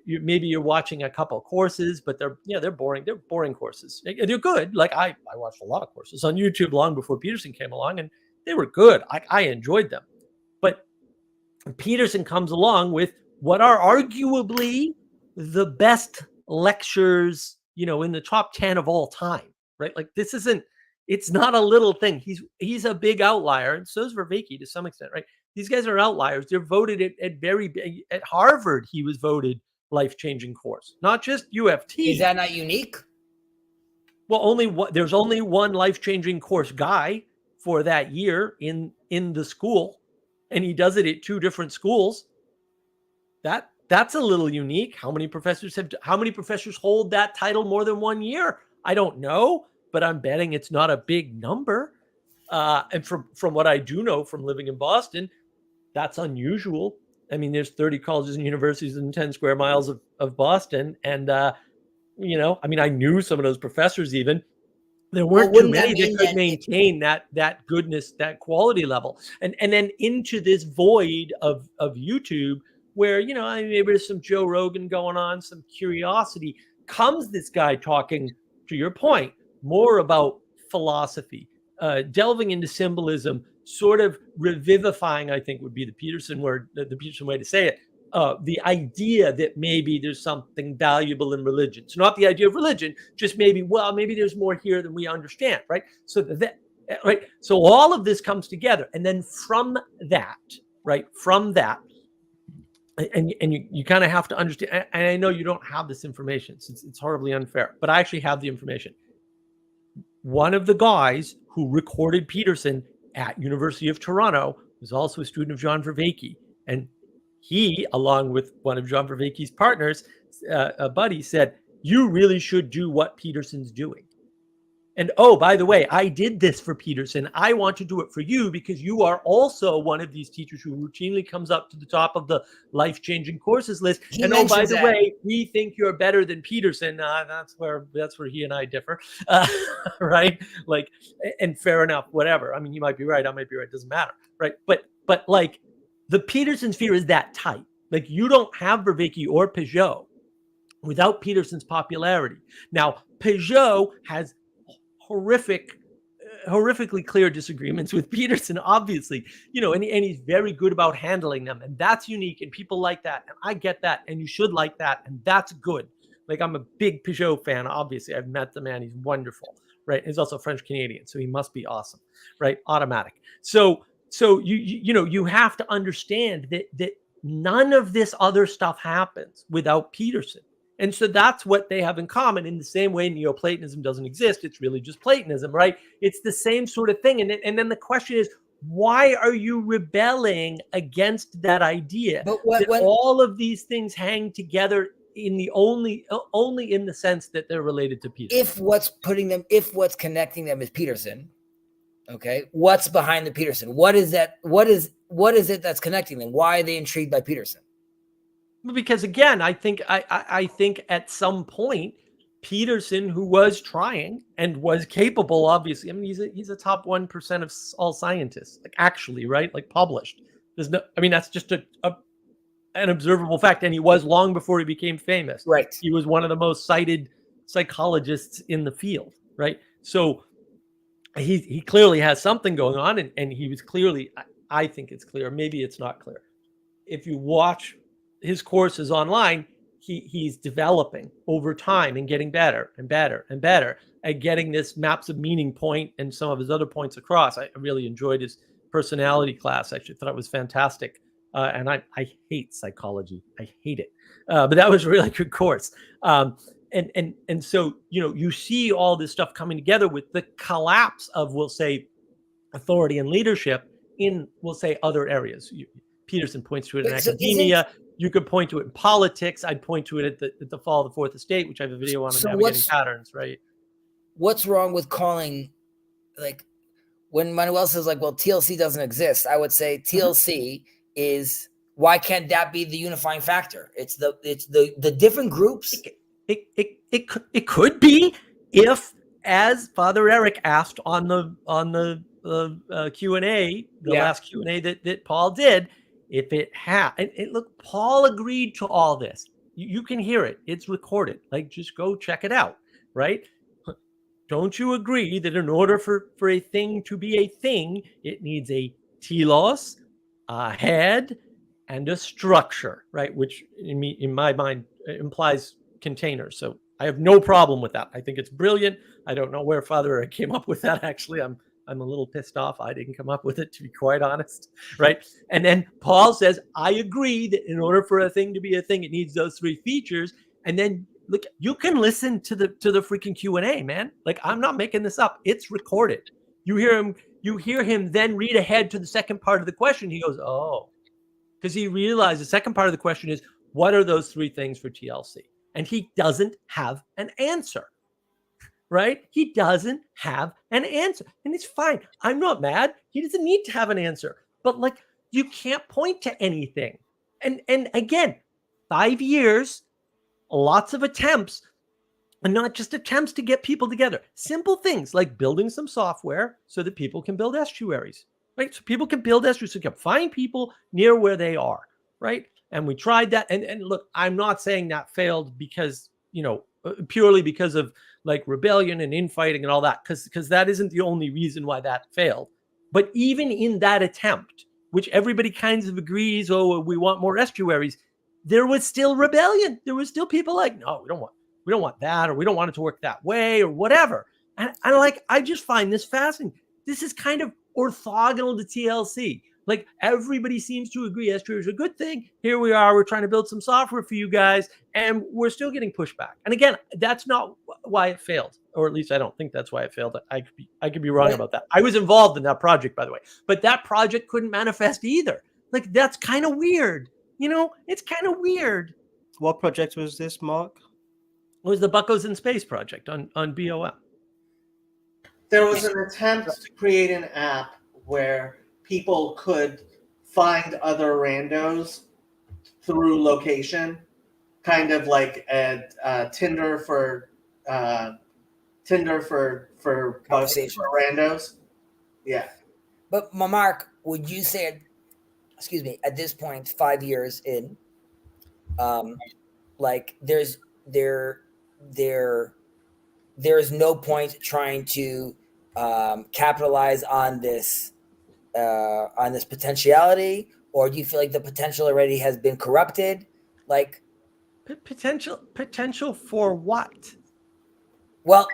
Maybe you're watching a couple of courses, but they're boring. They're boring courses. They're good. Like, I watched a lot of courses on YouTube long before Peterson came along, and they were good. I enjoyed them. But Peterson comes along with what are arguably the best lectures, in the top 10 of all time, right? Like, it's not a little thing. He's a big outlier, and so is Vervaeke to some extent, right? These guys are outliers. They're voted at Harvard. He was voted life-changing course, not just UFT. Is that not unique? Well, there's only one life-changing course guy for that year in the school, and he does it at two different schools. That's a little unique. How many professors hold that title more than 1 year? I don't know, but I'm betting it's not a big number. And from what I do know from living in Boston, that's unusual. I mean, there's 30 colleges and universities in 10 square miles of Boston. And, I knew some of those professors even. There weren't too many that could maintain that goodness, that quality level. And then into this void of YouTube where, maybe there's some Joe Rogan going on, some curiosity, comes this guy talking, to your point, more about philosophy, delving into symbolism, sort of revivifying, I think would be the Peterson word, the Peterson way to say it, the idea that maybe there's something valuable in religion. So not the idea of religion, just maybe there's more here than we understand, right? So right. So all of this comes together. And then from that, and you kind of have to understand, and I know you don't have this information, since it's horribly unfair, but I actually have the information. One of the guys who recorded Peterson at University of Toronto was also a student of John Vervaeke. And he, along with one of John Vervaeke's partners, a buddy, said, you really should do what Peterson's doing. And oh, by the way, I did this for Peterson. I want to do it for you because you are also one of these teachers who routinely comes up to the top of the life-changing courses list. And oh, by the way, we think you're better than Peterson. That's where he and I differ, right? Like, and fair enough, whatever. I mean, you might be right. I might be right. Doesn't matter, right? But like, the Peterson sphere is that tight. Like, you don't have Vervaeke or Peugeot without Peterson's popularity. Now, Peugeot has horrifically clear disagreements with Peterson, obviously, and he's very good about handling them. And that's unique. And people like that. And I get that. And you should like that. And that's good. Like, I'm a big Peugeot fan. Obviously, I've met the man. He's wonderful, right? He's also French Canadian, so he must be awesome, right? Automatic. So you have to understand that none of this other stuff happens without Peterson. And so that's what they have in common. In the same way Neoplatonism doesn't exist, it's really just Platonism, right? It's the same sort of thing. And then the question is, why are you rebelling against that idea? But all of these things hang together in the only in the sense that they're related to Peterson. If what's connecting them is Peterson, okay, what's behind the Peterson? What is that? What is it that's connecting them? Why are they intrigued by Peterson? Because again, I think at some point, Peterson, who was trying and was capable, obviously, I mean, he's a top 1% of all scientists, like, actually, right? Like, published. That's just an observable fact. And he was long before he became famous. Right. He was one of the most cited psychologists in the field, right? So he clearly has something going on, and he was clearly, I think it's clear, maybe it's not clear. If you watch his courses online, he's developing over time and getting better and better and better at getting this maps of meaning point and some of his other points across. I really enjoyed his personality class. I actually thought it was fantastic. And I hate psychology. I hate it. But that was a really good course. And so, you see all this stuff coming together with the collapse of, we'll say, authority and leadership in, we'll say, other areas. Peterson points to it in academia. You could point to it in politics. I'd point to it at the fall of the Fourth Estate, which I have a video on navigating patterns, right? What's wrong with calling, like, when Manuel says, like, well, TLC doesn't exist, I would say TLC is, why can't that be the unifying factor? It's the different groups. It could be, if, as Father Eric asked on the Q&A, the last Q&A that Paul did, if it had, and look, Paul agreed to all this. You can hear it. It's recorded. Like, just go check it out, right? Don't you agree that in order for a thing to be a thing, it needs a telos, a head, and a structure, right? Which in my mind implies containers. So I have no problem with that. I think it's brilliant. I don't know where Father Eric came up with that. Actually, I'm a little pissed off. I didn't come up with it, to be quite honest, right? And then Paul says, I agree that in order for a thing to be a thing, it needs those three features. And then look, you can listen to the freaking Q&A, man. Like, I'm not making this up. It's recorded. You hear him then read ahead to the second part of the question. He goes, oh, because he realized the second part of the question is, what are those three things for TLC? And he doesn't have an answer. Right? He doesn't have an answer. And it's fine. I'm not mad. He doesn't need to have an answer. But, like, you can't point to anything. And again, 5 years, lots of attempts, and not just attempts to get people together. Simple things like building some software so that people can build estuaries. Right? So people can build estuaries, so you can find people near where they are. Right? And we tried that. And look, I'm not saying that failed because, purely because of, like, rebellion and infighting and all that, because that isn't the only reason why that failed. But even in that attempt, which everybody kind of agrees, oh, we want more estuaries, there was still rebellion. There was still people like, no, we don't want that, or we don't want it to work that way, or whatever. And I just find this fascinating. This is kind of orthogonal to TLC. Like, everybody seems to agree estuaries are a good thing. Here we are, we're trying to build some software for you guys, and we're still getting pushback. And again, that's not why it failed, or at least I don't think that's why it failed. I could be wrong about that. I was involved in that project, by the way, but that project couldn't manifest either. Like, that's kind of weird. It's kind of weird. What project was this, Mark? It was the Buckos in Space project on BOM. there was an attempt to create an app where people could find other randos through location, kind of like a Tinder for Conversation. randos. Yeah. But Mark, would you say, excuse me, at this point, 5 years in, like there's no point trying to capitalize on this potentiality, or do you feel like the potential already has been corrupted? Like potential for what? Well,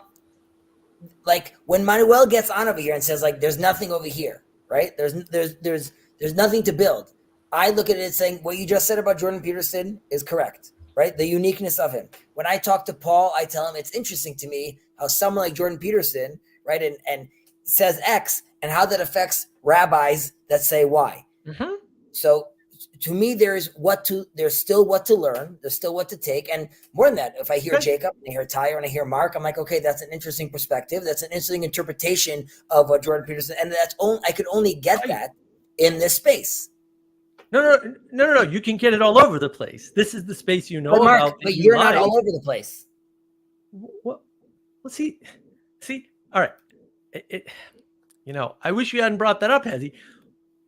like when Manuel gets on over here and says like, "There's nothing over here," right? There's nothing to build. I look at it saying what you just said about Jordan Peterson is correct, right? The uniqueness of him. When I talk to Paul, I tell him it's interesting to me how someone like Jordan Peterson, right, and says X, and how that affects rabbis that say Y. Mm-hmm. So to me, there's still what to learn. There's still what to take. And more than that, if I hear Jacob and I hear Tyre and I hear Mark, I'm like, okay, that's an interesting perspective. That's an interesting interpretation of what Jordan Peterson, and I could only get that in this space. No. You can get it all over the place. This is the space you know Mark, about. But you're not all over the place. Well, see. All right. I wish you hadn't brought that up, Hezzy.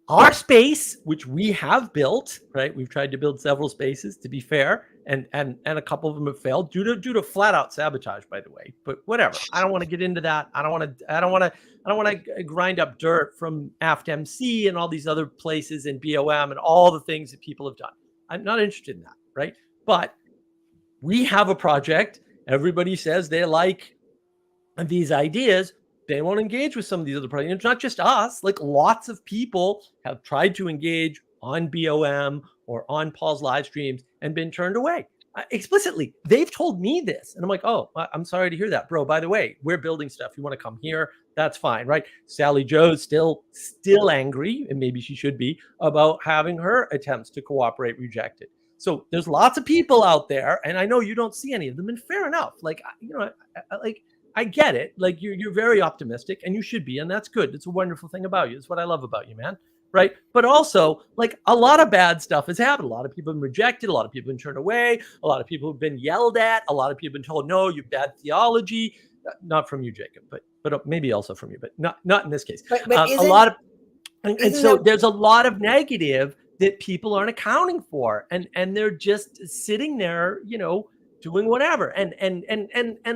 Our space, which we have built, right? We've tried to build several spaces, to be fair, and a couple of them have failed due to flat out sabotage, by the way. But whatever. I don't want to get into that. I don't want to grind up dirt from AftMC and all these other places and BOM and all the things that people have done. I'm not interested in that, right? But we have a project. Everybody says they like these ideas. They won't engage with some of these other projects. It's not just us. Like lots of people have tried to engage on BOM or on Paul's live streams and been turned away explicitly. They've told me this. And I'm like, oh, I'm sorry to hear that, bro. By the way, we're building stuff. You want to come here? That's fine, right? Sally Joe's still angry, and maybe she should be, about having her attempts to cooperate rejected. So there's lots of people out there, and I know you don't see any of them, and fair enough. Like, I get it. Like you're very optimistic, and you should be, and that's good. It's a wonderful thing about you. It's what I love about you, man. Right. But also, like a lot of bad stuff has happened. A lot of people have been rejected. A lot of people have been turned away. A lot of people have been yelled at. A lot of people have been told, no, you have bad theology. Not from you, Jacob, but maybe also from you, but not in this case. But a lot of, and so there's a lot of negative that people aren't accounting for, and they're just sitting there, doing whatever. And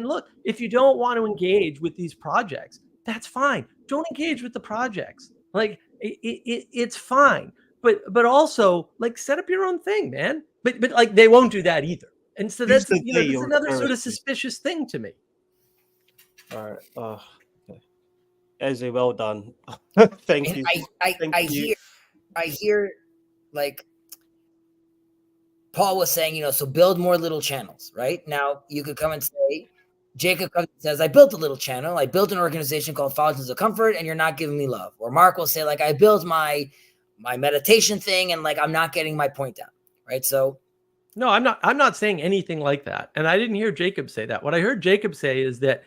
look, if you don't want to engage with these projects, that's fine. Don't engage with the projects. Like it's fine. But also like set up your own thing, man. But like they won't do that either. And so that's that's another sort of suspicious thing to me. All right. Okay. Ezzy, well done. Thank you. I hear like Paul was saying, so build more little channels, right? Now you could come and say, Jacob comes and says, I built a little channel. I built an organization called Fountains of Comfort, and you're not giving me love. Or Mark will say, like, I built my meditation thing, and like I'm not getting my point out, right? So no, I'm not saying anything like that. And I didn't hear Jacob say that. What I heard Jacob say is that,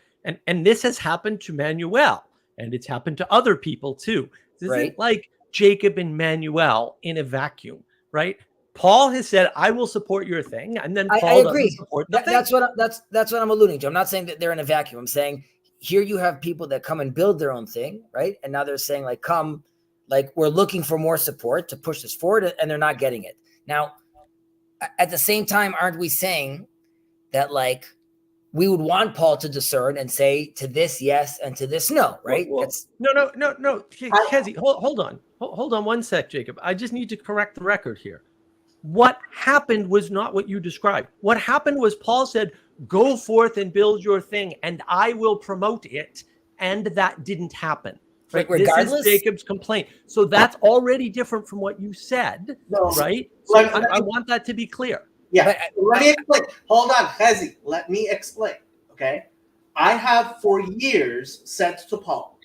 and this has happened to Manuel, and it's happened to other people too. This isn't like Jacob and Manuel in a vacuum, right? Paul has said, "I will support your thing," and then Paul doesn't support the thing. That's what I'm alluding to. I'm not saying that they're in a vacuum. I'm saying here you have people that come and build their own thing, right? And now they're saying, like, come, like we're looking for more support to push this forward, and they're not getting it. Now, at the same time, aren't we saying that like we would want Paul to discern and say to this yes and to this no, right? No. Kezi, hold on one sec, Jacob. I just need to correct the record here. What happened was not what you described. What happened was Paul said, go forth and build your thing, and I will promote it. And that didn't happen. Right? This is Jacob's complaint. So that's already different from what you said, right? So I want that to be clear. Yeah, let me explain. Hold on, Hezi. Let me explain, okay? I have for years said to Paul,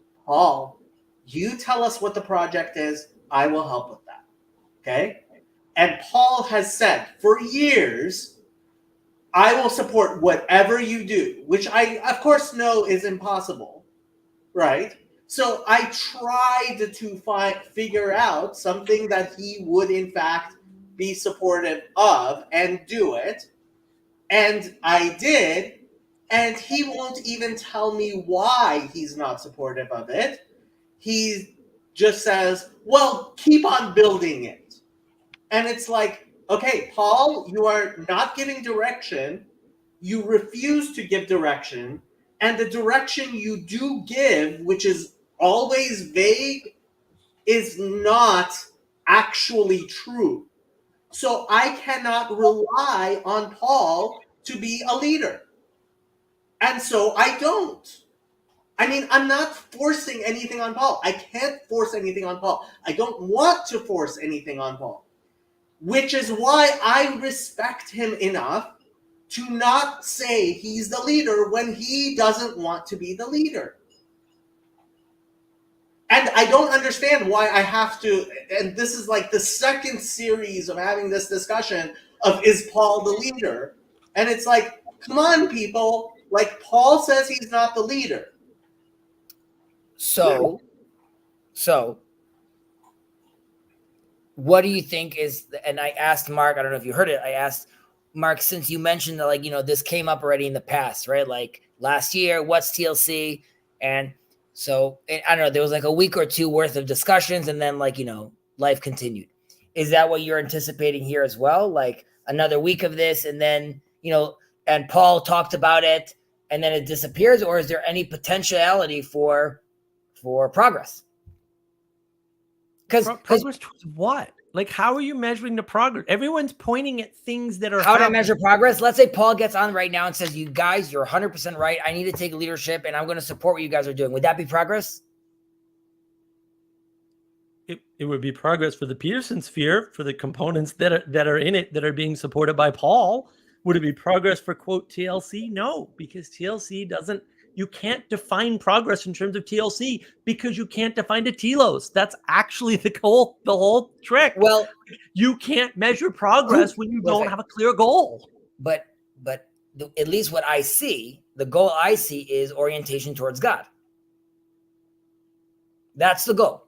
you tell us what the project is, I will help with that, okay? And Paul has said for years, I will support whatever you do, which I, of course, know is impossible, right? So I tried to figure out something that he would in fact be supportive of and do it. And I did. And he won't even tell me why he's not supportive of it. He just says, well, keep on building it. And it's like, okay, Paul, you are not giving direction. You refuse to give direction. And the direction you do give, which is always vague, is not actually true. So I cannot rely on Paul to be a leader. And so I don't. I mean, I'm not forcing anything on Paul. I can't force anything on Paul. I don't want to force anything on Paul, which is why I respect him enough to not say he's the leader when he doesn't want to be the leader. And I don't understand why I have to, and this is like the second series of having this discussion of, is Paul the leader? And it's like, come on, people. Like, Paul says he's not the leader. So what do you think is, and I asked Mark, I don't know if you heard it, I asked Mark, since you mentioned that, like, you know, this came up already in the past, right? Like last year, what's TLC? And so, I don't know, there was like a week or two worth of discussions, and then, like, you know, life continued. Is that what you're anticipating here as well? Like another week of this, and then, you know, and Paul talked about it, and then it disappears? Or is there any potentiality for progress? Because progress towards what? Like, how are you measuring the progress? Everyone's pointing at things that are. How do I measure progress? Let's say Paul gets on right now and says, you guys, you're 100% right. I need to take leadership, and I'm going to support what you guys are doing. Would that be progress? It would be progress for the Peterson sphere, for the components that are in it that are being supported by Paul. Would it be progress for, quote, TLC? No, because TLC doesn't. You can't define progress in terms of TLC because you can't define a telos. That's actually the whole trick. Well, you can't measure progress when you don't have a clear goal. But at least what I see, the goal I see is orientation towards God. That's the goal.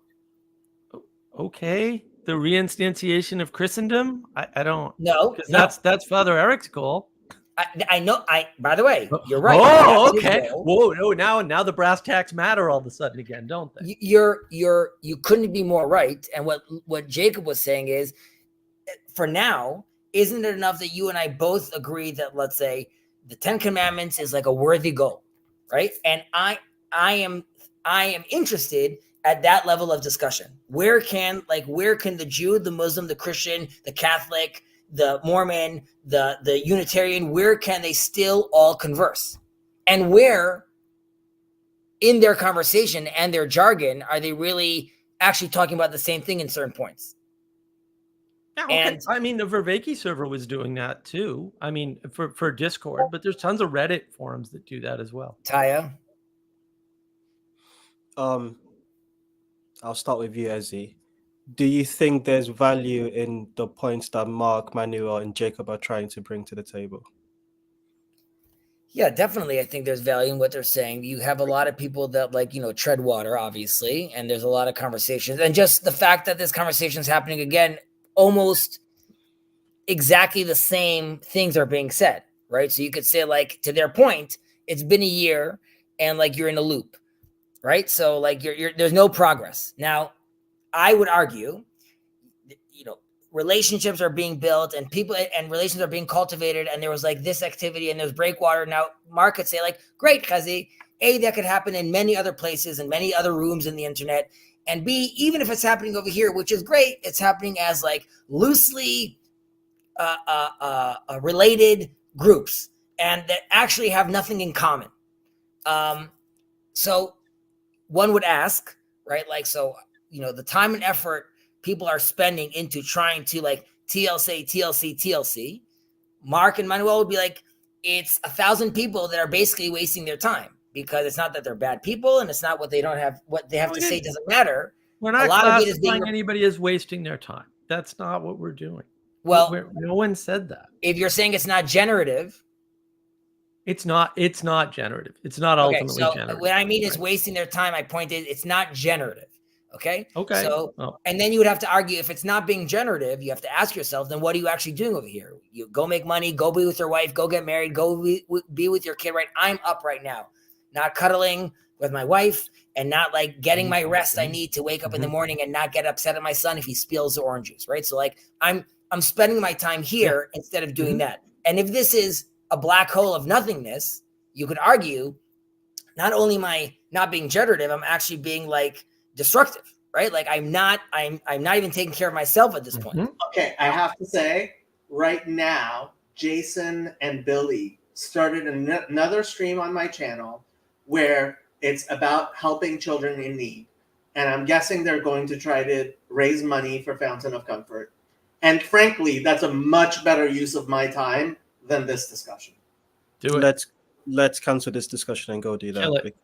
Okay, the reinstantiation of Christendom. I don't know. Because that's Father Eric's goal. I know. By the way, you're right. Oh, okay. Whoa, no, now the brass tacks matter all of a sudden again, don't they? You couldn't be more right. And what Jacob was saying is, for now, isn't it enough that you and I both agree that, let's say, the 10 Commandments is like a worthy goal, right? And I am interested at that level of discussion. Where can the Jew, the Muslim, the Christian, the Catholic, the Mormon, the Unitarian, where can they still all converse? And where in their conversation and their jargon are they really actually talking about the same thing in certain points? Yeah, okay. And I mean, the Verveki server was doing that too. I mean, for Discord, but there's tons of Reddit forums that do that as well. Taya? I'll start with you, Ezzy. Do you think there's value in the points that Mark, Manuel, and Jacob are trying to bring to the table? Yeah, definitely. I think there's value in what they're saying. You have a lot of people that, like, you know, tread water, obviously, and there's a lot of conversations. And just the fact that this conversation is happening again, almost exactly the same things are being said, right? So you could say, like, to their point, it's been a year and, like, you're in a loop, right? So, like, there's no progress. Now, I would argue, you know, relationships are being built and people and relations are being cultivated, and there was like this activity and there's breakwater. Now, Mark could say, like, great, Kazi, A, that could happen in many other places and many other rooms in the internet. And B, even if it's happening over here, which is great, it's happening as like loosely related groups and that actually have nothing in common. So one would ask, right? Like, so, you know, the time and effort people are spending into trying to, like, TLC. Mark and Manuel would be like, it's 1,000 people that are basically wasting their time, because it's not that they're bad people and it's not what they have to say doesn't matter. We're not classifying anybody as wasting their time. That's not what we're doing. Well, no one said that. If you're saying it's not generative, It's not generative. It's not Okay, ultimately so generative. what I mean is right? wasting their time. My point is it's not generative. Okay. Okay. So, Oh. and then you would have to argue if it's not being generative, you have to ask yourself, then what are you actually doing over here? You go make money, go be with your wife, go get married, go be with your kid, right? I'm up right now, not cuddling with my wife and not like getting my rest I need to wake up in the morning and not get upset at my son if he spills the orange juice, right? So like I'm spending my time here instead of doing that. And if this is a black hole of nothingness, you could argue not only am I not being generative, I'm actually being like destructive, right? Like I'm not even taking care of myself at this point. Okay, I have to say, right now, Jason and Billy started another stream on my channel where it's about helping children in need. And I'm guessing they're going to try to raise money for Fountain of Comfort. And frankly, that's a much better use of my time than this discussion. Do it. Let's cancel this discussion and go do Kill that. it.